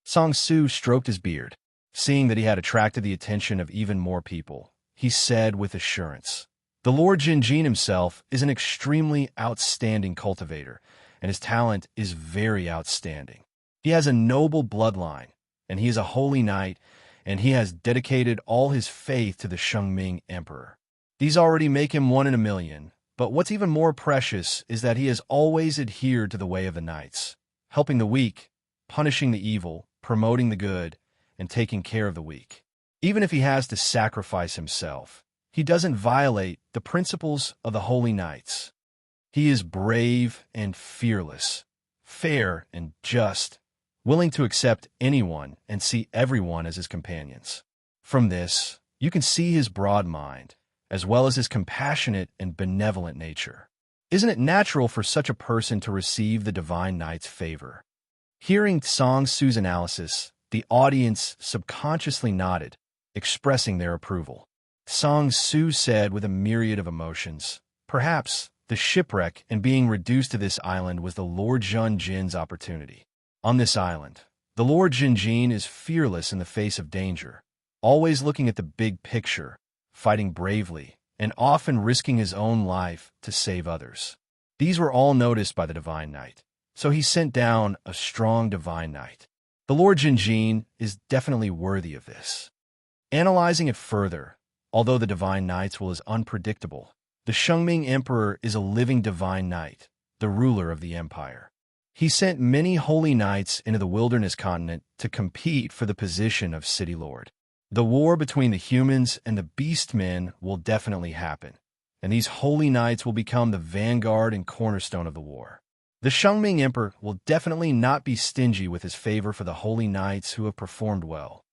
Song Su stroked his beard. Seeing that he had attracted the attention of even more people, he said with assurance, "The Lord Jinjin himself is an extremely outstanding cultivator, and his talent is very outstanding. He has a noble bloodline, and he is a holy knight, and he has dedicated all his faith to the Shengming Emperor. These already make him 1 in a million, but what's even more precious is that he has always adhered to the way of the knights, helping the weak, punishing the evil, promoting the good, and taking care of the weak. Even if he has to sacrifice himself, he doesn't violate the principles of the holy knights. He is brave and fearless, fair and just, willing to accept anyone and see everyone as his companions. From this, you can see his broad mind, as well as his compassionate and benevolent nature. Isn't it natural for such a person to receive the divine knight's favor?" Hearing Song Su's analysis, the audience subconsciously nodded, expressing their approval. Song Su said with a myriad of emotions, "Perhaps the shipwreck and being reduced to this island was the Lord Jinjin's opportunity. On this island, the Lord Jinjin is fearless in the face of danger, always looking at the big picture, fighting bravely, and often risking his own life to save others. These were all noticed by the divine knight, so he sent down a strong divine knight. The Lord Jinjin is definitely worthy of this." Analyzing it further, although the divine knight's will is unpredictable, the Shengming Emperor is a living divine knight, the ruler of the empire. He sent many holy knights into the wilderness continent to compete for the position of city lord. The war between the humans and the beast men will definitely happen, and these holy knights will become the vanguard and cornerstone of the war. The Shengming Emperor will definitely not be stingy with his favor for the holy knights who have performed well.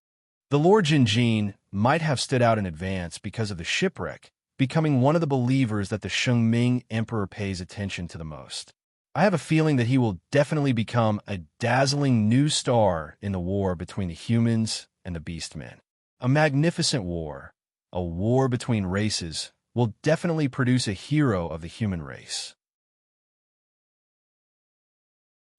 The Lord Jinjin might have stood out in advance because of the shipwreck, becoming one of the believers that the Shengming Emperor pays attention to the most. I have a feeling that he will definitely become a dazzling new star in the war between the humans and the beastmen. A magnificent war, a war between races, will definitely produce a hero of the human race.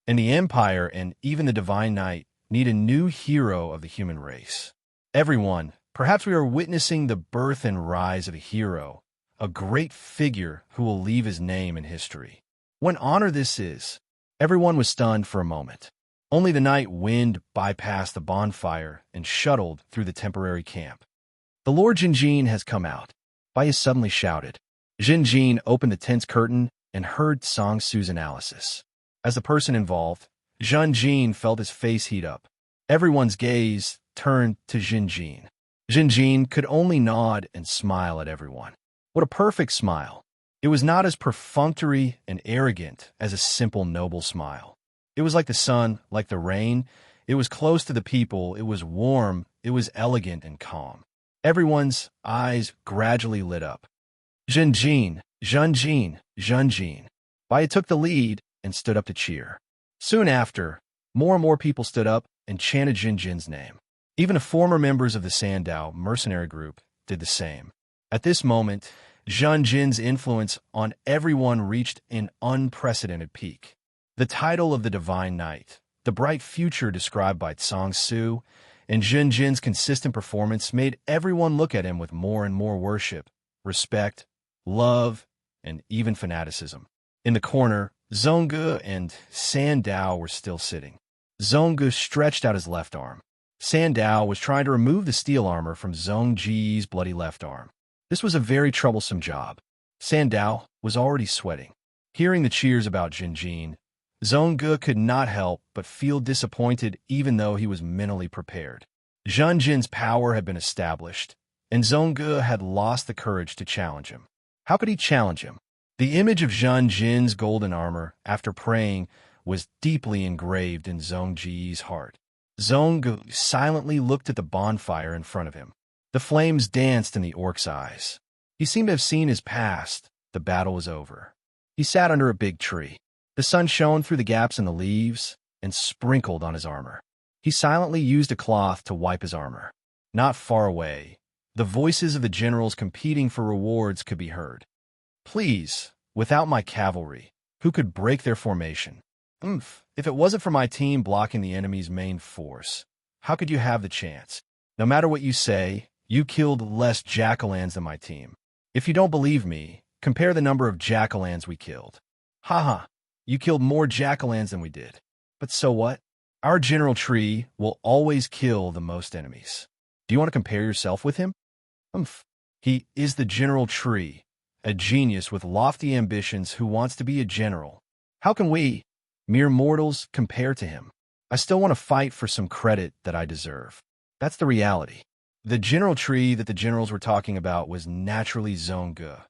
And the Empire and even the Divine Knight need a new hero of the human race. Everyone, perhaps we are witnessing the birth and rise of a hero, a great figure who will leave his name in history. What honor this is! Everyone was stunned for a moment. Only the night wind bypassed the bonfire and shuttled through the temporary camp. The Lord Jinjin has come out, Baya suddenly shouted. Jinjin opened the tent's curtain and heard Song Su's analysis. As the person involved, Jinjin felt his face heat up. Everyone's gaze turned to Jinjin. Jinjin could only nod and smile at everyone. What a perfect smile! It was not as perfunctory and arrogant as a simple noble smile. It was like the sun, like the rain. It was close to the people. It was warm. It was elegant and calm. Everyone's eyes gradually lit up. Jinjin, Jinjin, Jinjin. Baya took the lead and stood up to cheer. Soon after, more and more people stood up and chanted Jinjin's name. Even the former members of the Sandao mercenary group did the same. At this moment, Jinjin's influence on everyone reached an unprecedented peak. The title of the Divine Knight, The bright future described by Tsang Su and Jin Jin's consistent performance made everyone look at him with more and more worship, respect, love, and even fanaticism. In the corner, Zhongge and Sandao were still sitting. Zhongge stretched out his left arm. Sandao was trying to remove the steel armor from Zhongji's bloody left arm. This was a very troublesome job. Sandao was already sweating. Hearing the cheers about Jinjin, Zhongge could not help but feel disappointed even though he was mentally prepared. Jin's power had been established, and Zhongge had lost the courage to challenge him. How could he challenge him? The image of Jin's golden armor, after praying, was deeply engraved in Zhongji's heart. Zhongge silently looked at the bonfire in front of him. The flames danced in the orc's eyes. He seemed to have seen his past. The battle was over. He sat under a big tree. The sun shone through the gaps in the leaves and sprinkled on his armor. He silently used a cloth to wipe his armor. Not far away, the voices of the generals competing for rewards could be heard. Please, without my cavalry, who could break their formation? If it wasn't for my team blocking the enemy's main force, how could you have the chance? No matter what you say, you killed less jack-o'-lanterns than my team. If you don't believe me, compare the number of jack-o'-lanterns we killed. Haha, you killed more jack-o'-lanterns than we did. But so what? Our general tree will always kill the most enemies. Do you want to compare yourself with him? He is the general tree, a genius with lofty ambitions who wants to be a general. How can we, mere mortals, compare to him? I still want to fight for some credit that I deserve. That's the reality. The general tree that the generals were talking about was naturally Zhongge.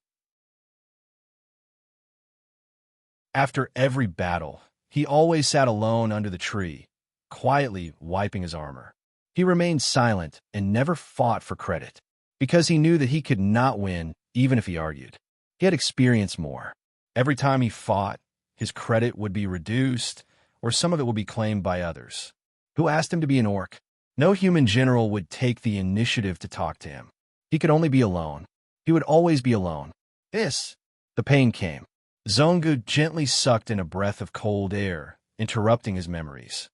After every battle, he always sat alone under the tree, quietly wiping his armor. He remained silent and never fought for credit, because he knew that he could not win even if he argued. He had experienced more. Every time he fought, his credit would be reduced, or some of it would be claimed by others. Who asked him to be an orc? No human general would take the initiative to talk to him. He could only be alone. He would always be alone. The pain came. Zhongge gently sucked in a breath of cold air, interrupting his memories.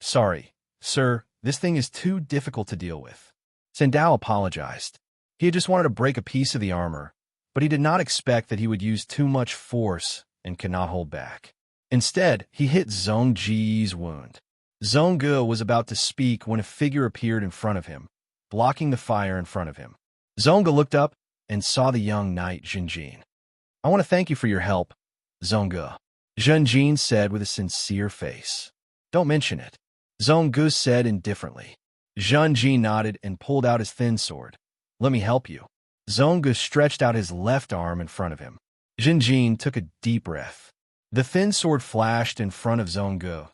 Sorry, sir, this thing is too difficult to deal with. Sandao apologized. He had just wanted to break a piece of the armor, but he did not expect that he would use too much force and could not hold back. Instead, he hit Zhongji's wound. Zhongge was about to speak when a figure appeared in front of him, blocking the fire in front of him. Zhongge looked up and saw the young knight Jinjin. I want to thank you for your help, Zhongge, Jinjin said with a sincere face. Don't mention it, Zhongge said indifferently. Jinjin nodded and pulled out his thin sword. Let me help you. Zhongge stretched out his left arm in front of him. Jinjin took a deep breath. The thin sword flashed in front of Zhongge,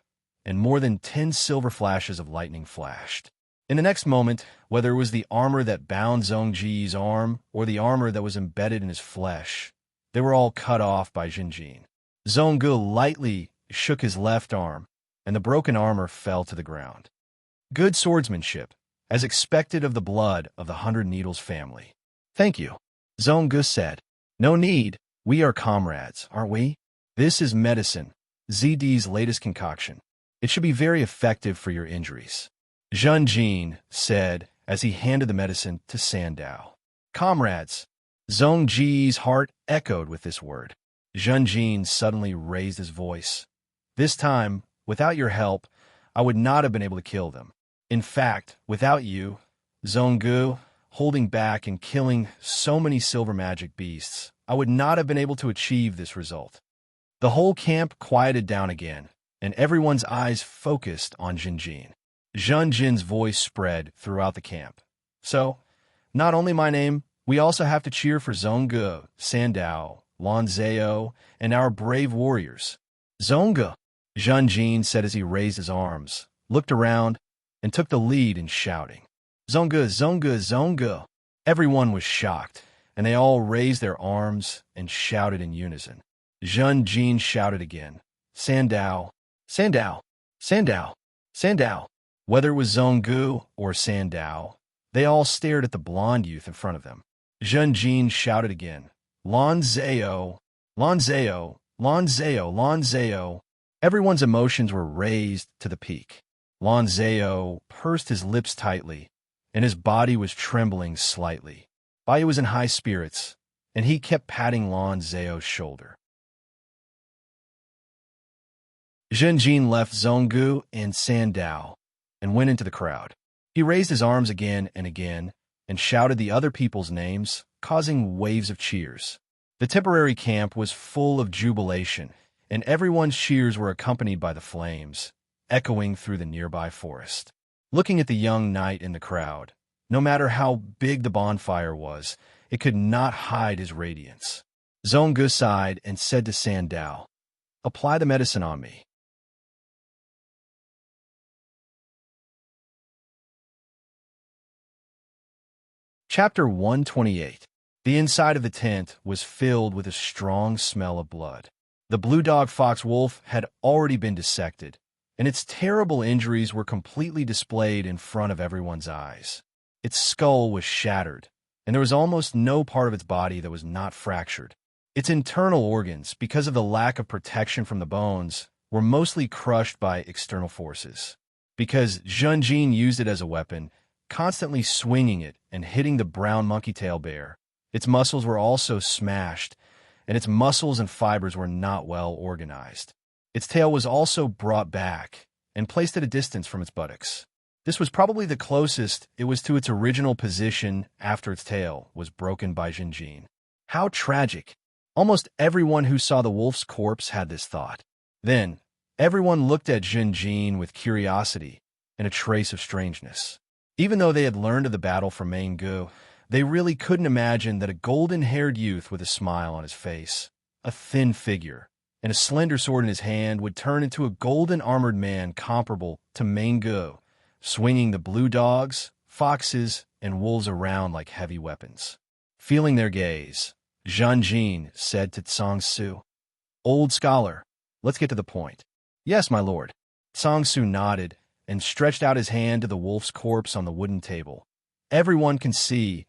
and more than 10 silver flashes of lightning flashed. In the next moment, whether it was the armor that bound Zhongji's arm or the armor that was embedded in his flesh, they were all cut off by Jinjin. Zhongge lightly shook his left arm, and the broken armor fell to the ground. Good swordsmanship, as expected of the blood of the 100 Needles family. Thank you, Zhongge said. No need, we are comrades, aren't we? This is medicine, ZD's latest concoction. It should be very effective for your injuries, Jinjin said as he handed the medicine to Sandao. Comrades, Zhongji's heart echoed with this word. Jinjin suddenly raised his voice. This time, without your help, I would not have been able to kill them. In fact, without you, Zhongge, holding back and killing so many silver magic beasts, I would not have been able to achieve this result. The whole camp quieted down again, and everyone's eyes focused on Jinjin. Jinjin's voice spread throughout the camp. So, not only my name, we also have to cheer for Zhongge, Sandao, Lanzeo, and our brave warriors. Zhongge, Jinjin said as he raised his arms, looked around, and took the lead in shouting. Zhongge, Zhongge, Zhongge. Everyone was shocked, and they all raised their arms and shouted in unison. Jinjin shouted again. Sandao, Sandao, Sandao, Sandao. Whether it was Zhongge or Sandao, they all stared at the blonde youth in front of them. Jinjin shouted again. Lanzeo, Lanzeo, Lanzeo, Lanzeo. Everyone's emotions were raised to the peak. Lan Zhao pursed his lips tightly, and his body was trembling slightly. Bai was in high spirits, and he kept patting Lan Zhao's shoulder. Zhenjin left Zhonggu and Sandao and went into the crowd. He raised his arms again and shouted the other people's names, causing waves of cheers. The temporary camp was full of jubilation, and everyone's cheers were accompanied by the flames, echoing through the nearby forest. Looking at the young knight in the crowd, no matter how big the bonfire was, it could not hide his radiance. Zhonggu sighed and said to Sandao, "Apply the medicine on me." Chapter 128. The inside of the tent was filled with a strong smell of blood. The blue dog fox wolf had already been dissected, and its terrible injuries were completely displayed in front of everyone's eyes. Its skull was shattered, and there was almost no part of its body that was not fractured. Its internal organs, because of the lack of protection from the bones, were mostly crushed by external forces. Because Zhenjin used it as a weapon, constantly swinging it and hitting the brown monkey-tail bear, its muscles were also smashed, and its muscles and fibers were not well organized. Its tail was also brought back and placed at a distance from its buttocks. This was probably the closest it was to its original position after its tail was broken by Zhenjin. How tragic! Almost everyone who saw the wolf's corpse had this thought. Then, everyone looked at Zhenjin with curiosity and a trace of strangeness. Even though they had learned of the battle from Mangu, they really couldn't imagine that a golden-haired youth with a smile on his face, a thin figure, and a slender sword in his hand would turn into a golden-armored man comparable to Mangu, swinging the blue dogs, foxes, and wolves around like heavy weapons. Feeling their gaze, Zhenjin said to Tsang Su, "Old scholar, let's get to the point." "Yes, my lord." Tsang Su nodded and stretched out his hand to the wolf's corpse on the wooden table. "Everyone can see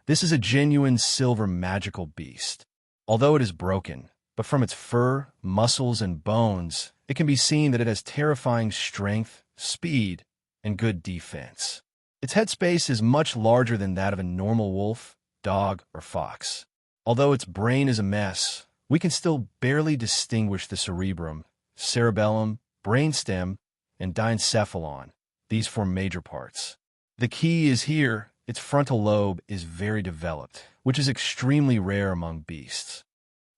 this is a genuine silver magical beast. Although it is broken, but from its fur, muscles, and bones, it can be seen that it has terrifying strength, speed, and good defense. Its headspace is much larger than that of a normal wolf, dog, or fox. Although its brain is a mess, we can still barely distinguish the cerebrum, cerebellum, brainstem, and diencephalon. These form major parts. The key is here, its frontal lobe is very developed, which is extremely rare among beasts.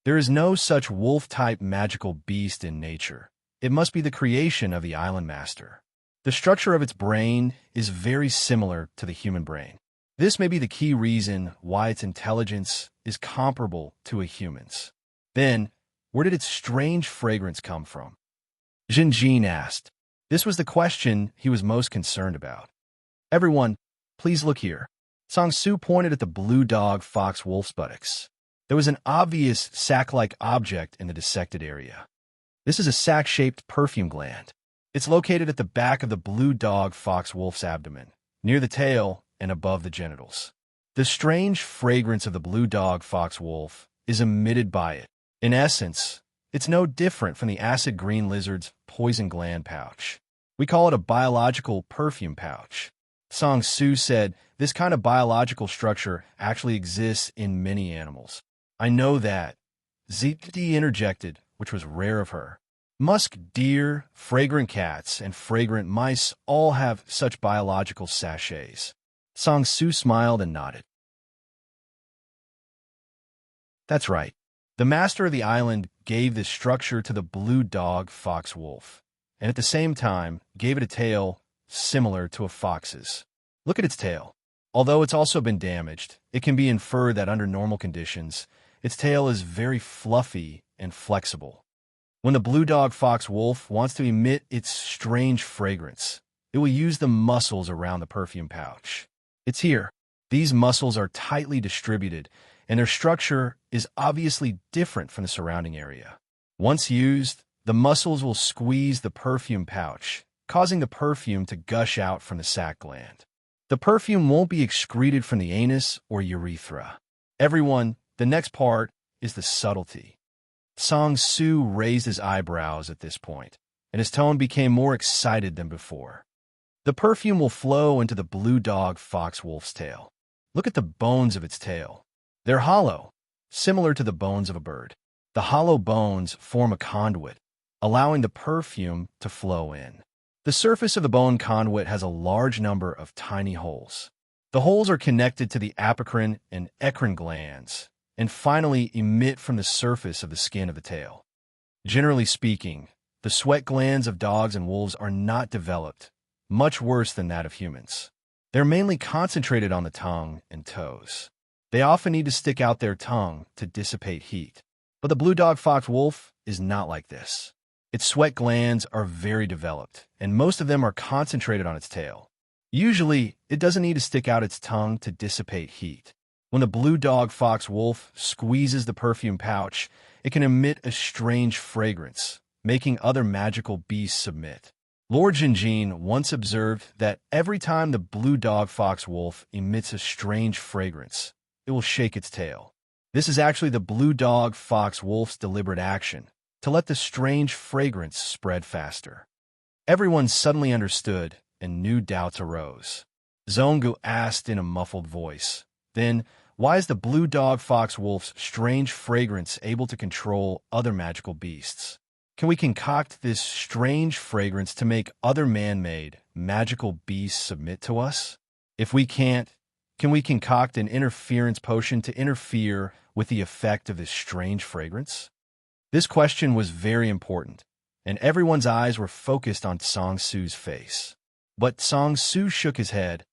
There is no such wolf-type magical beast in nature. It must be the creation of the island master. The structure of its brain is very similar to the human brain. This may be the key reason why its intelligence is comparable to a human's. Then, where did its strange fragrance come from? Zhenjin asked. This was the question he was most concerned about. "Everyone, please look here." Tsang Su pointed at the blue dog fox wolf's buttocks. There was an obvious sac-like object in the dissected area. This is a sac-shaped perfume gland. It's located at the back of the blue dog fox wolf's abdomen, near the tail and above the genitals. The strange fragrance of the blue dog fox wolf is emitted by it. In essence, it's no different from the acid green lizard's poison gland pouch. We call it a biological perfume pouch. Tsang Su said this kind of biological structure actually exists in many animals. "I know that," Ziti interjected, which was rare of her. "Musk deer, fragrant cats, and fragrant mice all have such biological sachets." Tsang Su smiled and nodded. "That's right. The master of the island gave this structure to the blue dog fox wolf, and at the same time gave it a tail similar to a fox's. Look at its tail. Although it's also been damaged, it can be inferred that under normal conditions, its tail is very fluffy and flexible. When the blue dog fox wolf wants to emit its strange fragrance, it will use the muscles around the perfume pouch. It's here. These muscles are tightly distributed, and their structure is obviously different from the surrounding area. Once used, the muscles will squeeze the perfume pouch, causing the perfume to gush out from the sac gland. The perfume won't be excreted from the anus or urethra. Everyone, the next part is the subtlety." Tsang Su raised his eyebrows at this point. and his tone became more excited than before. The perfume will flow into the blue dog fox wolf's tail. Look at the bones of its tail. They're hollow, similar to the bones of a bird. The hollow bones form a conduit, allowing the perfume to flow in. The surface of the bone conduit has a large number of tiny holes. The holes are connected to the apocrine and eccrine glands, and finally emit from the surface of the skin of the tail. Generally speaking, the sweat glands of dogs and wolves are not developed, much worse than that of humans. They're mainly concentrated on the tongue and toes. They often need to stick out their tongue to dissipate heat. But the blue dog fox wolf is not like this. Its sweat glands are very developed, and most of them are concentrated on its tail. Usually, it doesn't need to stick out its tongue to dissipate heat. When the blue dog fox wolf squeezes the perfume pouch, it can emit a strange fragrance, making other magical beasts submit. Lord Jinjin once observed that every time the blue dog fox wolf emits a strange fragrance, it will shake its tail. This is actually the blue dog fox wolf's deliberate action to let the strange fragrance spread faster. Everyone suddenly understood, and new doubts arose. Zongu asked in a muffled voice, "Then, why is the blue dog fox wolf's strange fragrance able to control other magical beasts? Can we concoct this strange fragrance to make other man-made, magical beasts submit to us? If we can't, can we concoct an interference potion to interfere with the effect of this strange fragrance?" This question was very important, and everyone's eyes were focused on Song Su's face. But Song Su shook his head.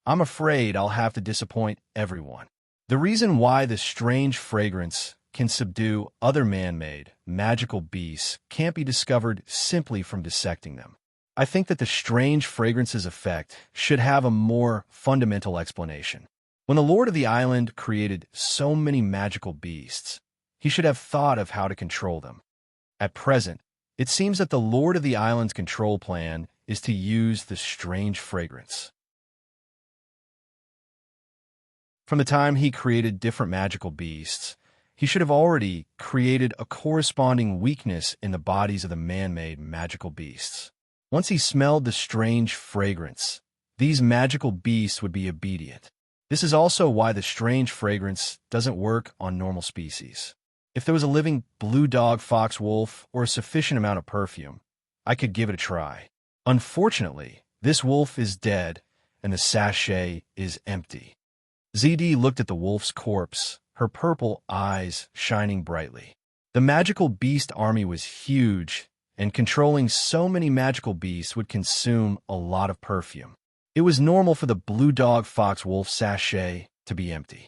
"I'm afraid I'll have to disappoint everyone. The reason why this strange fragrance can subdue other man-made, magical beasts can't be discovered simply from dissecting them. I think that the strange fragrance's effect should have a more fundamental explanation. When the Lord of the Island created so many magical beasts, he should have thought of how to control them. At present, it seems that the Lord of the Island's control plan is to use the strange fragrance. From the time he created different magical beasts, he should have already created a corresponding weakness in the bodies of the man-made magical beasts. Once he smelled the strange fragrance, these magical beasts would be obedient. This is also why the strange fragrance doesn't work on normal species. If there was a living blue dog fox wolf or a sufficient amount of perfume, I could give it a try. Unfortunately, this wolf is dead and the sachet is empty. ZD looked at the wolf's corpse, her purple eyes shining brightly. The magical beast army was huge, and controlling so many magical beasts would consume a lot of perfume. It was normal for the blue dog fox wolf sachet to be empty.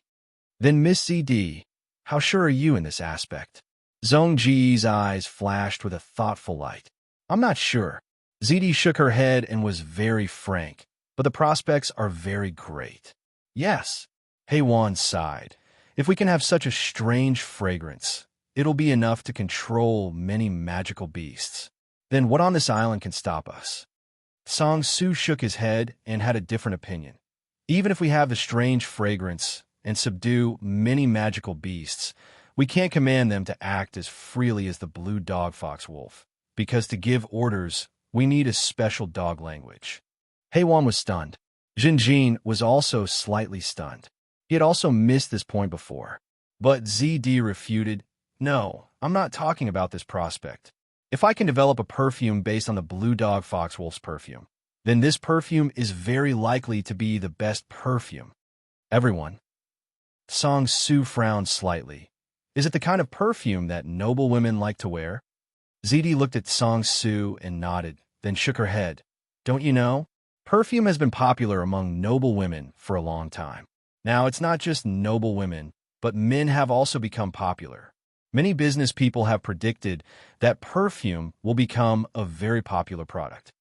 Then Miss ZD, how sure are you in this aspect? Zhong Ji's eyes flashed with a thoughtful light. I'm not sure. ZD shook her head and was very frank, but the prospects are very great. Yes. Heiwan sighed. If we can have such a strange fragrance, it'll be enough to control many magical beasts. Then what on this island can stop us? Song Su shook his head and had a different opinion. Even if we have the strange fragrance and subdue many magical beasts, we can't command them to act as freely as the blue dog fox wolf, because to give orders, we need a special dog language. Heiwan was stunned. Jinjin was also slightly stunned. He had also missed this point before. But ZD refuted, "No, I'm not talking about this prospect. If I can develop a perfume based on the blue dog fox wolf's perfume, then this perfume is very likely to be the best perfume." Everyone. Song Su frowned slightly. Is it the kind of perfume that noble women like to wear? ZD looked at Song Su and nodded, then shook her head. Don't you know? Perfume has been popular among noble women for a long time. Now, it's not just noble women, but men have also become popular. Many business people have predicted that perfume will become a very popular product.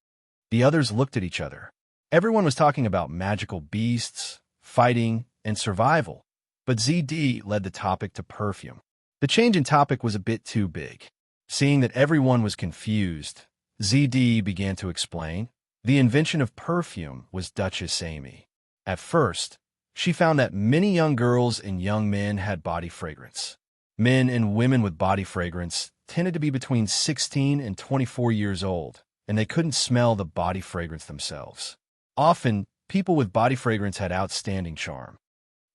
The others looked at each other. Everyone was talking about magical beasts, fighting, and survival, but ZD led the topic to perfume. The change in topic was a bit too big. Seeing that everyone was confused, ZD began to explain. The invention of perfume was Duchess Amy. At first, she found that many young girls and young men had body fragrance. Men and women with body fragrance tended to be between 16 and 24 years old, and they couldn't smell the body fragrance themselves. Often, people with body fragrance had outstanding charm.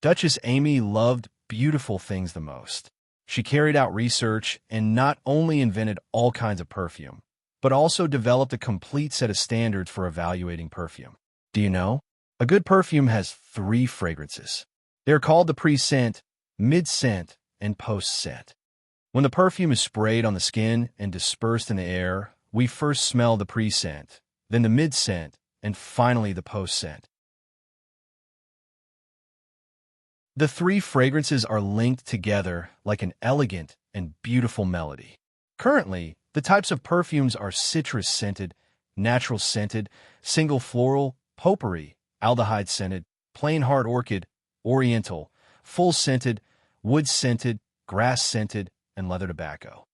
Duchess Amy loved beautiful things the most. She carried out research and not only invented all kinds of perfume, but also developed a complete set of standards for evaluating perfume. Do you know? A good perfume has 3 fragrances. They are called the pre-scent, mid-scent, and post-scent. When the perfume is sprayed on the skin and dispersed in the air, we first smell the pre-scent, then the mid-scent, and finally the post-scent. The 3 fragrances are linked together like an elegant and beautiful melody. Currently, the types of perfumes are citrus-scented, natural-scented, single floral, potpourri, aldehyde-scented, plain heart orchid, oriental, full-scented, wood-scented, grass-scented, and leather tobacco.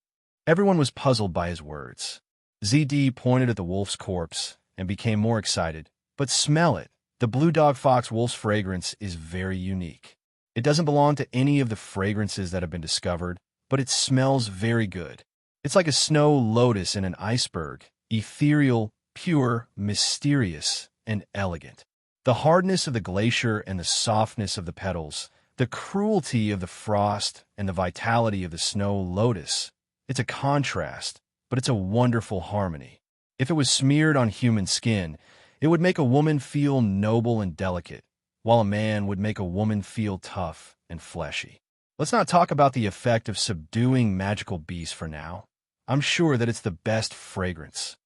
Everyone was puzzled by his words. ZD pointed at the wolf's corpse and became more excited. But smell it. The Blue Dog Fox Wolf's fragrance is very unique. It doesn't belong to any of the fragrances that have been discovered, but it smells very good. It's like a snow lotus in an iceberg, ethereal, pure, mysterious, and elegant. The hardness of the glacier and the softness of the petals, the cruelty of the frost and the vitality of the snow lotus. It's a contrast, but it's a wonderful harmony. If it was smeared on human skin, it would make a woman feel noble and delicate, while a man would make a woman feel tough and fleshy. Let's not talk about the effect of subduing magical beasts for now. I'm sure that it's the best fragrance.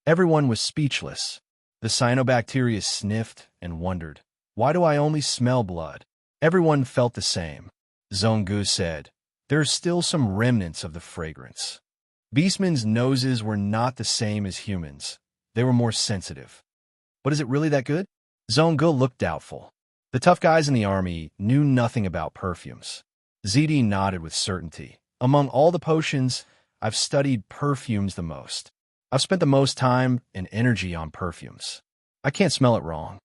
Everyone was speechless. The cyanobacteria sniffed and wondered, why do I only smell blood? Everyone felt the same. Zongu said, there are still some remnants of the fragrance. Beastmen's noses were not the same as humans. They were more sensitive. But is it really that good? Zongu looked doubtful. The tough guys in the army knew nothing about perfumes. ZD nodded with certainty. Among all the potions, I've studied perfumes the most. I've spent the most time and energy on perfumes. I can't smell it wrong.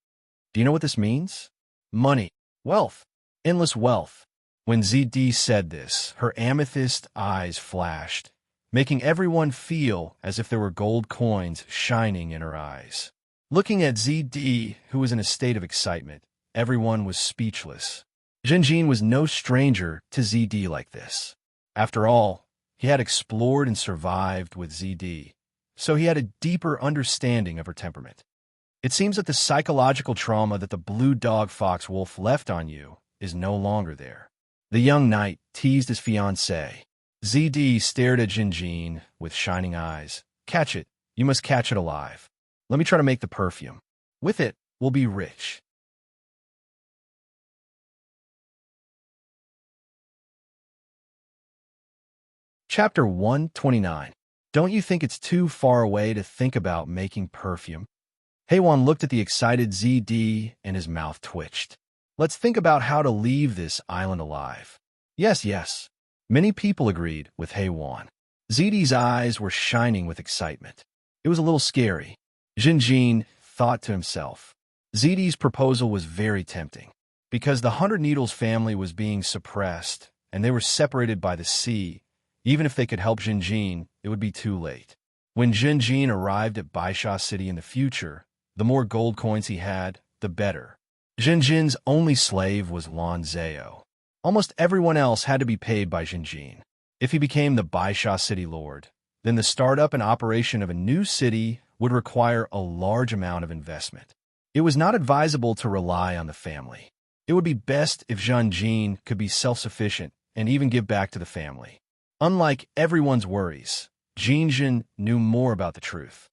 Do you know what this means? Money. Wealth. Endless wealth. When ZD said this, her amethyst eyes flashed, making everyone feel as if there were gold coins shining in her eyes. Looking at ZD, who was in a state of excitement, everyone was speechless. Jinjin was no stranger to ZD like this. After all, he had explored and survived with ZD, so he had a deeper understanding of her temperament. It seems that the psychological trauma that the Blue Dog Fox Wolf left on you is no longer there. The young knight teased his fiancée. ZD stared at Jinjin with shining eyes. Catch it. You must catch it alive. Let me try to make the perfume. With it, we'll be rich. Chapter 129. Don't you think it's too far away to think about making perfume? Haewon looked at the excited ZD and his mouth twitched. Let's think about how to leave this island alive. Yes, yes. Many people agreed with Haewon. ZD's eyes were shining with excitement. It was a little scary. Jinjin thought to himself. ZD's proposal was very tempting. Because the 100 Needles family was being suppressed, and they were separated by the sea, even if they could help Jinjin, it would be too late. When Jinjin arrived at Baisha City in the future, the more gold coins he had, the better. Jinjin's only slave was Lan Zhao. Almost everyone else had to be paid by Jinjin. If he became the Baisha City Lord, then the startup and operation of a new city would require a large amount of investment. It was not advisable to rely on the family. It would be best if Jinjin could be self-sufficient and even give back to the family. Unlike everyone's worries, Jinjin knew more about the truth.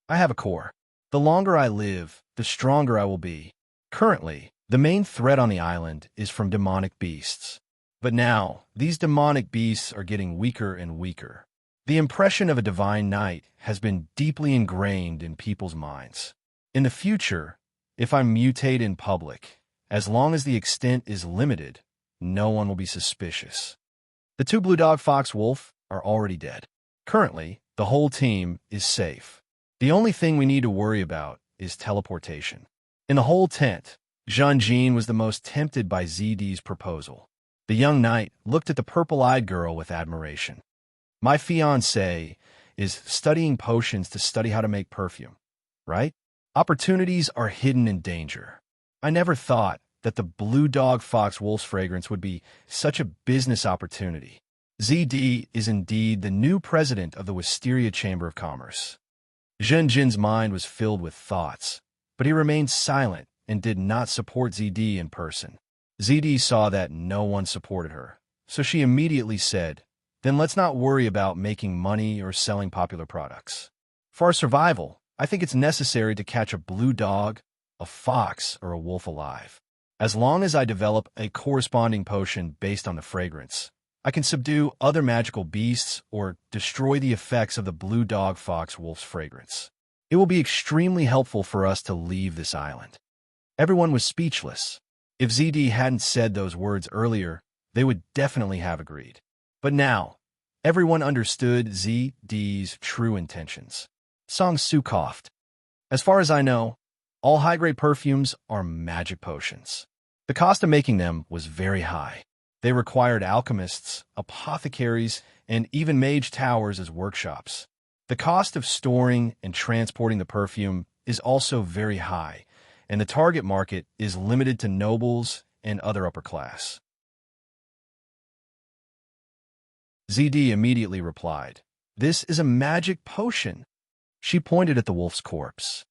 I have a core. The longer I live, the stronger I will be. Currently, the main threat on the island is from demonic beasts. But now, these demonic beasts are getting weaker and weaker. The impression of a divine knight has been deeply ingrained in people's minds. In the future, if I mutate in public, as long as the extent is limited, no one will be suspicious. The 2 Blue Dog Fox Wolf are already dead. Currently, the whole team is safe. The only thing we need to worry about is teleportation. In the whole tent, Jinjin was the most tempted by ZD's proposal. The young knight looked at the purple-eyed girl with admiration. My fiancé is studying potions to study how to make perfume, right? Opportunities are hidden in danger. I never thought that the Blue Dog Fox Wolf's fragrance would be such a business opportunity. ZD is indeed the new president of the Wisteria Chamber of Commerce. Zhen Jin's mind was filled with thoughts, but he remained silent and did not support ZD in person. ZD saw that no one supported her, so she immediately said, "Then let's not worry about making money or selling popular products. For our survival, I think it's necessary to catch a blue dog, a fox, or a wolf alive. As long as I develop a corresponding potion based on the fragrance, I can subdue other magical beasts or destroy the effects of the blue dog fox wolf's fragrance. It will be extremely helpful for us to leave this island." Everyone was speechless. If ZD hadn't said those words earlier, they would definitely have agreed. But now, everyone understood ZD's true intentions. Song Su coughed. "As far as I know, all high-grade perfumes are magic potions. The cost of making them was very high. They required alchemists, apothecaries, and even mage towers as workshops. The cost of storing and transporting the perfume is also very high, and the target market is limited to nobles and other upper class." ZD immediately replied, "This is a magic potion." She pointed at the wolf's corpse.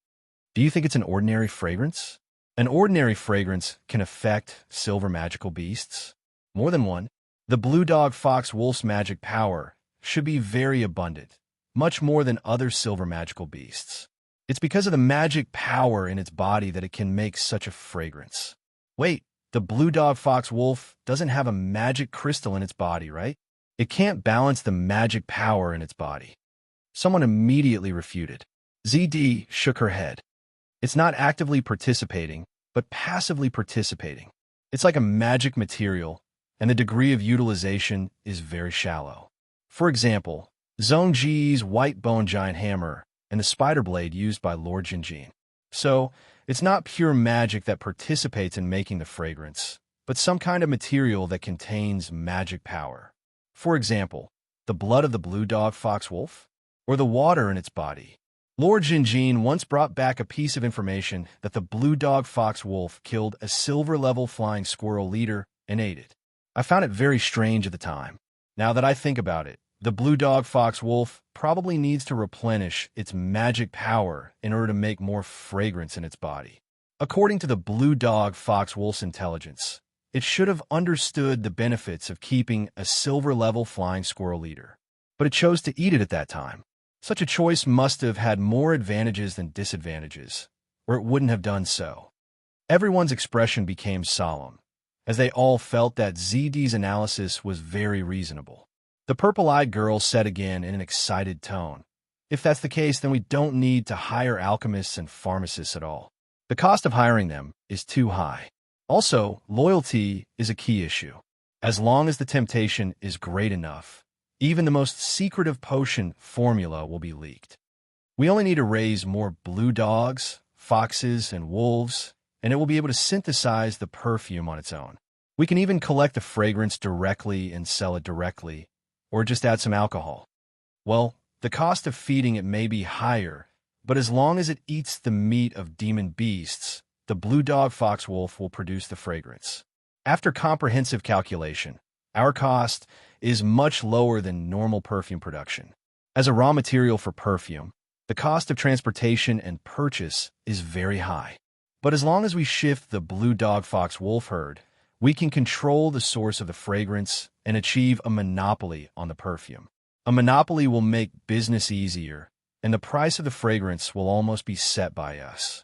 "Do you think it's an ordinary fragrance? An ordinary fragrance can affect silver magical beasts. More than one. The blue dog fox wolf's magic power should be very abundant, much more than other silver magical beasts. It's because of the magic power in its body that it can make such a fragrance. Wait, the blue dog fox wolf doesn't have a magic crystal in its body, right? It can't balance the magic power in its body." Someone immediately refuted. ZD shook her head. "It's not actively participating, but passively participating. It's like a magic material, and the degree of utilization is very shallow. For example, Zhongji's white bone giant hammer and the spider blade used by Lord Jinjin. So, it's not pure magic that participates in making the fragrance, but some kind of material that contains magic power. For example, the blood of the blue dog fox wolf, or the water in its body. Lord Jinjin once brought back a piece of information that the blue dog fox wolf killed a silver-level flying squirrel leader and ate it. I found it very strange at the time. Now that I think about it, the blue dog fox wolf probably needs to replenish its magic power in order to make more fragrance in its body. According to the blue dog fox wolf's intelligence, it should have understood the benefits of keeping a silver-level flying squirrel leader. But it chose to eat it at that time. Such a choice must have had more advantages than disadvantages, or it wouldn't have done so." Everyone's expression became solemn, as they all felt that ZD's analysis was very reasonable. The purple-eyed girl said again in an excited tone, "If that's the case, then we don't need to hire alchemists and pharmacists at all. The cost of hiring them is too high. Also, loyalty is a key issue. As long as the temptation is great enough, even the most secretive potion formula will be leaked. We only need to raise more blue dogs, foxes, and wolves, and it will be able to synthesize the perfume on its own. We can even collect the fragrance directly and sell it directly, or just add some alcohol. Well, the cost of feeding it may be higher, but as long as it eats the meat of demon beasts, the blue dog fox wolf will produce the fragrance. After comprehensive calculation, our cost is much lower than normal perfume production. As a raw material for perfume, the cost of transportation and purchase is very high. But as long as we shift the blue dog fox wolf herd, we can control the source of the fragrance and achieve a monopoly on the perfume. A monopoly will make business easier, and the price of the fragrance will almost be set by us.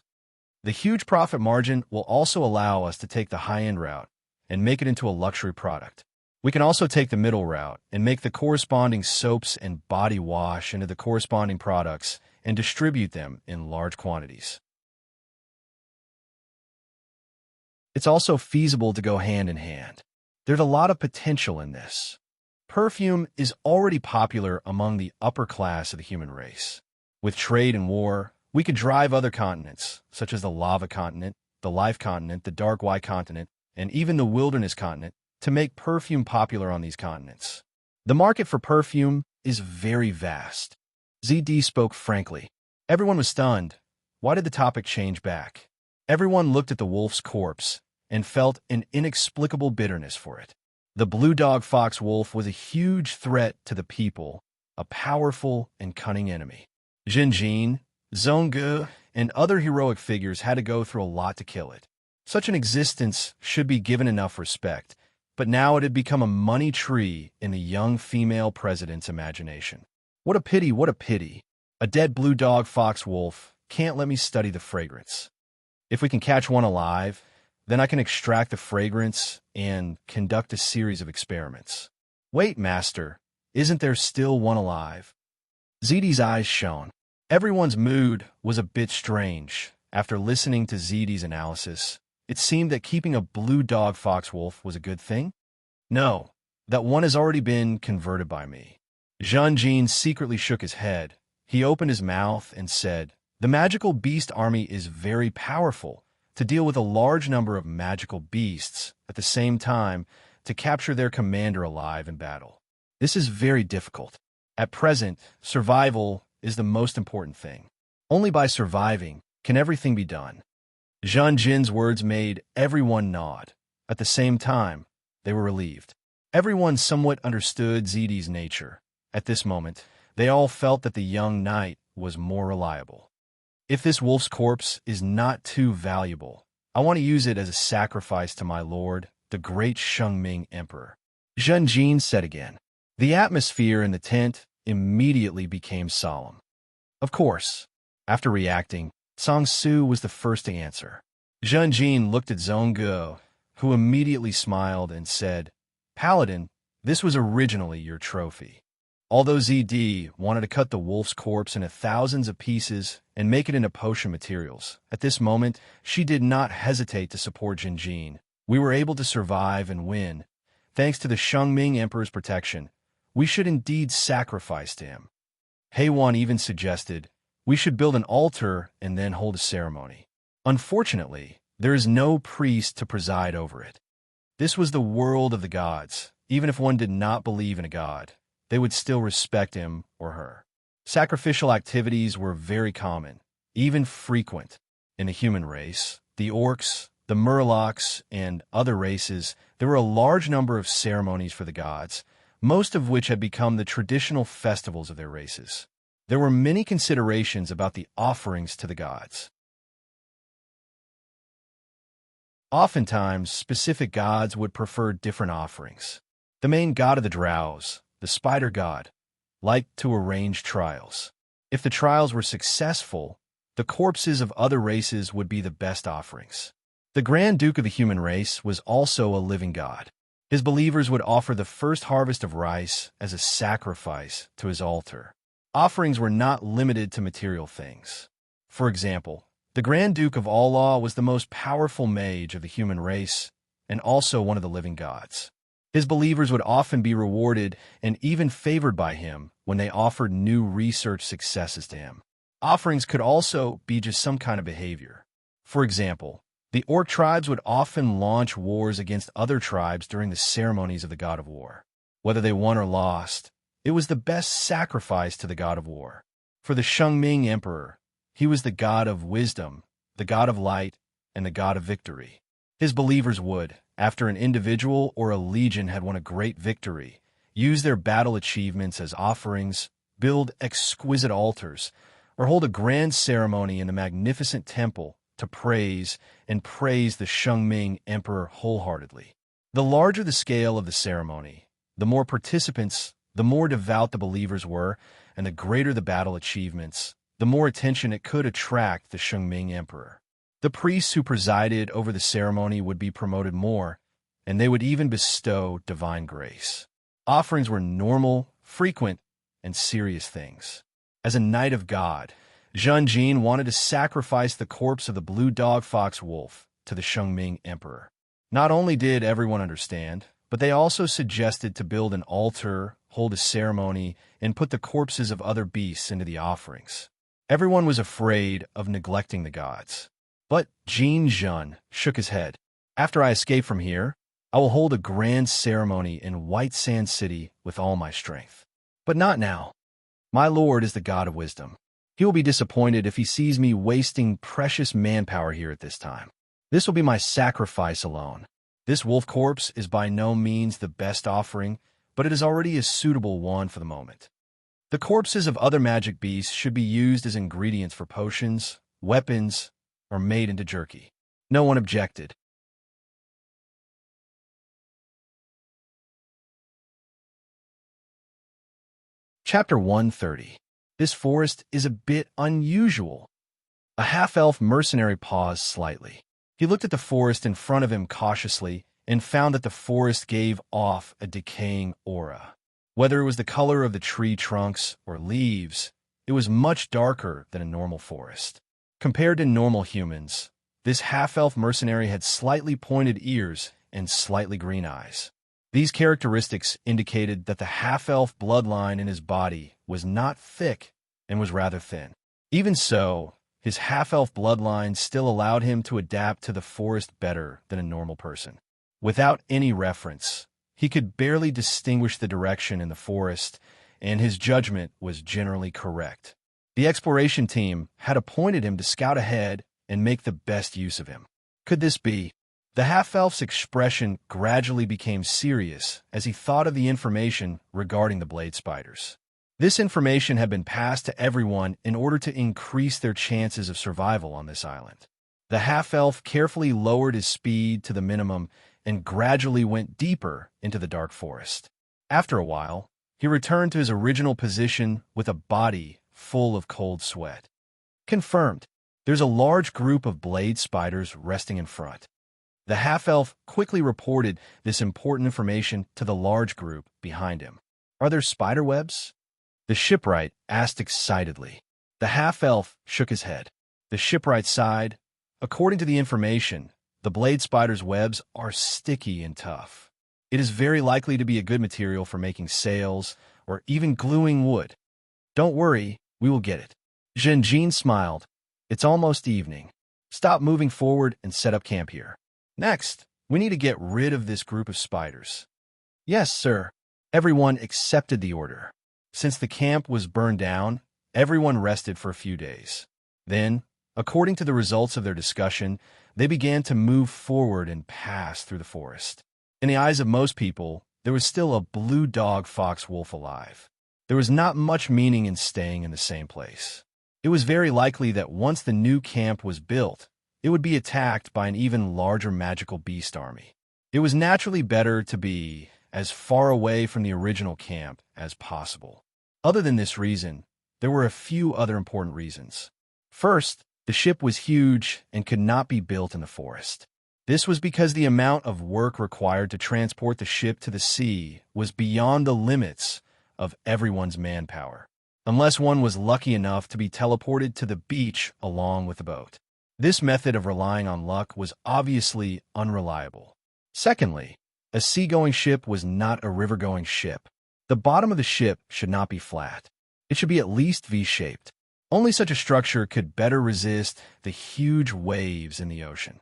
The huge profit margin will also allow us to take the high-end route and make it into a luxury product. We can also take the middle route and make the corresponding soaps and body wash into the corresponding products and distribute them in large quantities. It's also feasible to go hand in hand. There's a lot of potential in this. Perfume is already popular among the upper class of the human race. With trade and war, we could drive other continents, such as the lava continent, the life continent, the dark white continent, and even the wilderness continent, to make perfume popular on these continents. The market for perfume is very vast. ZD spoke frankly. Everyone was stunned. Why did the topic change back? Everyone looked at the wolf's corpse and felt an inexplicable bitterness for it. The blue dog fox wolf was a huge threat to the people, a powerful and cunning enemy. Jinjin, Zhonggu, and other heroic figures had to go through a lot to kill it. Such an existence should be given enough respect, but now it had become a money tree in the young female president's imagination. What a pity, what a pity. A dead blue dog fox wolf can't let me study the fragrance. If we can catch one alive, then I can extract the fragrance and conduct a series of experiments. Wait, master, isn't there still one alive? ZD's eyes shone. Everyone's mood was a bit strange. After listening to ZD's analysis, it seemed that keeping a blue dog fox wolf was a good thing. No, that one has already been converted by me. Zhang secretly shook his head. He opened his mouth and said, "The magical beast army is very powerful. To deal with a large number of magical beasts at the same time to capture their commander alive in battle. This is very difficult. At present, survival is the most important thing. Only by surviving can everything be done." Zhang Jin's words made everyone nod. At the same time, they were relieved. Everyone somewhat understood ZD's nature. At this moment, they all felt that the young knight was more reliable. If this wolf's corpse is not too valuable, I want to use it as a sacrifice to my lord, the great Shengming Emperor. Zhang Jin said again. The atmosphere in the tent immediately became solemn. Of course, after reacting, Song Su was the first to answer. Zhang Jin looked at Zhonggu, who immediately smiled and said, "Paladin, this was originally your trophy." Although ZD wanted to cut the wolf's corpse into thousands of pieces and make it into potion materials, at this moment, she did not hesitate to support Jinjin. We were able to survive and win. Thanks to the Shengming Emperor's protection, we should indeed sacrifice to him. Heiwan even suggested, we should build an altar and then hold a ceremony. Unfortunately, there is no priest to preside over it. This was the world of the gods. Even if one did not believe in a god, they would still respect him or her. Sacrificial activities were very common, even frequent. In the human race, the orcs, the murlocs, and other races, there were a large number of ceremonies for the gods, most of which had become the traditional festivals of their races. There were many considerations about the offerings to the gods. Oftentimes, specific gods would prefer different offerings. The main god of the drows, the spider god, liked to arrange trials. If the trials were successful, the corpses of other races would be the best offerings. The Grand Duke of the human race was also a living god. His believers would offer the first harvest of rice as a sacrifice to his altar. Offerings were not limited to material things. For example, the Grand Duke of Allah was the most powerful mage of the human race and also one of the living gods. His believers would often be rewarded and even favored by him when they offered new research successes to him. Offerings could also be just some kind of behavior. For example, the orc tribes would often launch wars against other tribes during the ceremonies of the god of war. Whether they won or lost, it was the best sacrifice to the god of war. For the Shengming Emperor, he was the god of wisdom, the god of light, and the god of victory. His believers would, after an individual or a legion had won a great victory, use their battle achievements as offerings, build exquisite altars, or hold a grand ceremony in the magnificent temple to praise the Shengming Emperor wholeheartedly. The larger the scale of the ceremony, the more participants, the more devout the believers were, and the greater the battle achievements, the more attention it could attract the Shengming Emperor. The priests who presided over the ceremony would be promoted more, and they would even bestow divine grace. Offerings were normal, frequent, and serious things. As a knight of God, Zhang Jin wanted to sacrifice the corpse of the blue dog fox wolf to the Shengming Emperor. Not only did everyone understand, but they also suggested to build an altar, hold a ceremony, and put the corpses of other beasts into the offerings. Everyone was afraid of neglecting the gods. But Jin Zhun shook his head. After I escape from here, I will hold a grand ceremony in White Sand City with all my strength. But not now. My lord is the god of wisdom. He will be disappointed if he sees me wasting precious manpower here at this time. This will be my sacrifice alone. This wolf corpse is by no means the best offering, but it is already a suitable one for the moment. The corpses of other magic beasts should be used as ingredients for potions, weapons, or made into jerky. No one objected. Chapter 130. This forest is a bit unusual. A half-elf mercenary paused slightly. He looked at the forest in front of him cautiously and found that the forest gave off a decaying aura. Whether it was the color of the tree trunks or leaves, it was much darker than a normal forest. Compared to normal humans, this half-elf mercenary had slightly pointed ears and slightly green eyes. These characteristics indicated that the half-elf bloodline in his body was not thick and was rather thin. Even so, his half-elf bloodline still allowed him to adapt to the forest better than a normal person. Without any reference, he could barely distinguish the direction in the forest, and his judgment was generally correct. The exploration team had appointed him to scout ahead and make the best use of him. Could this be? The half-elf's expression gradually became serious as he thought of the information regarding the blade spiders. This information had been passed to everyone in order to increase their chances of survival on this island. The half-elf carefully lowered his speed to the minimum and gradually went deeper into the dark forest. After a while, he returned to his original position with a body full of cold sweat. Confirmed. There's a large group of blade spiders resting in front. The half-elf quickly reported this important information to the large group behind him. Are there spider webs? The shipwright asked excitedly. The half-elf shook his head. The shipwright sighed. According to the information, the blade spider's webs are sticky and tough. It is very likely to be a good material for making sails or even gluing wood. Don't worry, we will get it. Zhenjin smiled. It's almost evening. Stop moving forward and set up camp here. Next, we need to get rid of this group of spiders. Yes, sir. Everyone accepted the order. Since the camp was burned down, everyone rested for a few days. Then, according to the results of their discussion, they began to move forward and pass through the forest. In the eyes of most people, there was still a blue dog fox wolf alive. There was not much meaning in staying in the same place. It was very likely that once the new camp was built, it would be attacked by an even larger magical beast army. It was naturally better to be as far away from the original camp as possible. Other than this reason, there were a few other important reasons. First, the ship was huge and could not be built in the forest. This was because the amount of work required to transport the ship to the sea was beyond the limits of everyone's manpower, unless one was lucky enough to be teleported to the beach along with the boat. This method of relying on luck was obviously unreliable. Secondly, a sea-going ship was not a river-going ship. The bottom of the ship should not be flat. It should be at least V-shaped. Only such a structure could better resist the huge waves in the ocean.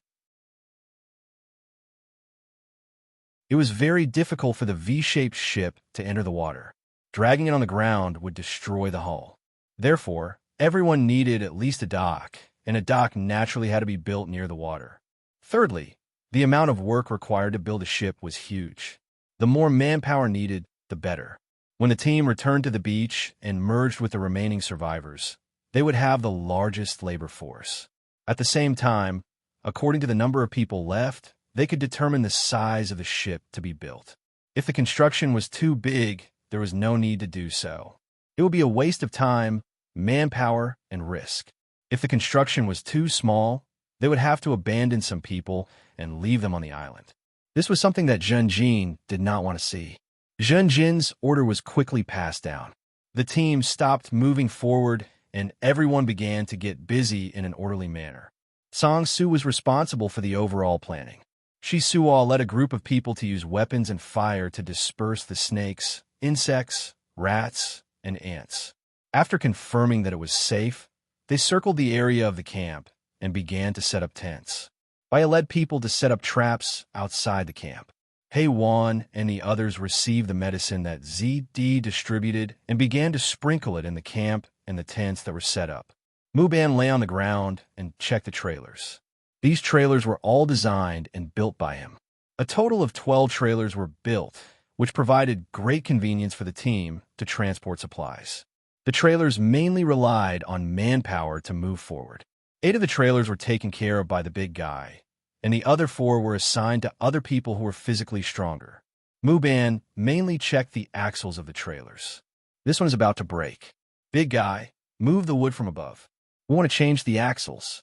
It was very difficult for the V-shaped ship to enter the water. Dragging it on the ground would destroy the hull. Therefore, everyone needed at least a dock, and a dock naturally had to be built near the water. Thirdly, the amount of work required to build a ship was huge. The more manpower needed, the better. When the team returned to the beach and merged with the remaining survivors, they would have the largest labor force. At the same time, according to the number of people left, they could determine the size of the ship to be built. If the construction was too big, there was no need to do so. It would be a waste of time, manpower, and risk. If the construction was too small, they would have to abandon some people and leave them on the island. This was something that Zhenjin did not want to see. Zhenjin's order was quickly passed down. The team stopped moving forward, and everyone began to get busy in an orderly manner. Song Su was responsible for the overall planning. Shi Suo led a group of people to use weapons and fire to disperse the snakes, insects, rats, and ants. After confirming that it was safe, they circled the area of the camp and began to set up tents. Baya led people to set up traps outside the camp. Hei Wan and the others received the medicine that ZD distributed and began to sprinkle it in the camp and the tents that were set up. Muban lay on the ground and checked the trailers. These trailers were all designed and built by him. A total of 12 trailers were built, which provided great convenience for the team to transport supplies. The trailers mainly relied on manpower to move forward. 8 of the trailers were taken care of by the big guy, and the other 4 were assigned to other people who were physically stronger. Muban mainly checked the axles of the trailers. This one is about to break. Big guy, move the wood from above. We want to change the axles.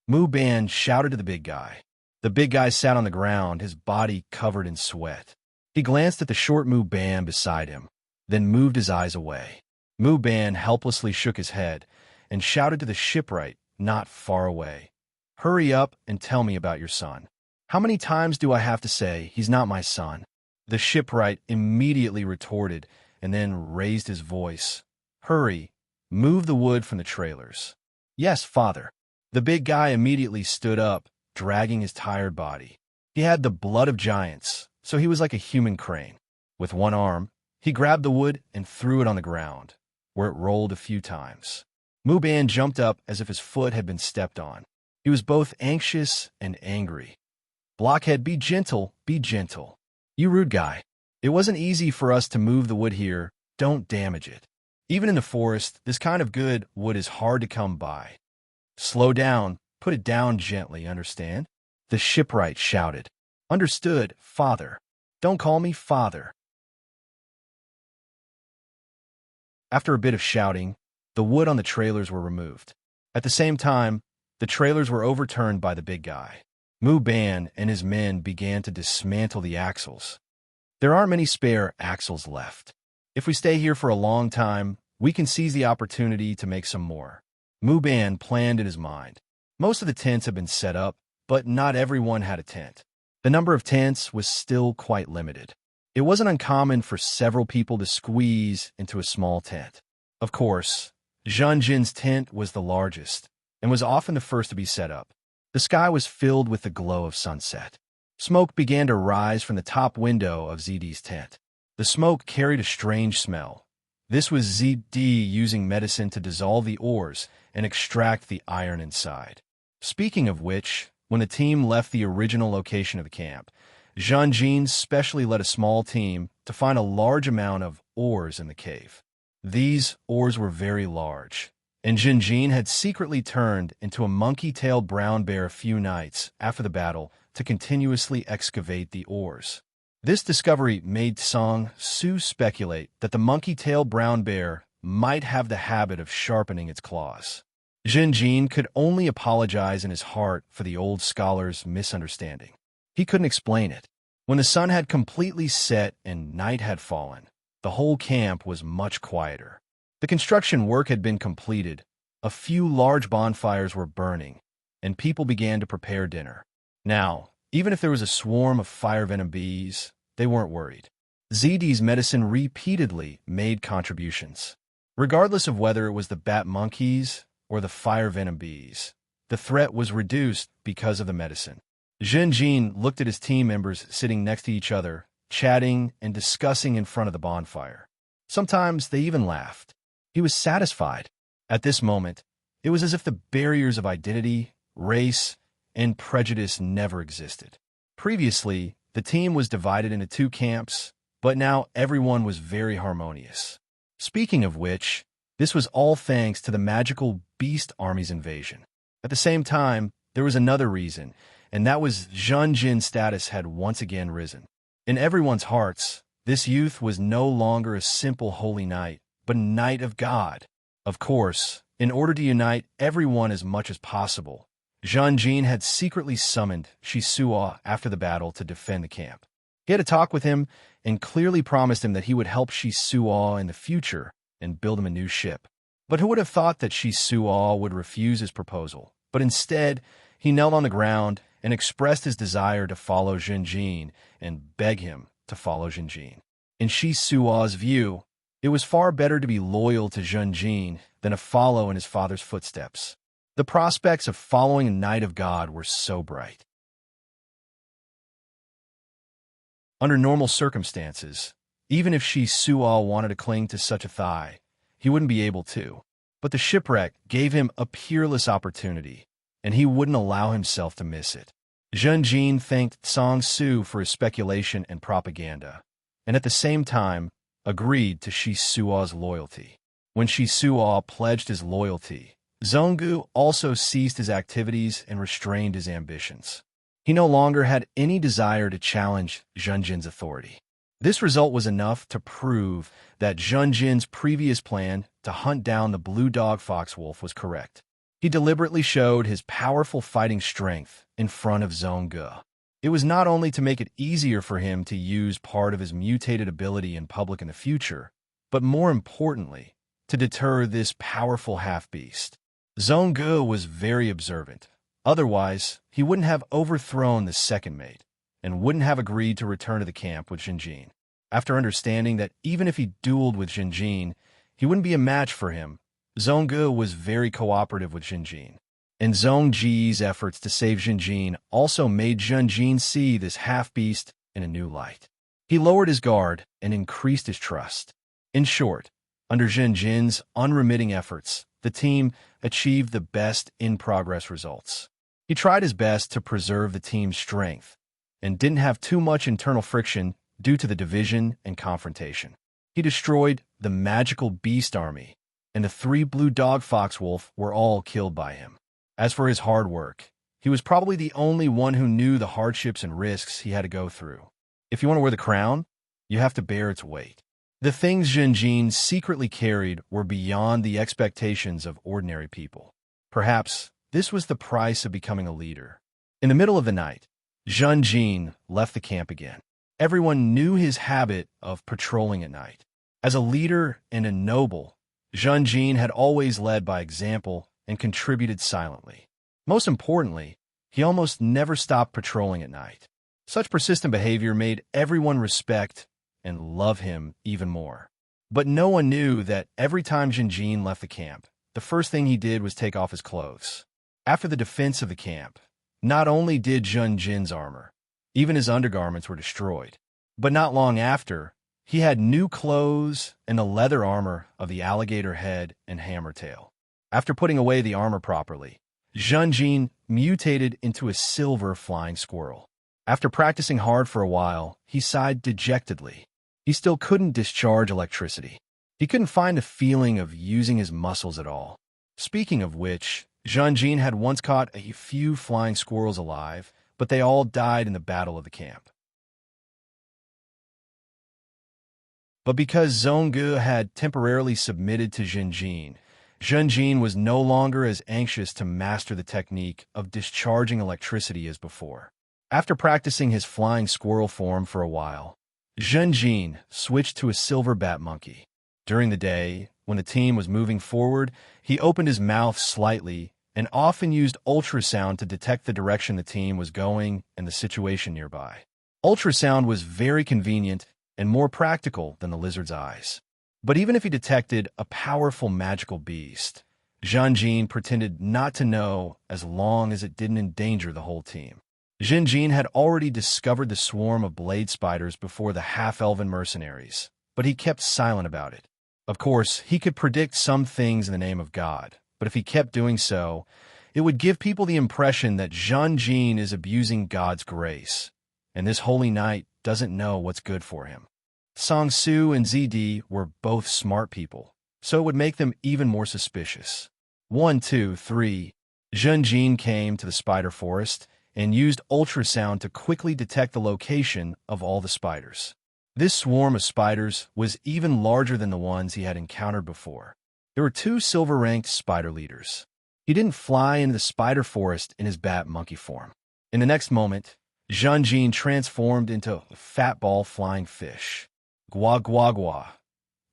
Muban shouted to the big guy. The big guy sat on the ground, his body covered in sweat. He glanced at the short Muban beside him, then moved his eyes away. Muban helplessly shook his head and shouted to the shipwright not far away. Hurry up and tell me about your son. How many times do I have to say he's not my son? The shipwright immediately retorted and then raised his voice. Hurry, move the wood from the trailers. Yes, father. The big guy immediately stood up, dragging his tired body. He had the blood of giants, so he was like a human crane. With one arm, he grabbed the wood and threw it on the ground, where it rolled a few times. Muban jumped up as if his foot had been stepped on. He was both anxious and angry. Blockhead, be gentle, be gentle. You rude guy. It wasn't easy for us to move the wood here. Don't damage it. Even in the forest, this kind of good wood is hard to come by. Slow down, put it down gently, understand? The shipwright shouted. Understood, father. Don't call me father. After a bit of shouting, the wood on the trailers were removed. At the same time, the trailers were overturned by the big guy. Muban and his men began to dismantle the axles. There aren't many spare axles left. If we stay here for a long time, we can seize the opportunity to make some more. Muban planned in his mind. Most of the tents had been set up, but not everyone had a tent. The number of tents was still quite limited. It wasn't uncommon for several people to squeeze into a small tent. Of course, Zhanjin's tent was the largest and was often the first to be set up. The sky was filled with the glow of sunset. Smoke began to rise from the top window of ZD's tent. The smoke carried a strange smell. This was ZD using medicine to dissolve the ores and extract the iron inside. Speaking of which, when the team left the original location of the camp, Zhanjin specially led a small team to find a large amount of ores in the cave. These ores were very large, and Zhanjin had secretly turned into a monkey-tailed brown bear a few nights after the battle to continuously excavate the ores. This discovery made Song Su speculate that the monkey-tailed brown bear might have the habit of sharpening its claws. Zhanjin could only apologize in his heart for the old scholar's misunderstanding. He couldn't explain it. When the sun had completely set and night had fallen, the whole camp was much quieter. The construction work had been completed, a few large bonfires were burning, and people began to prepare dinner. Now, even if there was a swarm of fire-venom bees, they weren't worried. ZD's medicine repeatedly made contributions. Regardless of whether it was the bat monkeys or the fire-venom bees, the threat was reduced because of the medicine. Zhanjin looked at his team members sitting next to each other, chatting and discussing in front of the bonfire. Sometimes they even laughed. He was satisfied. At this moment, it was as if the barriers of identity, race, and prejudice never existed. Previously, the team was divided into 2 camps, but now everyone was very harmonious. Speaking of which, this was all thanks to the magical beast army's invasion. At the same time, there was another reason, and that was Zhanjin's status had once again risen. In everyone's hearts, this youth was no longer a simple holy knight, but a knight of God. Of course, in order to unite everyone as much as possible, Zhanjin had secretly summoned Shisua after the battle to defend the camp. He had a talk with him and clearly promised him that he would help Shisua in the future and build him a new ship. But who would have thought that Shisua would refuse his proposal? But instead, he knelt on the ground and expressed his desire to follow Zhanjin and beg him to follow Zhanjin. In Shisua's view, it was far better to be loyal to Zhanjin than to follow in his father's footsteps. The prospects of following a knight of God were so bright. Under normal circumstances, even if Shi Suo wanted to cling to such a thigh, he wouldn't be able to. But the shipwreck gave him a peerless opportunity, and he wouldn't allow himself to miss it. Zhen Jin thanked Song Su for his speculation and propaganda, and at the same time agreed to Shi Suo's loyalty. When Shi Suo pledged his loyalty, Zhonggu also ceased his activities and restrained his ambitions. He no longer had any desire to challenge Zhen Jin's authority. This result was enough to prove that Zhen Jin's previous plan to hunt down the blue dog foxwolf was correct. He deliberately showed his powerful fighting strength in front of Zhonggu. It was not only to make it easier for him to use part of his mutated ability in public in the future, but more importantly, to deter this powerful half-beast. Zhonggu was very observant. Otherwise, he wouldn't have overthrown the second mate and wouldn't have agreed to return to the camp with Zhen Jin. After understanding that even if he dueled with Zhen Jin, he wouldn't be a match for him, Zhonggu was very cooperative with Zhen Jin. And Zhong Ji's efforts to save Zhen Jin also made Zhen Jin see this half-beast in a new light. He lowered his guard and increased his trust. In short, under Zhen Jin's unremitting efforts, the team achieved the best in-progress results. He tried his best to preserve the team's strength and didn't have too much internal friction due to the division and confrontation. He destroyed the magical beast army, and the 3 blue dog foxwolf were all killed by him. As for his hard work, he was probably the only one who knew the hardships and risks he had to go through. If you want to wear the crown, you have to bear its weight. The things Zhen Jin secretly carried were beyond the expectations of ordinary people. Perhaps this was the price of becoming a leader. In the middle of the night, Zhen Jin left the camp again. Everyone knew his habit of patrolling at night. As a leader and a noble, Zhen Jin had always led by example and contributed silently. Most importantly, he almost never stopped patrolling at night. Such persistent behavior made everyone respect and love him even more. But no one knew that every time Zhen Jin left the camp, the first thing he did was take off his clothes. After the defense of the camp, not only did Zhen Jin's armor, even his undergarments were destroyed, but not long after, he had new clothes and the leather armor of the alligator head and hammer tail. After putting away the armor properly, Zhen Jin mutated into a silver flying squirrel. After practicing hard for a while, he sighed dejectedly. He still couldn't discharge electricity. He couldn't find the feeling of using his muscles at all. Speaking of which, Zhen Jin had once caught a few flying squirrels alive, but they all died in the battle of the camp. But because Zhonggu had temporarily submitted to Zhen Jin was no longer as anxious to master the technique of discharging electricity as before. After practicing his flying squirrel form for a while, Zhen Jin switched to a silver bat monkey. During the day, when the team was moving forward, he opened his mouth slightly and often used ultrasound to detect the direction the team was going and the situation nearby. Ultrasound was very convenient and more practical than the lizard's eyes. But even if he detected a powerful magical beast, Zhen Jin pretended not to know as long as it didn't endanger the whole team. Zhen Jin had already discovered the swarm of blade spiders before the half-elven mercenaries, but he kept silent about it. Of course, he could predict some things in the name of God, but if he kept doing so, it would give people the impression that Zhen Jin is abusing God's grace, and this holy knight doesn't know what's good for him. Song Su and ZD were both smart people, so it would make them even more suspicious. 1, 2, 3. Zhen Jin came to the spider forest and used ultrasound to quickly detect the location of all the spiders. This swarm of spiders was even larger than the ones he had encountered before. There were 2 silver-ranked spider leaders. He didn't fly into the spider forest in his bat monkey form. In the next moment, Zhen Jin transformed into a fat ball flying fish. Gua gua gua.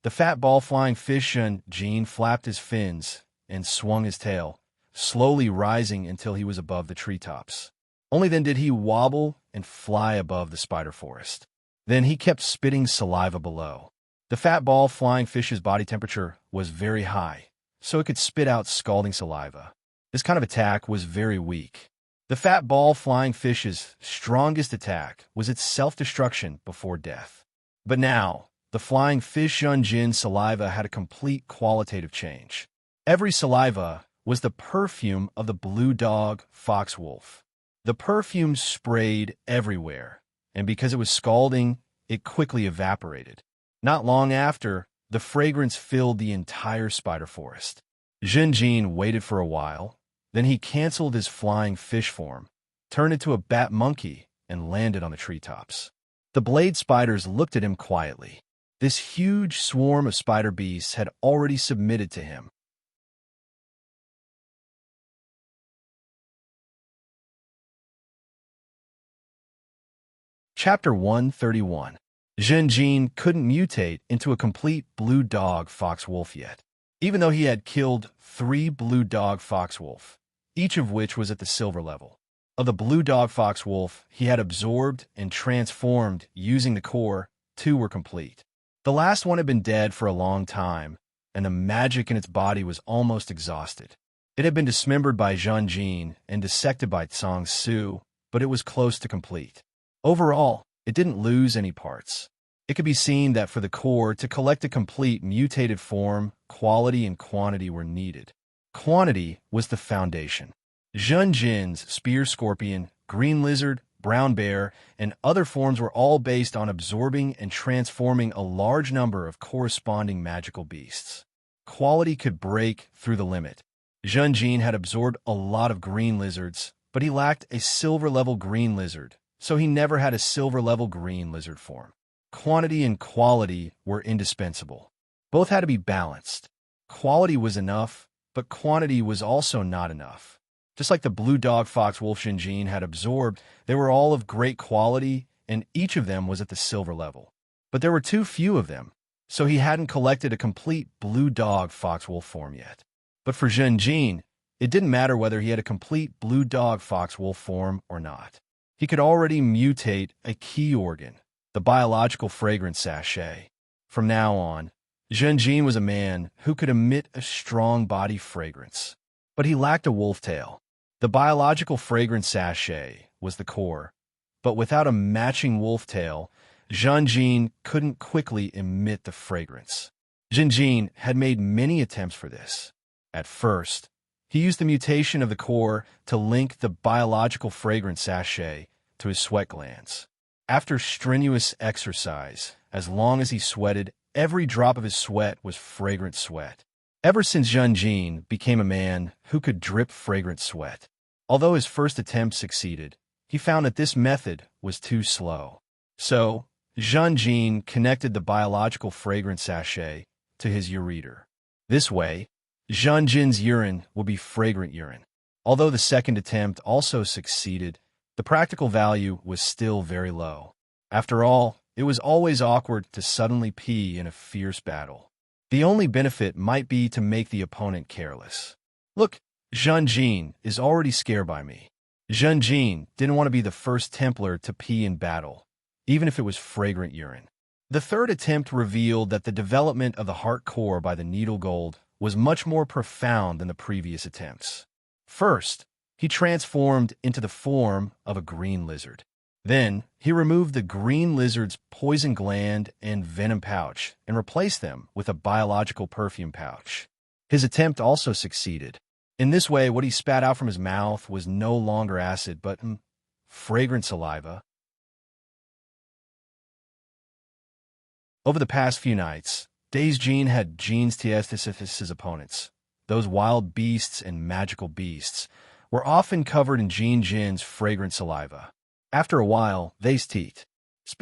The fat ball flying fish Zhen Jin flapped his fins and swung his tail, slowly rising until he was above the treetops. Only then did he wobble and fly above the spider forest. Then he kept spitting saliva below. The fat ball flying fish's body temperature was very high, so it could spit out scalding saliva. This kind of attack was very weak. The fat ball flying fish's strongest attack was its self-destruction before death. But now, the flying fish Junjin's saliva had a complete qualitative change. Every saliva was the perfume of the blue dog fox-wolf. The perfume sprayed everywhere, and because it was scalding, it quickly evaporated. Not long after, the fragrance filled the entire spider forest. Junjin waited for a while, then he canceled his flying fish form, turned into a bat monkey, and landed on the treetops. The blade spiders looked at him quietly. This huge swarm of spider beasts had already submitted to him. Chapter 131. Junjin couldn't mutate into a complete blue dog fox-wolf yet, even though he had killed 3 blue dog fox-wolf, each of which was at the silver level. Of the blue dog fox-wolf he had absorbed and transformed using the core, 2 were complete. The last one had been dead for a long time, and the magic in its body was almost exhausted. It had been dismembered by Junjin and dissected by Tsang Su, but it was close to complete. Overall, it didn't lose any parts. It could be seen that for the core to collect a complete mutated form, quality and quantity were needed. Quantity was the foundation. Junjin's spear scorpion, green lizard, brown bear, and other forms were all based on absorbing and transforming a large number of corresponding magical beasts. Quality could break through the limit. Junjin had absorbed a lot of green lizards, but he lacked a silver-level green lizard, so he never had a silver-level green lizard form. Quantity and quality were indispensable. Both had to be balanced. Quality was enough, but quantity was also not enough. Just like the blue dog fox wolf Junjin had absorbed, they were all of great quality, and each of them was at the silver level. But there were too few of them, so he hadn't collected a complete blue dog fox wolf form yet. But for Junjin, it didn't matter whether he had a complete blue dog fox wolf form or not. He could already mutate a key organ, the biological fragrance sachet. From now on, Junjin was a man who could emit a strong body fragrance. But he lacked a wolf tail. The biological fragrance sachet was the core, but without a matching wolf tail, Junjin couldn't quickly emit the fragrance. Junjin had made many attempts for this. At first, he used the mutation of the core to link the biological fragrance sachet to his sweat glands. After strenuous exercise, as long as he sweated, every drop of his sweat was fragrant sweat. Ever since Junjin became a man who could drip fragrant sweat. Although his first attempt succeeded, he found that this method was too slow. So, Junjin connected the biological fragrance sachet to his ureter. This way, Junjin's urine would be fragrant urine. Although the second attempt also succeeded, the practical value was still very low. After all, it was always awkward to suddenly pee in a fierce battle. The only benefit might be to make the opponent careless. Look, Junjin is already scared by me. Junjin didn't want to be the first Templar to pee in battle, even if it was fragrant urine. The third attempt revealed that the development of the heart core by the needle gold was much more profound than the previous attempts. First, he transformed into the form of a green lizard. Then, he removed the green lizard's poison gland and venom pouch and replaced them with a biological perfume pouch. His attempt also succeeded. In this way, what he spat out from his mouth was no longer acid, but fragrant saliva. Over the past few nights, Junjin had tested his opponents. Those wild beasts and magical beasts were often covered in Junjin's fragrant saliva. After a while, they spit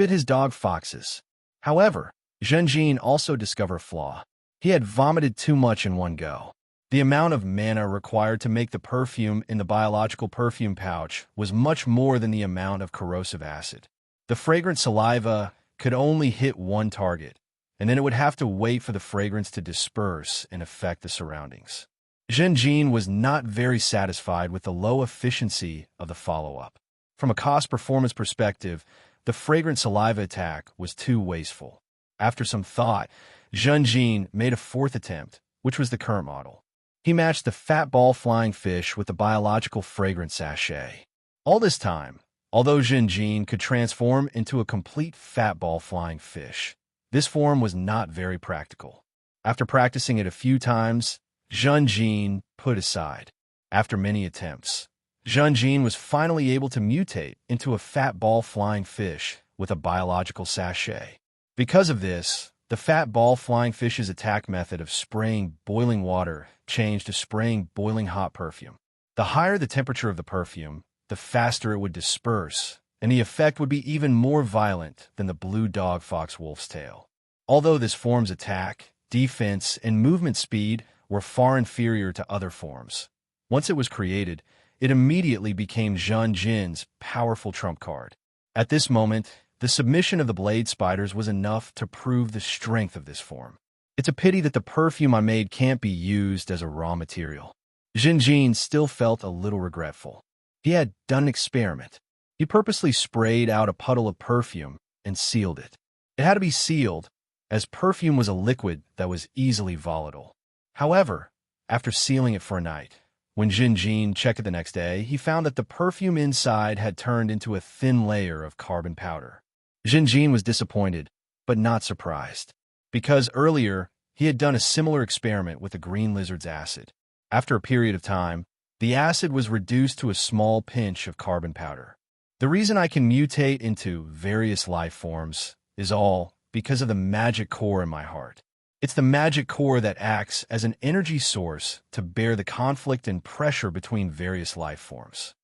his dog foxes. However, Junjin also discovered a flaw. He had vomited too much in one go. The amount of mana required to make the perfume in the biological perfume pouch was much more than the amount of corrosive acid. The fragrant saliva could only hit one target, and then it would have to wait for the fragrance to disperse and affect the surroundings. Junjin was not very satisfied with the low efficiency of the follow-up. From a cost-performance perspective, the fragrant saliva attack was too wasteful. After some thought, Junjin made a fourth attempt, which was the current model. He matched the fat ball flying fish with the biological fragrance sachet. All this time, although Jinjin could transform into a complete fat ball flying fish, this form was not very practical. After practicing it a few times, Jinjin put aside. After many attempts, Jinjin was finally able to mutate into a fat ball flying fish with a biological sachet. Because of this, the fat ball flying fish's attack method of spraying boiling water changed to spraying boiling hot perfume. The higher the temperature of the perfume, the faster it would disperse, and the effect would be even more violent than the blue dog fox wolf's tail. Although this form's attack, defense, and movement speed were far inferior to other forms, once it was created, it immediately became Jin's powerful trump card. At this moment, the submission of the blade spiders was enough to prove the strength of this form. It's a pity that the perfume I made can't be used as a raw material. Jinjin still felt a little regretful. He had done an experiment. He purposely sprayed out a puddle of perfume and sealed it. It had to be sealed, as perfume was a liquid that was easily volatile. However, after sealing it for a night, when Jinjin checked it the next day, he found that the perfume inside had turned into a thin layer of carbon powder. Jinjin was disappointed, but not surprised, because earlier he had done a similar experiment with the green lizard's acid. After a period of time, the acid was reduced to a small pinch of carbon powder. The reason I can mutate into various life forms is all because of the magic core in my heart. It's the magic core that acts as an energy source to bear the conflict and pressure between various life forms.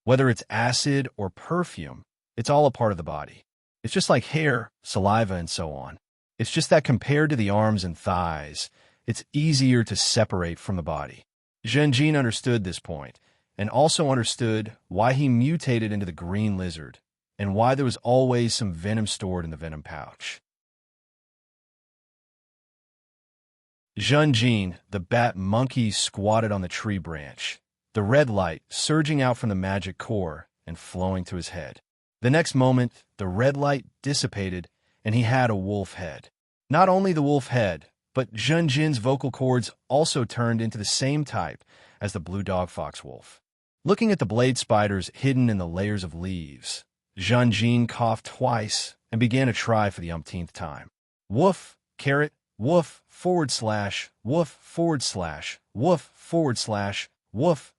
Whether it's acid or perfume, it's all a part of the body. It's just like hair, saliva, and so on. It's just that compared to the arms and thighs, it's easier to separate from the body. Jinjin understood this point, and also understood why he mutated into the green lizard, and why there was always some venom stored in the venom pouch. Jinjin, the bat monkey, squatted on the tree branch, the red light surging out from the magic core and flowing to his head. The next moment, the red light dissipated, and he had a wolf head. Not only the wolf head, but Jinjin's vocal cords also turned into the same type as the blue dog fox wolf. Looking at the blade spiders hidden in the layers of leaves, Jinjin coughed twice and began to try for the umpteenth time. Woof, carrot, woof, /woof, /woof, woof, woof, /woof.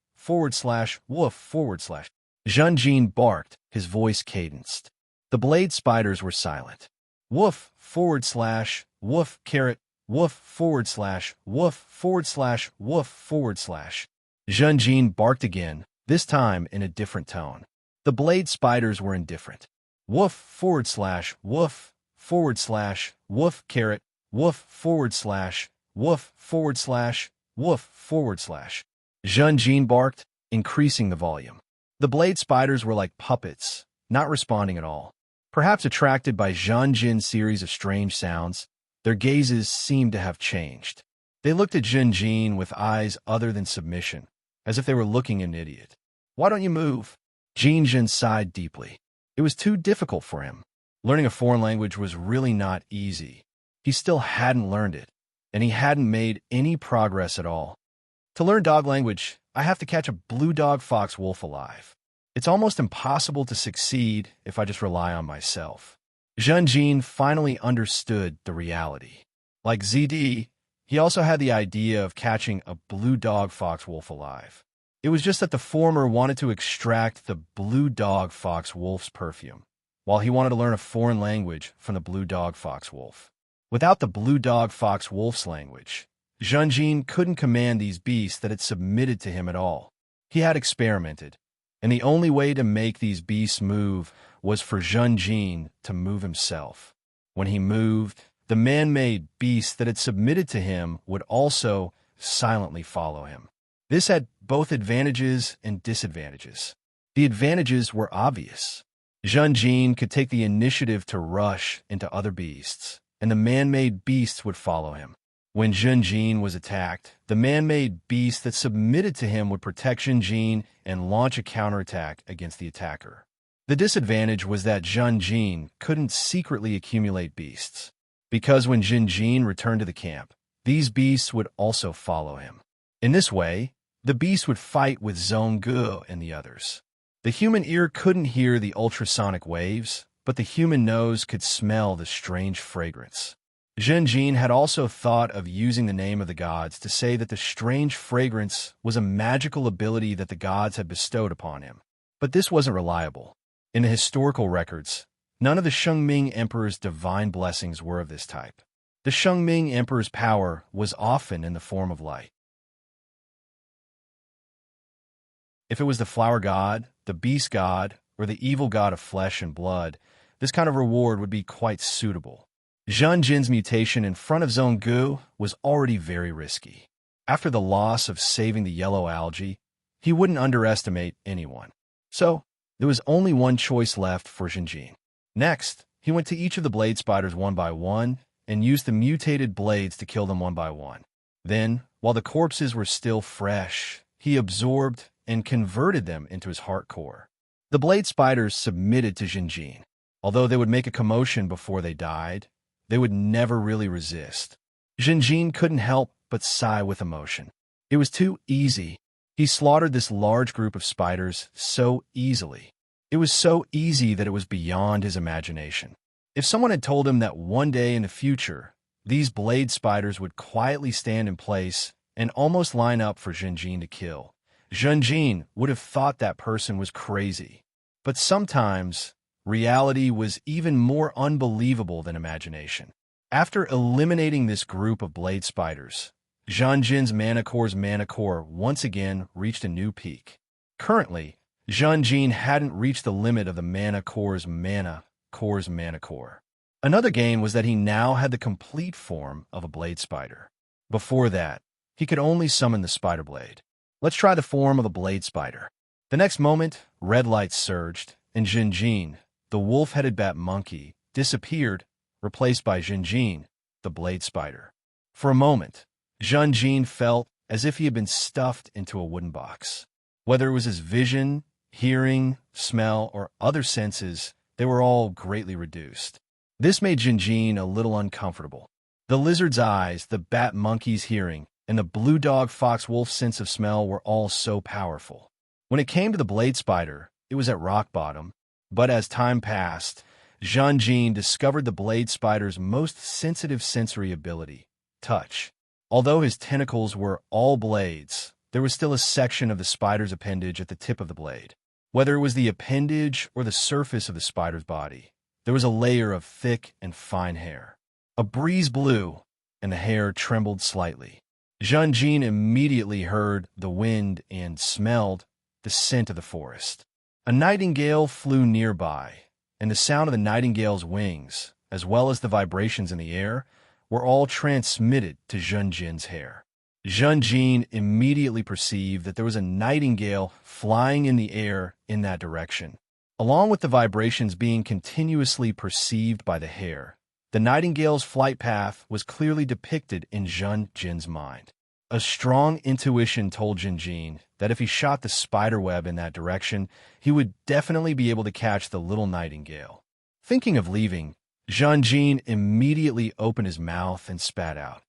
Jinjin barked, his voice cadenced. The blade spiders were silent. Woof, /woof, carrot, woof, /woof, woof, /. Jinjin barked again, this time in a different tone. The blade spiders were indifferent. Woof, /woof, woof, carrot, woof, woof, /. Jinjin barked, increasing the volume. The blade spiders were like puppets, not responding at all. Perhaps attracted by Jinjin's series of strange sounds, their gazes seemed to have changed. They looked at Jinjin with eyes other than submission, as if they were looking at an idiot. Why don't you move? Jinjin sighed deeply. It was too difficult for him. Learning a foreign language was really not easy. He still hadn't learned it, and he hadn't made any progress at all. To learn dog language, I have to catch a blue dog fox wolf alive. It's almost impossible to succeed if I just rely on myself. Jinjin finally understood the reality. Like ZD, he also had the idea of catching a blue dog fox wolf alive. It was just that the former wanted to extract the blue dog fox wolf's perfume, while he wanted to learn a foreign language from the blue dog fox wolf. Without the blue dog fox wolf's language, Jinjin couldn't command these beasts that had submitted to him at all. He had experimented, and the only way to make these beasts move was for Jinjin to move himself. When he moved, the man-made beasts that had submitted to him would also silently follow him. This had both advantages and disadvantages. The advantages were obvious. Jinjin could take the initiative to rush into other beasts, and the man-made beasts would follow him. When Jinjin was attacked, the man-made beast that submitted to him would protect Jinjin and launch a counterattack against the attacker. The disadvantage was that Jinjin couldn't secretly accumulate beasts, because when Jinjin returned to the camp, these beasts would also follow him. In this way, the beast would fight with Zhonggu and the others. The human ear couldn't hear the ultrasonic waves, but the human nose could smell the strange fragrance. Zhenjin had also thought of using the name of the gods to say that the strange fragrance was a magical ability that the gods had bestowed upon him. But this wasn't reliable. In the historical records, none of the Shengming Emperor's divine blessings were of this type. The Shengming Emperor's power was often in the form of light. If it was the flower god, the beast god, or the evil god of flesh and blood, this kind of reward would be quite suitable. Zhang Jin's mutation in front of Zhong Gu was already very risky. After the loss of saving the yellow algae, he wouldn't underestimate anyone. So, there was only one choice left for Zhenjin. Next, he went to each of the blade spiders one by one and used the mutated blades to kill them one by one. Then, while the corpses were still fresh, he absorbed and converted them into his heart core. The blade spiders submitted to Zhenjin. Although they would make a commotion before they died, they would never really resist. Zhenjin couldn't help but sigh with emotion. It was too easy. He slaughtered this large group of spiders so easily. It was so easy that it was beyond his imagination. If someone had told him that one day in the future, these blade spiders would quietly stand in place and almost line up for Zhenjin to kill, Zhenjin would have thought that person was crazy. But sometimes, reality was even more unbelievable than imagination. After eliminating this group of blade spiders, Zhanjin's mana core once again reached a new peak. Currently, Zhanjin hadn't reached the limit of the mana core's mana core. Another gain was that he now had the complete form of a blade spider. Before that, he could only summon the spider blade. Let's try the form of a blade spider. The next moment, red lights surged, and Zhenjin, the wolf-headed bat monkey, disappeared, replaced by Zhenjin, the blade spider. For a moment, Zhenjin felt as if he had been stuffed into a wooden box. Whether it was his vision, hearing, smell, or other senses, they were all greatly reduced. This made Zhenjin a little uncomfortable. The lizard's eyes, the bat monkey's hearing, and the blue dog fox wolf sense of smell were all so powerful. When it came to the blade spider, it was at rock bottom, but as time passed, Zhenjin discovered the blade spider's most sensitive sensory ability, touch. Although his tentacles were all blades, there was still a section of the spider's appendage at the tip of the blade. Whether it was the appendage or the surface of the spider's body, there was a layer of thick and fine hair. A breeze blew, and the hair trembled slightly. Zhenjin immediately heard the wind and smelled the scent of the forest. A nightingale flew nearby, and the sound of the nightingale's wings, as well as the vibrations in the air, were all transmitted to Zhenjin's hair. Zhenjin immediately perceived that there was a nightingale flying in the air in that direction. Along with the vibrations being continuously perceived by the hair, the nightingale's flight path was clearly depicted in Zhenjin's mind. A strong intuition told Zhenjin that if he shot the spider web in that direction, he would definitely be able to catch the little nightingale. Thinking of leaving, Zhenjin immediately opened his mouth and spat out.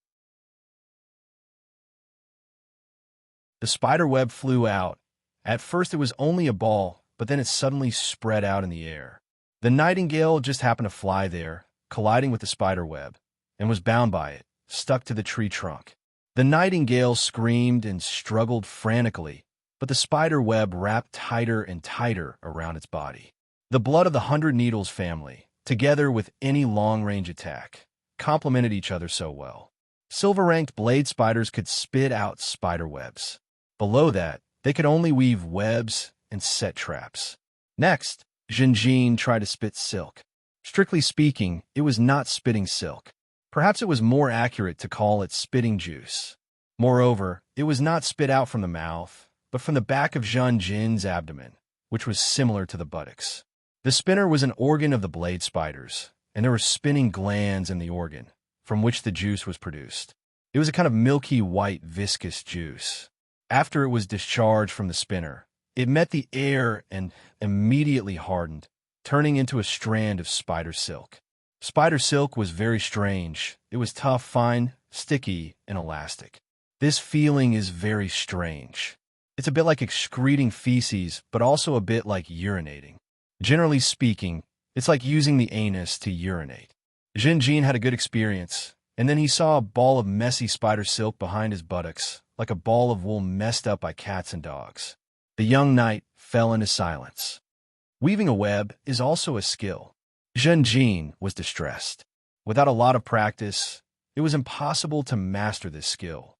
The spider web flew out. At first it was only a ball, but then it suddenly spread out in the air. The nightingale just happened to fly there, colliding with the spider web, and was bound by it, stuck to the tree trunk. The nightingale screamed and struggled frantically, but the spider web wrapped tighter and tighter around its body. The blood of the 100 Needles family, together with any long-range attack, complemented each other so well. Silver-ranked blade spiders could spit out spider webs. Below that, they could only weave webs and set traps. Next, Zhenjin tried to spit silk. Strictly speaking, it was not spitting silk. Perhaps it was more accurate to call it spitting juice. Moreover, it was not spit out from the mouth, but from the back of Zhenjin's abdomen, which was similar to the buttocks. The spinner was an organ of the blade spiders, and there were spinning glands in the organ, from which the juice was produced. It was a kind of milky white viscous juice. After it was discharged from the spinner, it met the air and immediately hardened, turning into a strand of spider silk. Spider silk was very strange. It was tough, fine, sticky, and elastic. This feeling is very strange. It's a bit like excreting feces, but also a bit like urinating. Generally speaking, it's like using the anus to urinate. Jinjin had a good experience, and then he saw a ball of messy spider silk behind his buttocks, like a ball of wool messed up by cats and dogs. The young knight fell into silence. Weaving a web is also a skill. Jinjin was distressed. Without a lot of practice, it was impossible to master this skill.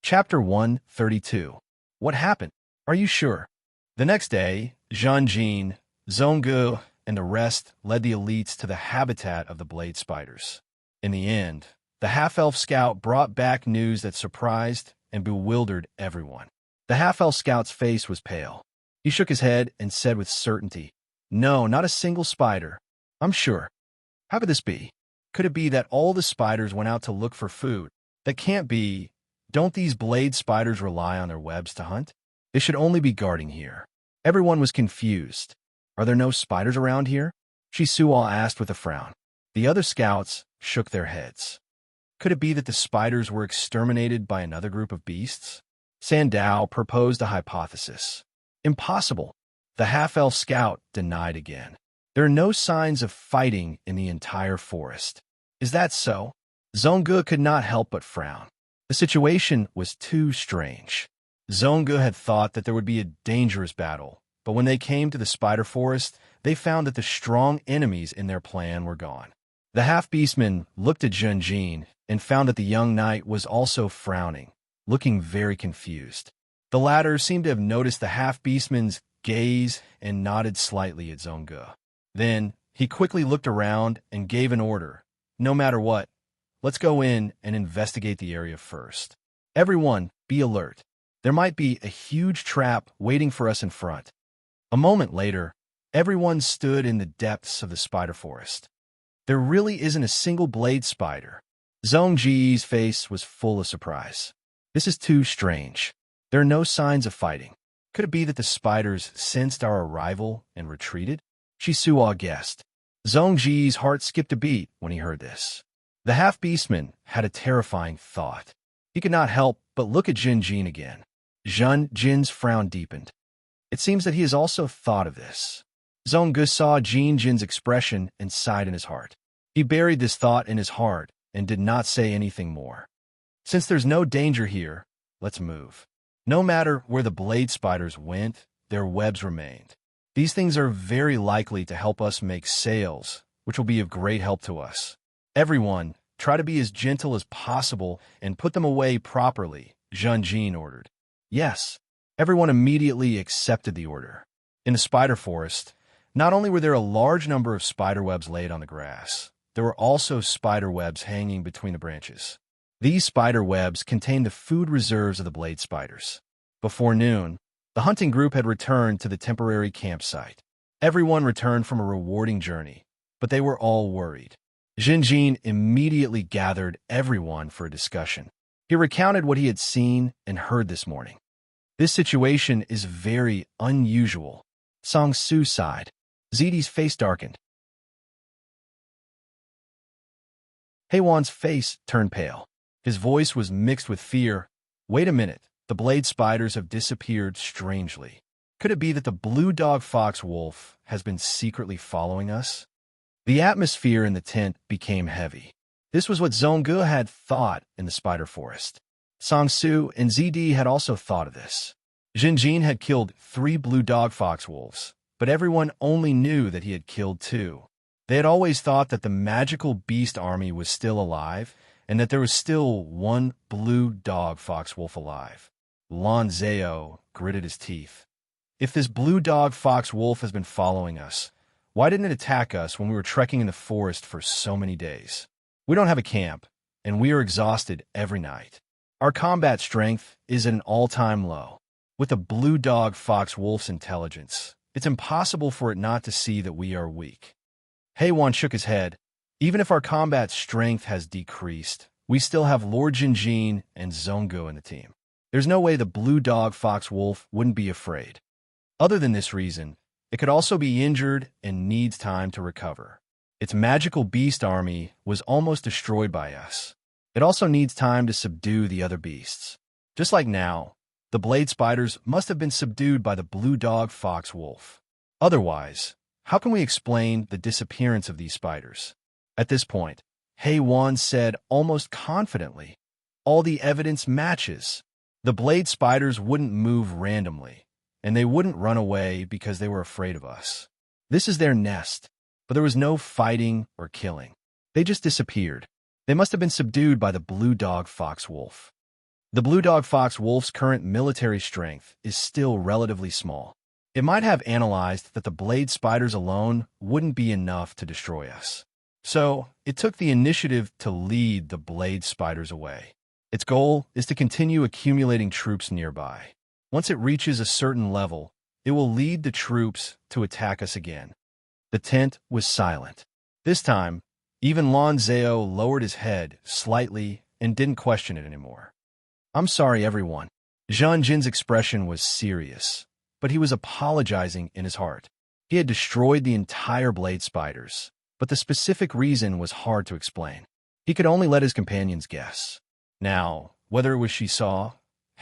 Chapter 132. What happened? Are you sure? The next day, Jianjin, Zhonggu, and the rest led the elites to the habitat of the blade spiders. In the end, the half-elf scout brought back news that surprised and bewildered everyone. The half-elf scout's face was pale. He shook his head and said with certainty, "No, not a single spider. I'm sure. How could this be? Could it be that all the spiders went out to look for food? That can't be. Don't these blade spiders rely on their webs to hunt? They should only be guarding here." Everyone was confused. "Are there no spiders around here?" Shisuo asked with a frown. The other scouts shook their heads. Could it be that the spiders were exterminated by another group of beasts? Sandao proposed a hypothesis. Impossible. The half-elf scout denied again. There are no signs of fighting in the entire forest. Is that so? Zhonggu could not help but frown. The situation was too strange. Zhonggu had thought that there would be a dangerous battle, but when they came to the spider forest, they found that the strong enemies in their plan were gone. The half-beastman looked at Junjin and found that the young knight was also frowning, looking very confused. The latter seemed to have noticed the half-beastman's gaze and nodded slightly at Zhonggu. Then he quickly looked around and gave an order. "No matter what, let's go in and investigate the area first. Everyone, be alert. There might be a huge trap waiting for us in front." A moment later, everyone stood in the depths of the spider forest. There really isn't a single blade spider. Zhongji's face was full of surprise. This is too strange. There are no signs of fighting. Could it be that the spiders sensed our arrival and retreated? Shisuo guessed. Zhongji's heart skipped a beat when he heard this. The half-beastman had a terrifying thought. He could not help but look at Jinjin again. Jin's frown deepened. It seems that he has also thought of this. Zhonggu saw Jin's expression and sighed in his heart. He buried this thought in his heart and did not say anything more. Since there's no danger here, let's move. No matter where the blade spiders went, their webs remained. These things are very likely to help us make sails, which will be of great help to us. Everyone, try to be as gentle as possible and put them away properly, Jinjin ordered. Yes, everyone immediately accepted the order. In the spider forest, not only were there a large number of spider webs laid on the grass, there were also spider webs hanging between the branches. These spider webs contained the food reserves of the blade spiders. Before noon, the hunting group had returned to the temporary campsite. Everyone returned from a rewarding journey, but they were all worried. Jinjin immediately gathered everyone for a discussion. He recounted what he had seen and heard this morning. This situation is very unusual. Song Su sighed. Zidi's face darkened. Heiwan's face turned pale. His voice was mixed with fear. Wait a minute, the blade spiders have disappeared strangely. Could it be that the blue dog fox wolf has been secretly following us? The atmosphere in the tent became heavy. This was what Zhonggu had thought in the spider forest. Sangsu and Zidi had also thought of this. Jinjin had killed 3 blue dog fox wolves, but everyone only knew that he had killed 2. They had always thought that the magical beast army was still alive, and that there was still 1 blue dog fox wolf alive. Lan Zhao gritted his teeth. If this blue dog fox wolf has been following us, why didn't it attack us when we were trekking in the forest for so many days? We don't have a camp, and we are exhausted every night. Our combat strength is at an all-time low. With the blue dog fox wolf's intelligence, it's impossible for it not to see that we are weak. Heiwan shook his head. Even if our combat strength has decreased, we still have Lord Jinjin and Zhonggu in the team. There's no way the blue dog fox wolf wouldn't be afraid. Other than this reason, it could also be injured and needs time to recover. Its magical beast army was almost destroyed by us. It also needs time to subdue the other beasts. Just like now, the blade spiders must have been subdued by the blue dog fox wolf. Otherwise, how can we explain the disappearance of these spiders? At this point, Wan said almost confidently, all the evidence matches. The blade spiders wouldn't move randomly, and they wouldn't run away because they were afraid of us. This is their nest, but there was no fighting or killing. They just disappeared. They must have been subdued by the blue dog fox wolf. The blue dog fox wolf's current military strength is still relatively small. It might have analyzed that the blade spiders alone wouldn't be enough to destroy us. So, it took the initiative to lead the blade spiders away. Its goal is to continue accumulating troops nearby. Once it reaches a certain level, it will lead the troops to attack us again. The tent was silent. This time, even Lan Zhao lowered his head slightly and didn't question it anymore. I'm sorry, everyone. Zhang Jin's expression was serious, but he was apologizing in his heart. He had destroyed the entire blade spiders, but the specific reason was hard to explain. He could only let his companions guess. Now, whether it was Shisaw,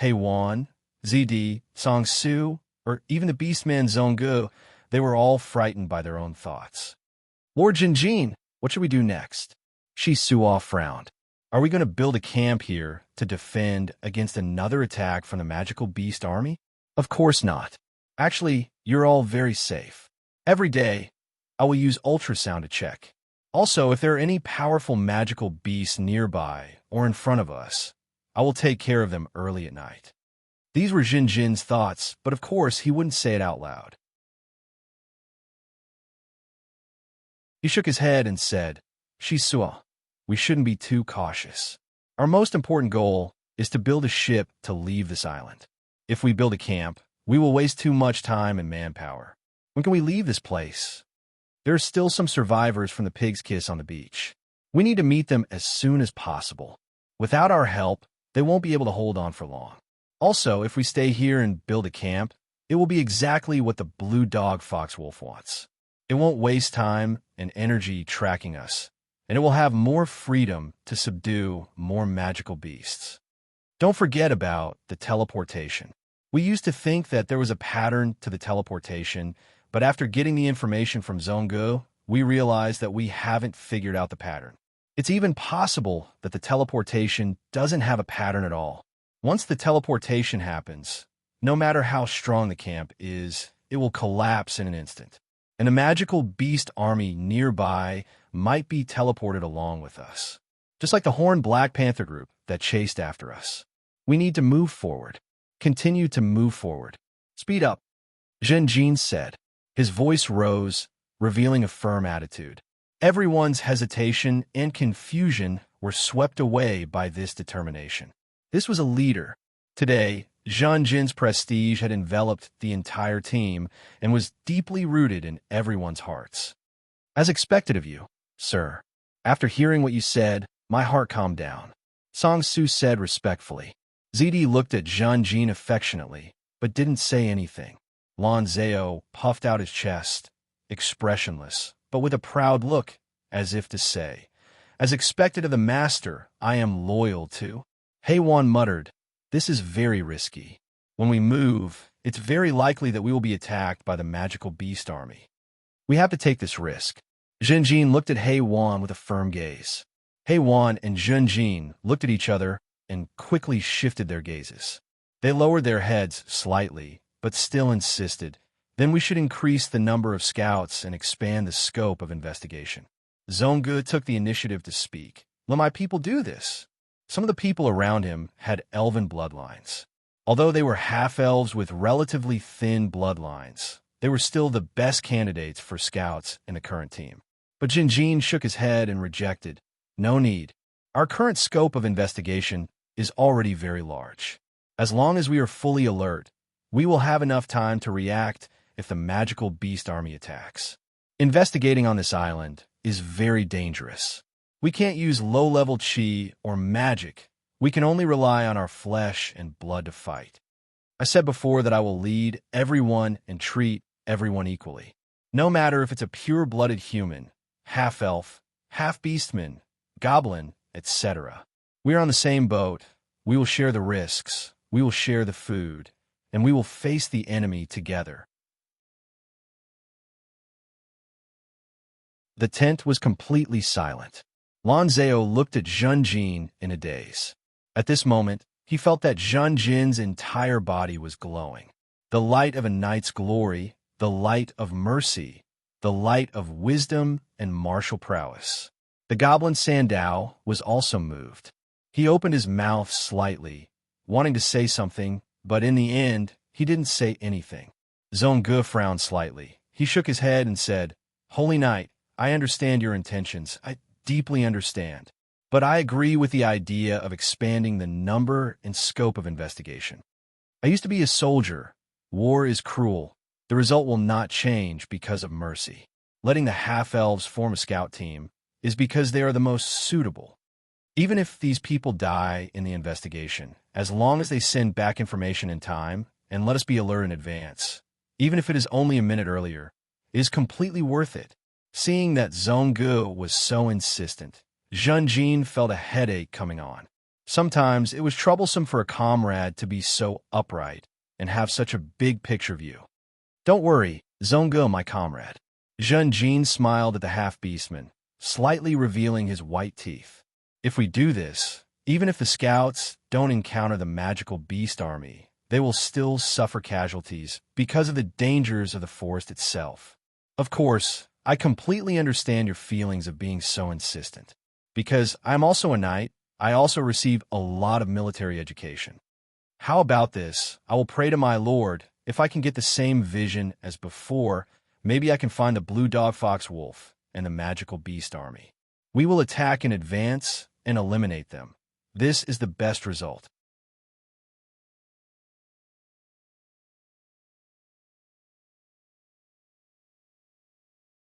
Wan, ZD, Song Su, or even the beastman Zhonggu, they were all frightened by their own thoughts. Lord Jinjin, what should we do next? Shisuo frowned. Are we going to build a camp here to defend against another attack from the magical beast army? Of course not. Actually, you're all very safe. Every day, I will use ultrasound to check. Also, if there are any powerful magical beasts nearby or in front of us, I will take care of them early at night. These were Jinjin's thoughts, but of course he wouldn't say it out loud. He shook his head and said, Shisuo, we shouldn't be too cautious. Our most important goal is to build a ship to leave this island. If we build a camp, we will waste too much time and manpower. When can we leave this place? There are still some survivors from the pig's kiss on the beach. We need to meet them as soon as possible. Without our help, they won't be able to hold on for long. Also, if we stay here and build a camp, it will be exactly what the blue dog fox wolf wants. It won't waste time and energy tracking us, and it will have more freedom to subdue more magical beasts. Don't forget about the teleportation. We used to think that there was a pattern to the teleportation, but after getting the information from Zhonggu, we realized that we haven't figured out the pattern. It's even possible that the teleportation doesn't have a pattern at all. Once the teleportation happens, no matter how strong the camp is, it will collapse in an instant. And a magical beast army nearby might be teleported along with us. Just like the Horned Black Panther group that chased after us. We need to move forward. Continue to move forward. Speed up, Zhen Jin said. His voice rose, revealing a firm attitude. Everyone's hesitation and confusion were swept away by this determination. This was a leader. Today, Zhang Jin's prestige had enveloped the entire team and was deeply rooted in everyone's hearts. As expected of you, sir. After hearing what you said, my heart calmed down. Song Su said respectfully. ZD looked at Zhang Jin affectionately, but didn't say anything. Lan Zhao puffed out his chest, expressionless, but with a proud look, as if to say, as expected of the master I am loyal to. Wan muttered, this is very risky. When we move, it's very likely that we will be attacked by the magical beast army. We have to take this risk. Zhen Jin looked at Wan with a firm gaze. Wan and Zhen Jin looked at each other and quickly shifted their gazes. They lowered their heads slightly, but still insisted, then we should increase the number of scouts and expand the scope of investigation. Zhonggu took the initiative to speak. Let my people do this. Some of the people around him had elven bloodlines. Although they were half-elves with relatively thin bloodlines, they were still the best candidates for scouts in the current team. But Jinjin shook his head and rejected. No need. Our current scope of investigation is already very large. As long as we are fully alert, we will have enough time to react if the magical beast army attacks. Investigating on this island is very dangerous. We can't use low-level chi or magic. We can only rely on our flesh and blood to fight. I said before that I will lead everyone and treat everyone equally. No matter if it's a pure-blooded human, half-elf, half-beastman, goblin, etc. We are on the same boat. We will share the risks, we will share the food, and we will face the enemy together. The tent was completely silent. Lan Zhao looked at Zhen Jin in a daze. At this moment, he felt that Zhen Jin's entire body was glowing. The light of a knight's glory, the light of mercy, the light of wisdom and martial prowess. The goblin Sandao was also moved. He opened his mouth slightly, wanting to say something, but in the end, he didn't say anything. Zhongge frowned slightly. He shook his head and said, "Holy Knight, I understand your intentions. I deeply understand. But I agree with the idea of expanding the number and scope of investigation. I used to be a soldier. War is cruel. The result will not change because of mercy. Letting the half-elves form a scout team is because they are the most suitable. Even if these people die in the investigation, as long as they send back information in time and let us be alert in advance, even if it is only a minute earlier, is completely worth it." Seeing that Zhongge was so insistent, Zhen Jin felt a headache coming on. Sometimes it was troublesome for a comrade to be so upright and have such a big picture view. "Don't worry, Zhongge, my comrade." Zhen Jin smiled at the half-beastman, slightly revealing his white teeth. "If we do this, even if the scouts don't encounter the magical beast army, they will still suffer casualties because of the dangers of the forest itself. Of course, I completely understand your feelings of being so insistent. Because I'm also a knight, I also receive a lot of military education. How about this? I will pray to my lord. If I can get the same vision as before, maybe I can find the blue dog fox wolf and the magical beast army. We will attack in advance and eliminate them. This is the best result."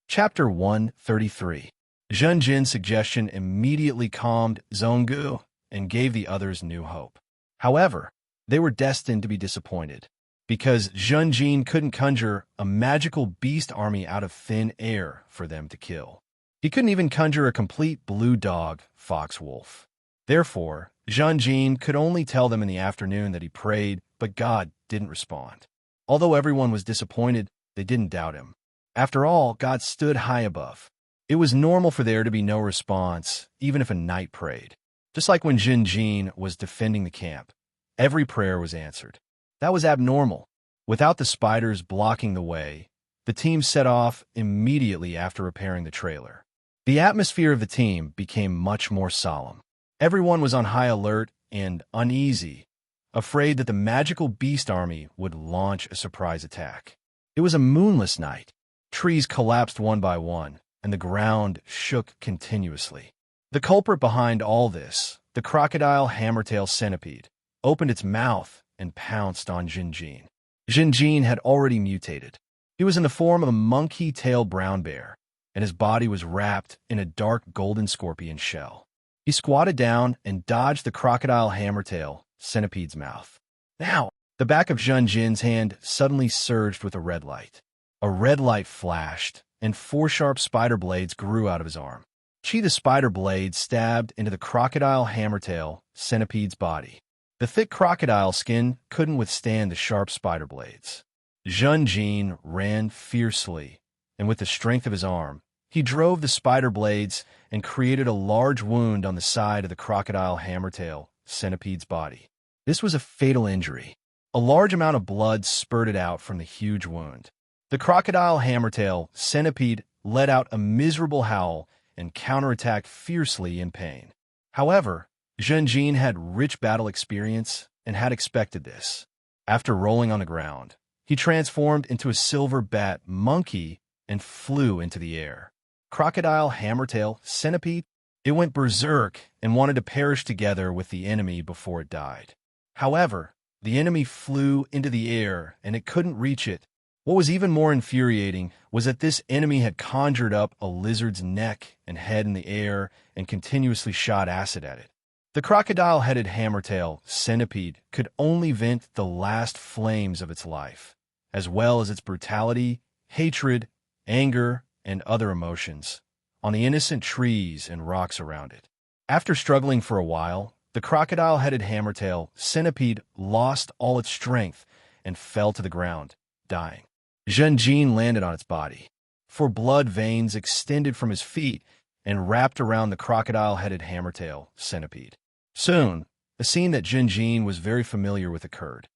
Chapter 133. Zhen Jin's suggestion immediately calmed Zhongge and gave the others new hope. However, they were destined to be disappointed, because Zhen Jin couldn't conjure a magical beast army out of thin air for them to kill. He couldn't even conjure a complete blue dog fox wolf. Therefore, Zhen Jin could only tell them in the afternoon that he prayed, but God didn't respond. Although everyone was disappointed, they didn't doubt him. After all, God stood high above. It was normal for there to be no response, even if a knight prayed. Just like when Zhen Jin was defending the camp, every prayer was answered. That was abnormal. Without the spiders blocking the way, the team set off immediately after repairing the trailer. The atmosphere of the team became much more solemn. Everyone was on high alert and uneasy, afraid that the magical beast army would launch a surprise attack. It was a moonless night. Trees collapsed one by one, and the ground shook continuously. The culprit behind all this, the crocodile hammertail centipede, opened its mouth and pounced on Zhen Jin. Zhen Jin had already mutated. He was in the form of a monkey-tailed brown bear, and his body was wrapped in a dark golden scorpion shell. He squatted down and dodged the crocodile hammertail centipede's mouth. Now, the back of Zhen Jin's hand suddenly surged with a red light. A red light flashed, and 4 sharp spider blades grew out of his arm. The spider blades stabbed into the crocodile hammertail centipede's body. The thick crocodile skin couldn't withstand the sharp spider blades. Zhen Jin ran fiercely, and with the strength of his arm, he drove the spider blades and created a large wound on the side of the crocodile hammertail centipede's body. This was a fatal injury. A large amount of blood spurted out from the huge wound. The crocodile hammertail centipede let out a miserable howl and counterattacked fiercely in pain. However, Zhen Jin had rich battle experience and had expected this. After rolling on the ground, he transformed into a silver bat monkey and flew into the air. Crocodile hammertail centipede, it went berserk and wanted to perish together with the enemy before it died. However, the enemy flew into the air and it couldn't reach it. What was even more infuriating was that this enemy had conjured up a lizard's neck and head in the air and continuously shot acid at it. The crocodile-headed hammertail centipede could only vent the last flames of its life, as well as its brutality, hatred, anger, and other emotions, on the innocent trees and rocks around it. After struggling for a while, the crocodile-headed hammertail centipede lost all its strength and fell to the ground, dying. Zhenjin landed on its body, for blood veins extended from his feet and wrapped around the crocodile-headed hammertail centipede. Soon, a scene that Zhenjin was very familiar with occurred.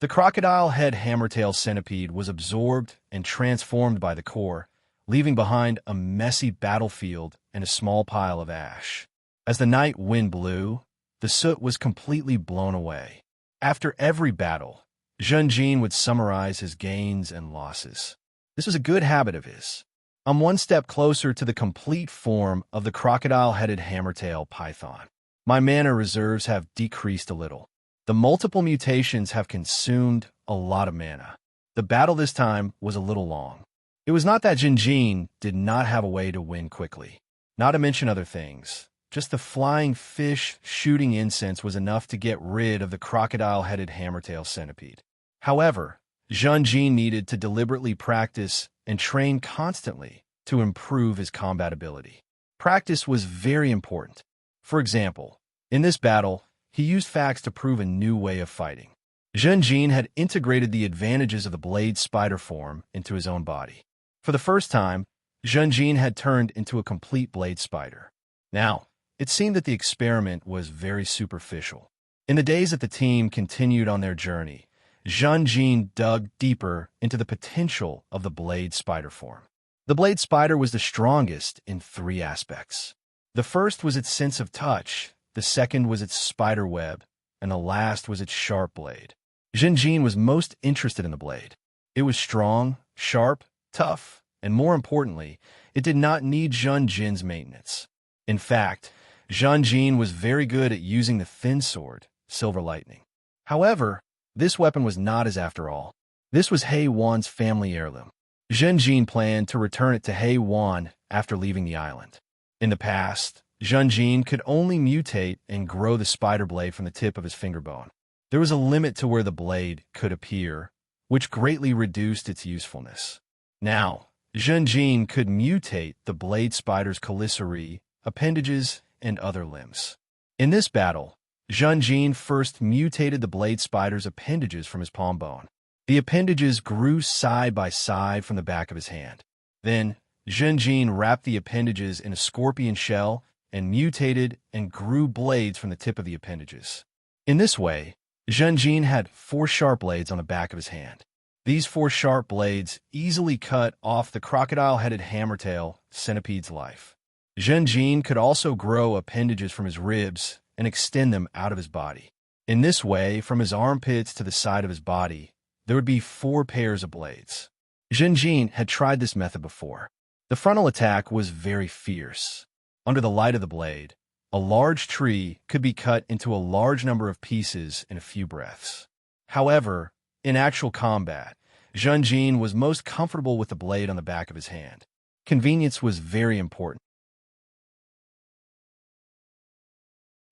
The crocodile-head hammertail centipede was absorbed and transformed by the core, leaving behind a messy battlefield and a small pile of ash. As the night wind blew, the soot was completely blown away. After every battle, Zhenjin would summarize his gains and losses. This was a good habit of his. I'm one step closer to the complete form of the crocodile-headed hammertail python. My mana reserves have decreased a little. The multiple mutations have consumed a lot of mana. The battle this time was a little long. It was not that Zhenjin did not have a way to win quickly. Not to mention other things. Just the flying fish shooting incense was enough to get rid of the crocodile-headed hammertail centipede. However, Zhenjin needed to deliberately practice and train constantly to improve his combat ability. Practice was very important. For example, in this battle, he used facts to prove a new way of fighting. Zhenjin had integrated the advantages of the blade spider form into his own body. For the first time, Zhenjin had turned into a complete blade spider. Now, it seemed that the experiment was very superficial. In the days that the team continued on their journey, Zhenjin dug deeper into the potential of the blade spider form. The blade spider was the strongest in 3 aspects. The first was its sense of touch, the second was its spider web, and the last was its sharp blade. Zhenjin was most interested in the blade. It was strong, sharp, tough, and more importantly, it did not need Zhenjin's maintenance. In fact, Zhenjin was very good at using the thin sword, Silver Lightning. However, this weapon was not his after all. This was He Wan's family heirloom. Zhenjin planned to return it to He Wan after leaving the island. In the past, Zhenjin could only mutate and grow the spider blade from the tip of his finger bone. There was a limit to where the blade could appear, which greatly reduced its usefulness. Now, Zhenjin could mutate the blade spider's chelicerae, appendages, and other limbs. In this battle, Zhenjin first mutated the blade spider's appendages from his palm bone. The appendages grew side by side from the back of his hand. Then, Zhenjin wrapped the appendages in a scorpion shell and mutated and grew blades from the tip of the appendages. In this way, Zhenjin had 4 sharp blades on the back of his hand. These 4 sharp blades easily cut off the crocodile-headed hammertail centipede's life. Zhenjin could also grow appendages from his ribs and extend them out of his body. In this way, from his armpits to the side of his body, there would be 4 pairs of blades. Zhenjin had tried this method before. The frontal attack was very fierce. Under the light of the blade, a large tree could be cut into a large number of pieces in a few breaths. However, in actual combat, Zhenjin was most comfortable with the blade on the back of his hand. Convenience was very important.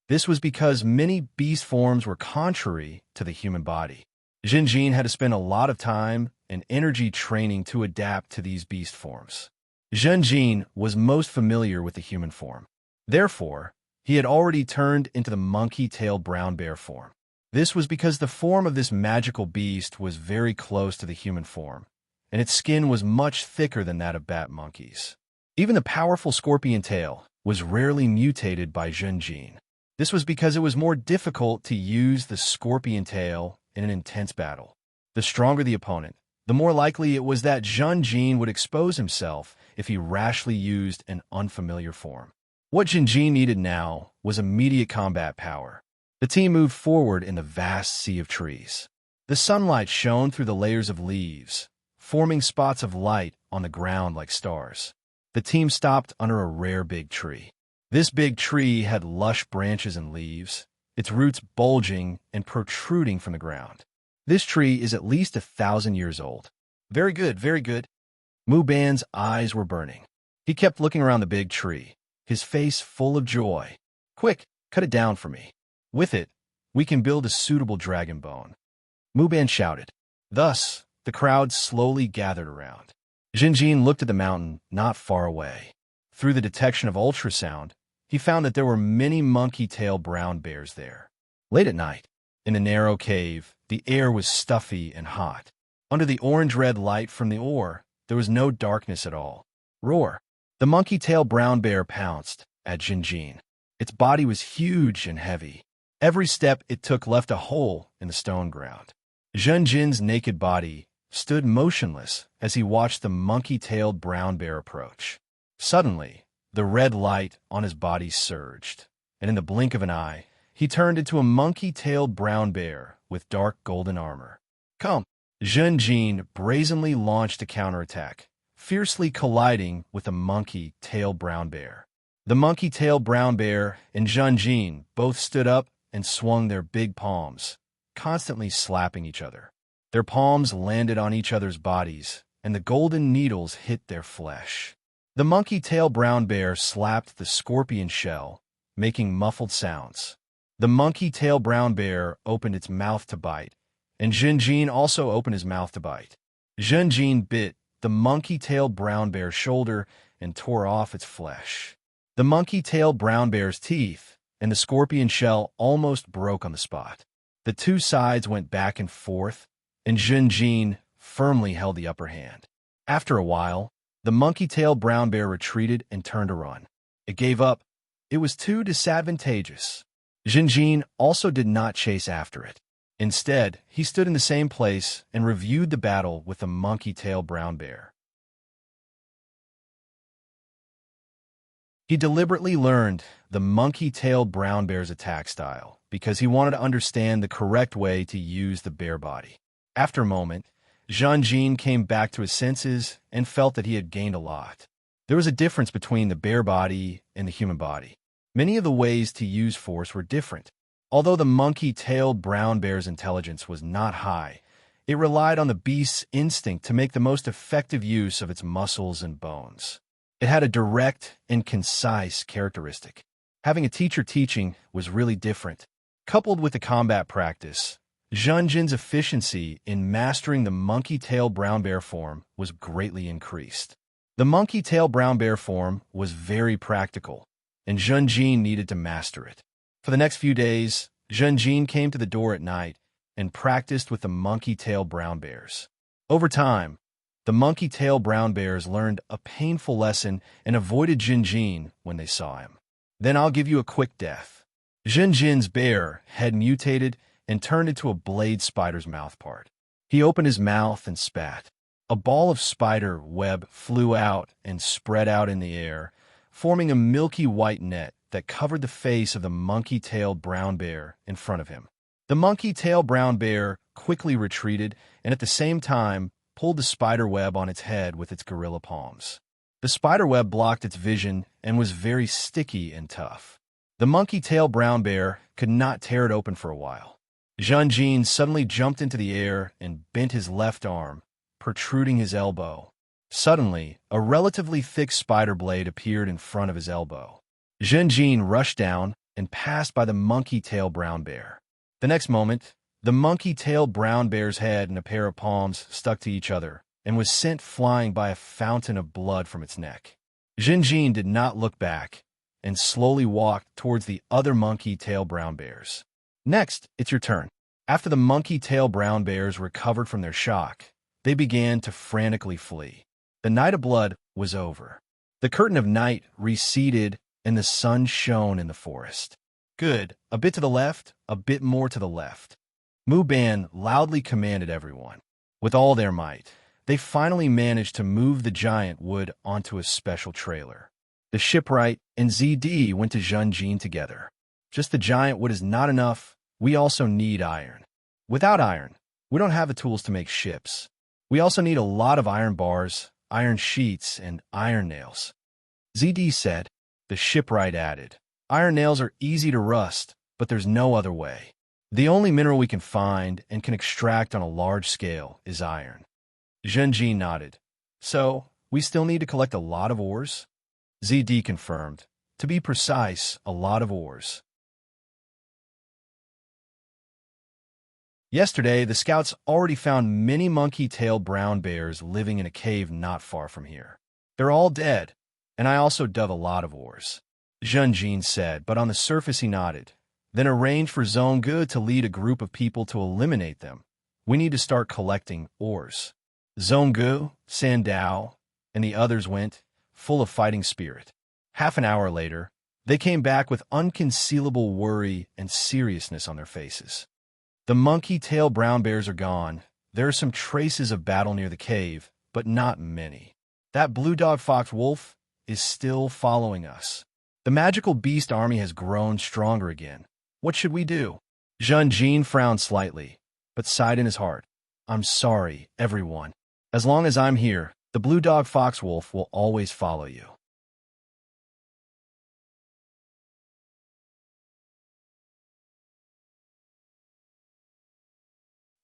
This was because many beast forms were contrary to the human body. Zhenjin had to spend a lot of time and energy training to adapt to these beast forms. Zhenjin was most familiar with the human form. Therefore, he had already turned into the monkey-tailed brown bear form. This was because the form of this magical beast was very close to the human form, and its skin was much thicker than that of bat monkeys. Even the powerful scorpion tail was rarely mutated by Zhenjin. This was because it was more difficult to use the scorpion tail in an intense battle. The stronger the opponent, the more likely it was that Zhenjin would expose himself if he rashly used an unfamiliar form. What Zhenjin needed now was immediate combat power. The team moved forward in the vast sea of trees. The sunlight shone through the layers of leaves, forming spots of light on the ground like stars. The team stopped under a rare big tree. This big tree had lush branches and leaves, its roots bulging and protruding from the ground. This tree is at least 1,000 years old. Very good, very good. Muban's eyes were burning. He kept looking around the big tree, his face full of joy. Quick, cut it down for me. With it, we can build a suitable dragon bone. Muban shouted. Thus, the crowd slowly gathered around. Jinjin looked at the mountain not far away. Through the detection of ultrasound, he found that there were many monkey-tail brown bears there. Late at night, in a narrow cave, the air was stuffy and hot. Under the orange-red light from the ore, there was no darkness at all. Roar! The monkey-tail brown bear pounced at Jinjin. Its body was huge and heavy. Every step it took left a hole in the stone ground. Jinjin's naked body stood motionless as he watched the monkey-tailed brown bear approach. Suddenly, the red light on his body surged, and in the blink of an eye, he turned into a monkey-tailed brown bear with dark golden armor. Come! Jinjin brazenly launched a counterattack, fiercely colliding with the monkey-tailed brown bear. The monkey-tailed brown bear and Jinjin both stood up and swung their big palms, constantly slapping each other. Their palms landed on each other's bodies, and the golden needles hit their flesh. The monkey-tailed brown bear slapped the scorpion shell, making muffled sounds. The monkey-tailed brown bear opened its mouth to bite, and Jinjin also opened his mouth to bite. Jinjin bit the monkey-tailed brown bear's shoulder and tore off its flesh. The monkey-tailed brown bear's teeth and the scorpion shell almost broke on the spot. The two sides went back and forth, and Jinjin firmly held the upper hand. After a while, the monkey-tailed brown bear retreated and turned to run. It gave up. It was too disadvantageous. Jinjin also did not chase after it. Instead, he stood in the same place and reviewed the battle with the monkey-tailed brown bear. He deliberately learned the monkey-tailed brown bear's attack style because he wanted to understand the correct way to use the bear body. After a moment, Jinjin came back to his senses and felt that he had gained a lot. There was a difference between the bear body and the human body. Many of the ways to use force were different. Although the monkey-tailed brown bear's intelligence was not high, it relied on the beast's instinct to make the most effective use of its muscles and bones. It had a direct and concise characteristic. Having a teacher teaching was really different. Coupled with the combat practice, Jinjin's efficiency in mastering the monkey-tailed brown bear form was greatly increased. The monkey-tailed brown bear form was very practical, and Jinjin needed to master it. For the next few days, Jinjin came to the door at night and practiced with the monkey-tailed brown bears. Over time, the monkey-tailed brown bears learned a painful lesson and avoided Jinjin when they saw him. Then I'll give you a quick death. Jinjin's bear had mutated and turned into a blade spider's mouthpart. He opened his mouth and spat. A ball of spider web flew out and spread out in the air, forming a milky white net that covered the face of the monkey-tailed brown bear in front of him. The monkey-tailed brown bear quickly retreated and at the same time pulled the spider web on its head with its gorilla palms. The spider web blocked its vision and was very sticky and tough. The monkey-tailed brown bear could not tear it open for a while. Jinjin suddenly jumped into the air and bent his left arm, protruding his elbow. Suddenly, a relatively thick spider blade appeared in front of his elbow. Jinjin rushed down and passed by the monkey-tailed brown bear. The next moment, the monkey-tailed brown bear's head and a pair of palms stuck to each other and was sent flying by a fountain of blood from its neck. Jinjin did not look back and slowly walked towards the other monkey-tailed brown bears. Next, it's your turn. After the monkey-tailed brown bears recovered from their shock, they began to frantically flee. The night of blood was over. The curtain of night receded and the sun shone in the forest. Good. A bit to the left, a bit more to the left. Mu Ban loudly commanded everyone. With all their might, they finally managed to move the giant wood onto a special trailer. The shipwright and ZD went to Jinjin together. Just the giant wood is not enough. We also need iron. Without iron, we don't have the tools to make ships. We also need a lot of iron bars, iron sheets, and iron nails. ZD said. The shipwright added, iron nails are easy to rust, but there's no other way. The only mineral we can find and can extract on a large scale is iron. Jinjin nodded. So, we still need to collect a lot of ores? ZD confirmed. To be precise, a lot of ores. Yesterday, the scouts already found many monkey-tailed brown bears living in a cave not far from here. They're all dead, and I also dug a lot of ores. Junjin said, but on the surface he nodded, then arranged for Zhonggu to lead a group of people to eliminate them. We need to start collecting ores. Zhonggu, Sandao, and the others went, full of fighting spirit. Half an hour later, they came back with unconcealable worry and seriousness on their faces. The monkey-tail brown bears are gone. There are some traces of battle near the cave, but not many. That blue dog fox wolf is still following us. The magical beast army has grown stronger again. What should we do? Junjin frowned slightly, but sighed in his heart. I'm sorry, everyone. As long as I'm here, the blue dog fox wolf will always follow you.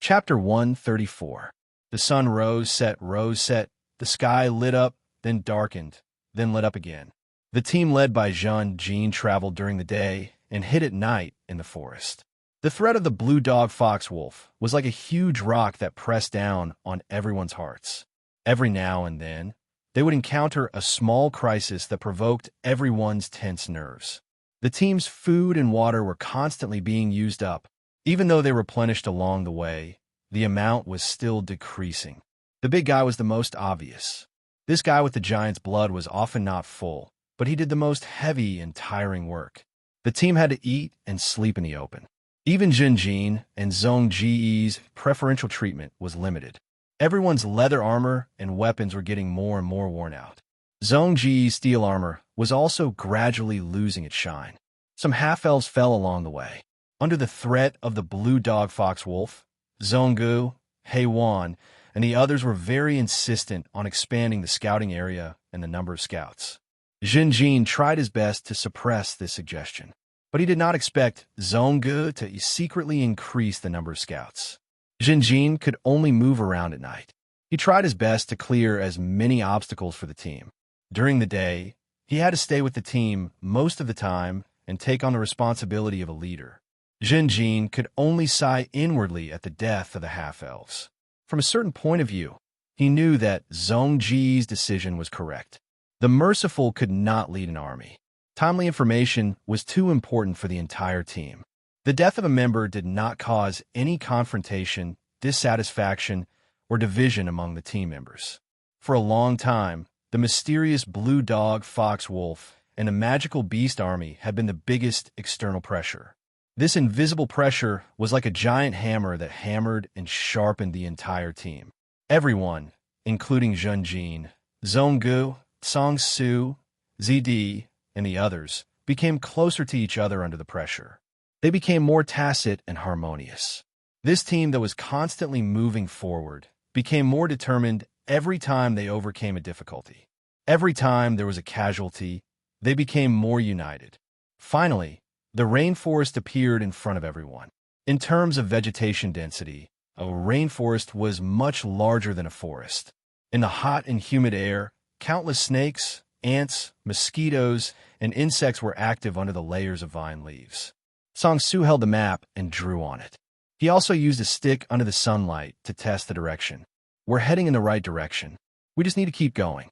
Chapter 134. The sun rose, set, the sky lit up, then darkened, then lit up again. The team led by Junjin traveled during the day and hid at night in the forest. The threat of the blue dog fox wolf was like a huge rock that pressed down on everyone's hearts. Every now and then, they would encounter a small crisis that provoked everyone's tense nerves. The team's food and water were constantly being used up. Even though they replenished along the way, the amount was still decreasing. The big guy was the most obvious. This guy with the giant's blood was often not full, but he did the most heavy and tiring work. The team had to eat and sleep in the open. Even Junjin and Zhongji's preferential treatment was limited. Everyone's leather armor and weapons were getting more and more worn out. Zhongji's steel armor was also gradually losing its shine. Some half-elves fell along the way. Under the threat of the blue dog fox wolf, Zhonggu, Heiwan, and the others were very insistent on expanding the scouting area and the number of scouts. Junjin tried his best to suppress this suggestion, but he did not expect Zhonggu to secretly increase the number of scouts. Junjin could only move around at night. He tried his best to clear as many obstacles for the team. During the day, he had to stay with the team most of the time and take on the responsibility of a leader. Junjin could only sigh inwardly at the death of the half-elves. From a certain point of view, he knew that Zhongji's decision was correct. The merciful could not lead an army. Timely information was too important for the entire team. The death of a member did not cause any confrontation, dissatisfaction, or division among the team members. For a long time, the mysterious blue dog fox wolf and the magical beast army had been the biggest external pressure. This invisible pressure was like a giant hammer that hammered and sharpened the entire team. Everyone, including Junjin, Zhonggu, Song-su, Zd, and the others, became closer to each other under the pressure. They became more tacit and harmonious. This team that was constantly moving forward became more determined every time they overcame a difficulty. Every time there was a casualty, they became more united. Finally, the rainforest appeared in front of everyone. In terms of vegetation density, a rainforest was much larger than a forest. In the hot and humid air, countless snakes, ants, mosquitoes, and insects were active under the layers of vine leaves. Song-su held the map and drew on it. He also used a stick under the sunlight to test the direction. We're heading in the right direction. We just need to keep going.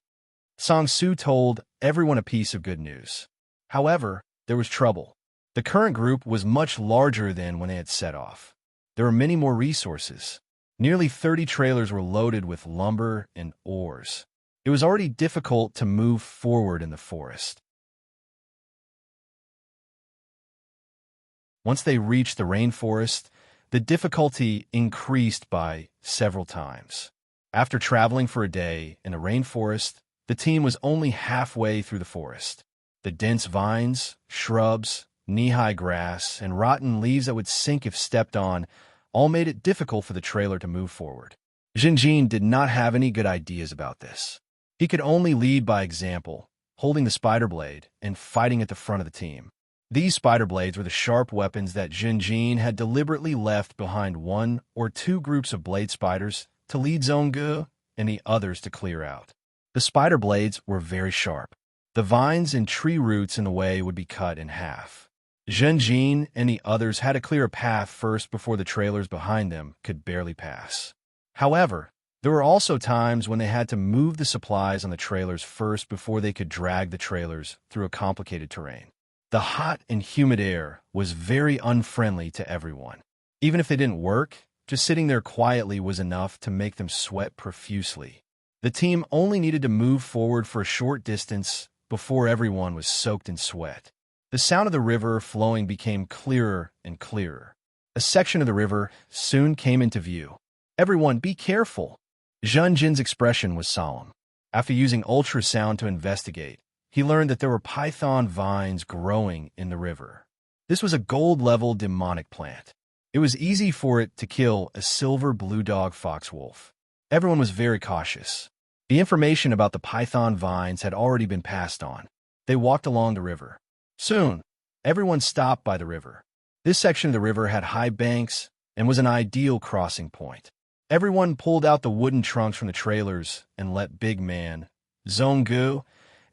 Song-su told everyone a piece of good news. However, there was trouble. The current group was much larger than when they had set off. There were many more resources. Nearly 30 trailers were loaded with lumber and ores. It was already difficult to move forward in the forest. Once they reached the rainforest, the difficulty increased by several times. After traveling for a day in the rainforest, the team was only halfway through the forest. The dense vines, shrubs, knee-high grass, and rotten leaves that would sink if stepped on all made it difficult for the trailer to move forward. Junjin did not have any good ideas about this. He could only lead by example, holding the spider blade and fighting at the front of the team. These spider blades were the sharp weapons that Junjin had deliberately left behind one or two groups of blade spiders to lead Zhonggu and the others to clear out. The spider blades were very sharp. The vines and tree roots in the way would be cut in half. Zhenjin and the others had to clear a path first before the trailers behind them could barely pass. However, there were also times when they had to move the supplies on the trailers first before they could drag the trailers through a complicated terrain. The hot and humid air was very unfriendly to everyone. Even if they didn't work, just sitting there quietly was enough to make them sweat profusely. The team only needed to move forward for a short distance before everyone was soaked in sweat. The sound of the river flowing became clearer and clearer. A section of the river soon came into view. "Everyone, be careful!" Zhun Jin's expression was solemn. After using ultrasound to investigate, he learned that there were python vines growing in the river. This was a gold-level demonic plant. It was easy for it to kill a silver blue dog foxwolf. Everyone was very cautious. The information about the python vines had already been passed on. They walked along the river. Soon, everyone stopped by the river. This section of the river had high banks and was an ideal crossing point. Everyone pulled out the wooden trunks from the trailers and let Big Man, Zhonggu,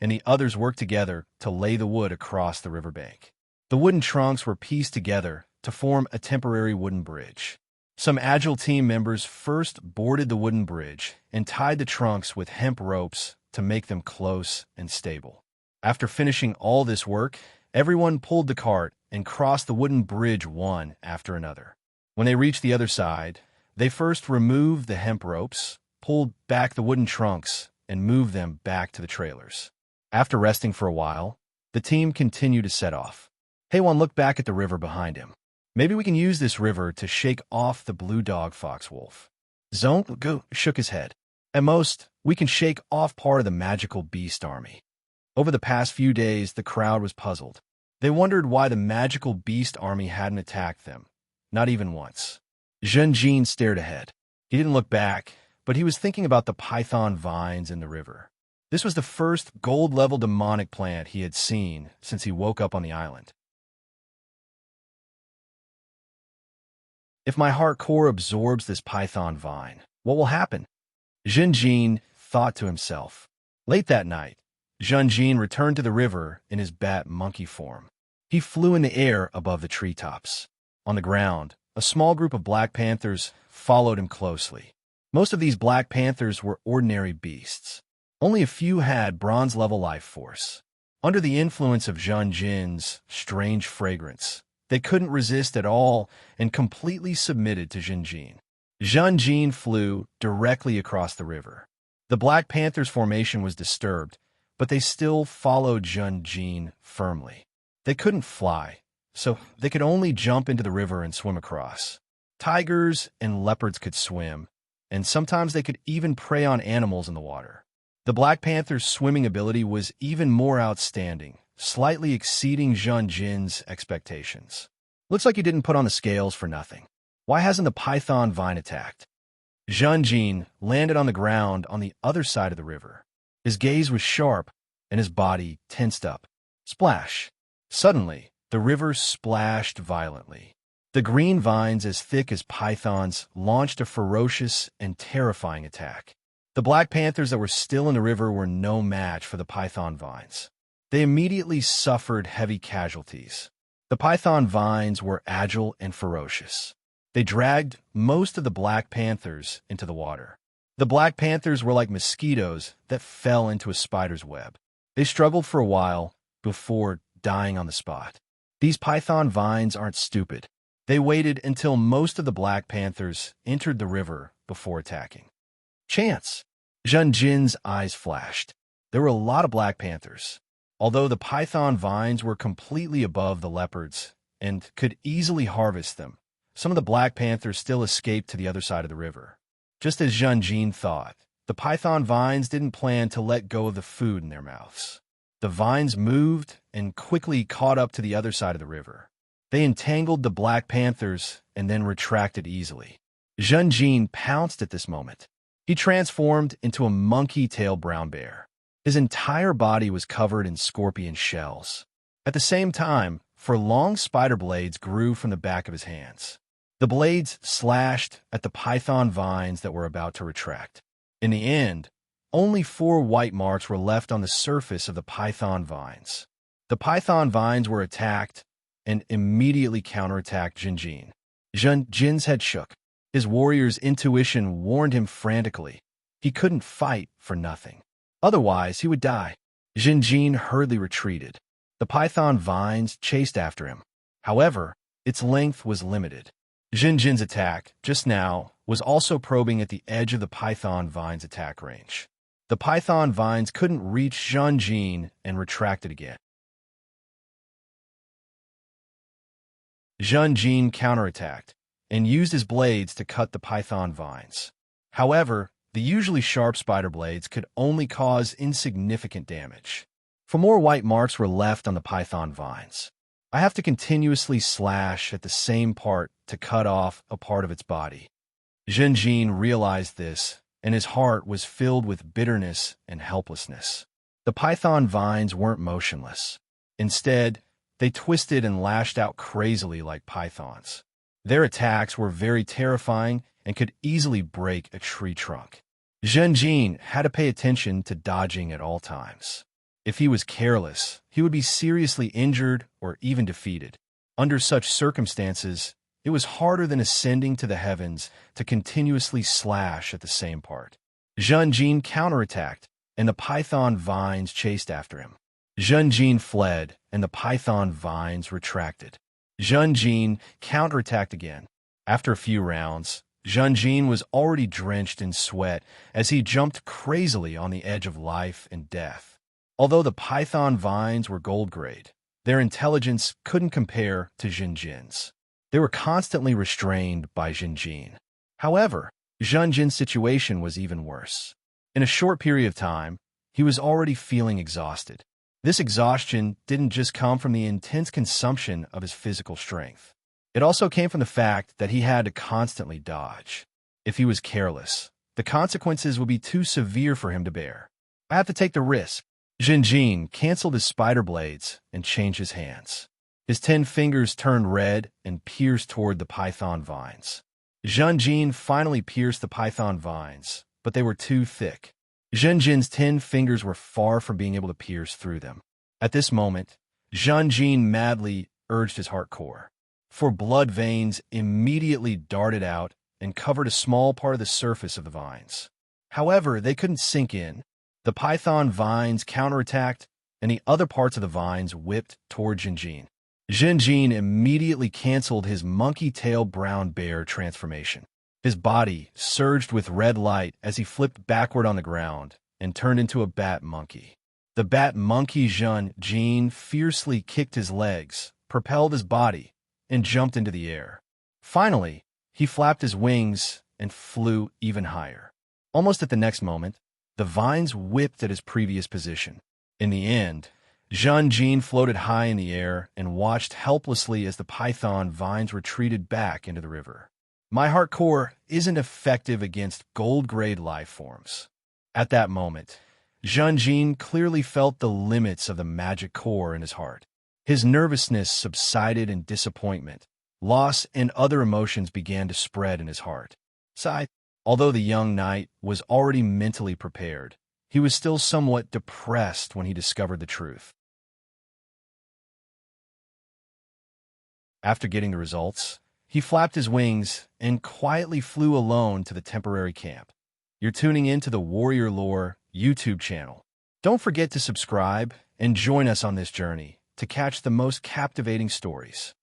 and the others work together to lay the wood across the riverbank. The wooden trunks were pieced together to form a temporary wooden bridge. Some agile team members first boarded the wooden bridge and tied the trunks with hemp ropes to make them close and stable. After finishing all this work, everyone pulled the cart and crossed the wooden bridge one after another. When they reached the other side, they first removed the hemp ropes, pulled back the wooden trunks, and moved them back to the trailers. After resting for a while, the team continued to set off. Heywan looked back at the river behind him. "Maybe we can use this river to shake off the blue dog foxwolf." Zhonggu shook his head. "At most, we can shake off part of the magical beast army." Over the past few days, the crowd was puzzled. They wondered why the magical beast army hadn't attacked them, not even once. Zhenjin stared ahead. He didn't look back, but he was thinking about the python vines in the river. This was the first gold-level demonic plant he had seen since he woke up on the island. "If my heart core absorbs this python vine, what will happen?" Zhenjin thought to himself. Late that night, Zhenjin returned to the river in his bat monkey form. He flew in the air above the treetops. On the ground, a small group of black panthers followed him closely. Most of these black panthers were ordinary beasts. Only a few had bronze-level life force. Under the influence of Zhenjin's strange fragrance, they couldn't resist at all and completely submitted to Zhenjin. Zhenjin flew directly across the river. The Black Panther's formation was disturbed, but they still followed Zhenjin firmly. They couldn't fly, so they could only jump into the river and swim across. Tigers and leopards could swim, and sometimes they could even prey on animals in the water. The Black Panther's swimming ability was even more outstanding, slightly exceeding Zhenjin's expectations. "Looks like you didn't put on the scales for nothing. Why hasn't the python vine attacked?" Zhenjin landed on the ground on the other side of the river. His gaze was sharp, and his body tensed up. Splash! Suddenly, the river splashed violently. The green vines, as thick as pythons, launched a ferocious and terrifying attack. The Black Panthers that were still in the river were no match for the python vines. They immediately suffered heavy casualties. The python vines were agile and ferocious. They dragged most of the Black Panthers into the water. The Black Panthers were like mosquitoes that fell into a spider's web. They struggled for a while before dying on the spot. These python vines aren't stupid. They waited until most of the Black Panthers entered the river before attacking. Chance! Zhenjin's eyes flashed. There were a lot of Black Panthers. Although the python vines were completely above the leopards and could easily harvest them, some of the Black Panthers still escaped to the other side of the river. Just as Zhenjin thought, the python vines didn't plan to let go of the food in their mouths. The vines moved and quickly caught up to the other side of the river. They entangled the Black Panthers and then retracted easily. Zhenjin pounced at this moment. He transformed into a monkey-tailed brown bear. His entire body was covered in scorpion shells. At the same time, long spider blades grew from the back of his hands. The blades slashed at the python vines that were about to retract. In the end, only 4 white marks were left on the surface of the python vines. The python vines were attacked, and immediately counterattacked Jinjin. Jin's head shook. His warrior's intuition warned him frantically. He couldn't fight for nothing. Otherwise, he would die. Jinjin hurriedly retreated. The python vines chased after him. However, its length was limited. Jinjin's attack, just now, was also probing at the edge of the python vine's attack range. The python vines couldn't reach Jinjin and retracted again. Jinjin counterattacked and used his blades to cut the python vines. However, the usually sharp spider blades could only cause insignificant damage. For more white marks were left on the python vines. I have to continuously slash at the same part to cut off a part of its body. Jinjin realized this, and his heart was filled with bitterness and helplessness. The python vines weren't motionless. Instead, they twisted and lashed out crazily like pythons. Their attacks were very terrifying and could easily break a tree trunk. Jinjin had to pay attention to dodging at all times. If he was careless, he would be seriously injured or even defeated. Under such circumstances, it was harder than ascending to the heavens to continuously slash at the same part. Jinjin counterattacked, and the python vines chased after him. Jinjin fled, and the python vines retracted. Jinjin counterattacked again. After a few rounds, Jinjin was already drenched in sweat as he jumped crazily on the edge of life and death. Although the python vines were gold grade, their intelligence couldn't compare to Jinjin's. They were constantly restrained by Jinjin. However, Jinjin's situation was even worse. In a short period of time, he was already feeling exhausted. This exhaustion didn't just come from the intense consumption of his physical strength. It also came from the fact that he had to constantly dodge. If he was careless, the consequences would be too severe for him to bear. I have to take the risk. Jinjin canceled his spider blades and changed his hands. His 10 fingers turned red and pierced toward the python vines. Jinjin finally pierced the python vines, but they were too thick. Jinjin's 10 fingers were far from being able to pierce through them. At this moment, Jinjin madly urged his heart core. For blood veins immediately darted out and covered a small part of the surface of the vines. However, they couldn't sink in. The python vines counterattacked, and the other parts of the vines whipped toward Jinjin. Jinjin immediately canceled his monkey-tail brown bear transformation. His body surged with red light as he flipped backward on the ground and turned into a bat monkey. The bat monkey Jinjin fiercely kicked his legs, propelled his body, and jumped into the air. Finally, he flapped his wings and flew even higher. Almost at the next moment, the vines whipped at his previous position. In the end, Jinjin floated high in the air and watched helplessly as the python vines retreated back into the river. My heart core isn't effective against gold-grade life forms. At that moment, Jinjin clearly felt the limits of the magic core in his heart. His nervousness subsided in disappointment. Loss and other emotions began to spread in his heart. Although the young knight was already mentally prepared, he was still somewhat depressed when he discovered the truth. After getting the results, he flapped his wings and quietly flew alone to the temporary camp. You're tuning in to the Warrior Lore YouTube channel. Don't forget to subscribe and join us on this journey to catch the most captivating stories.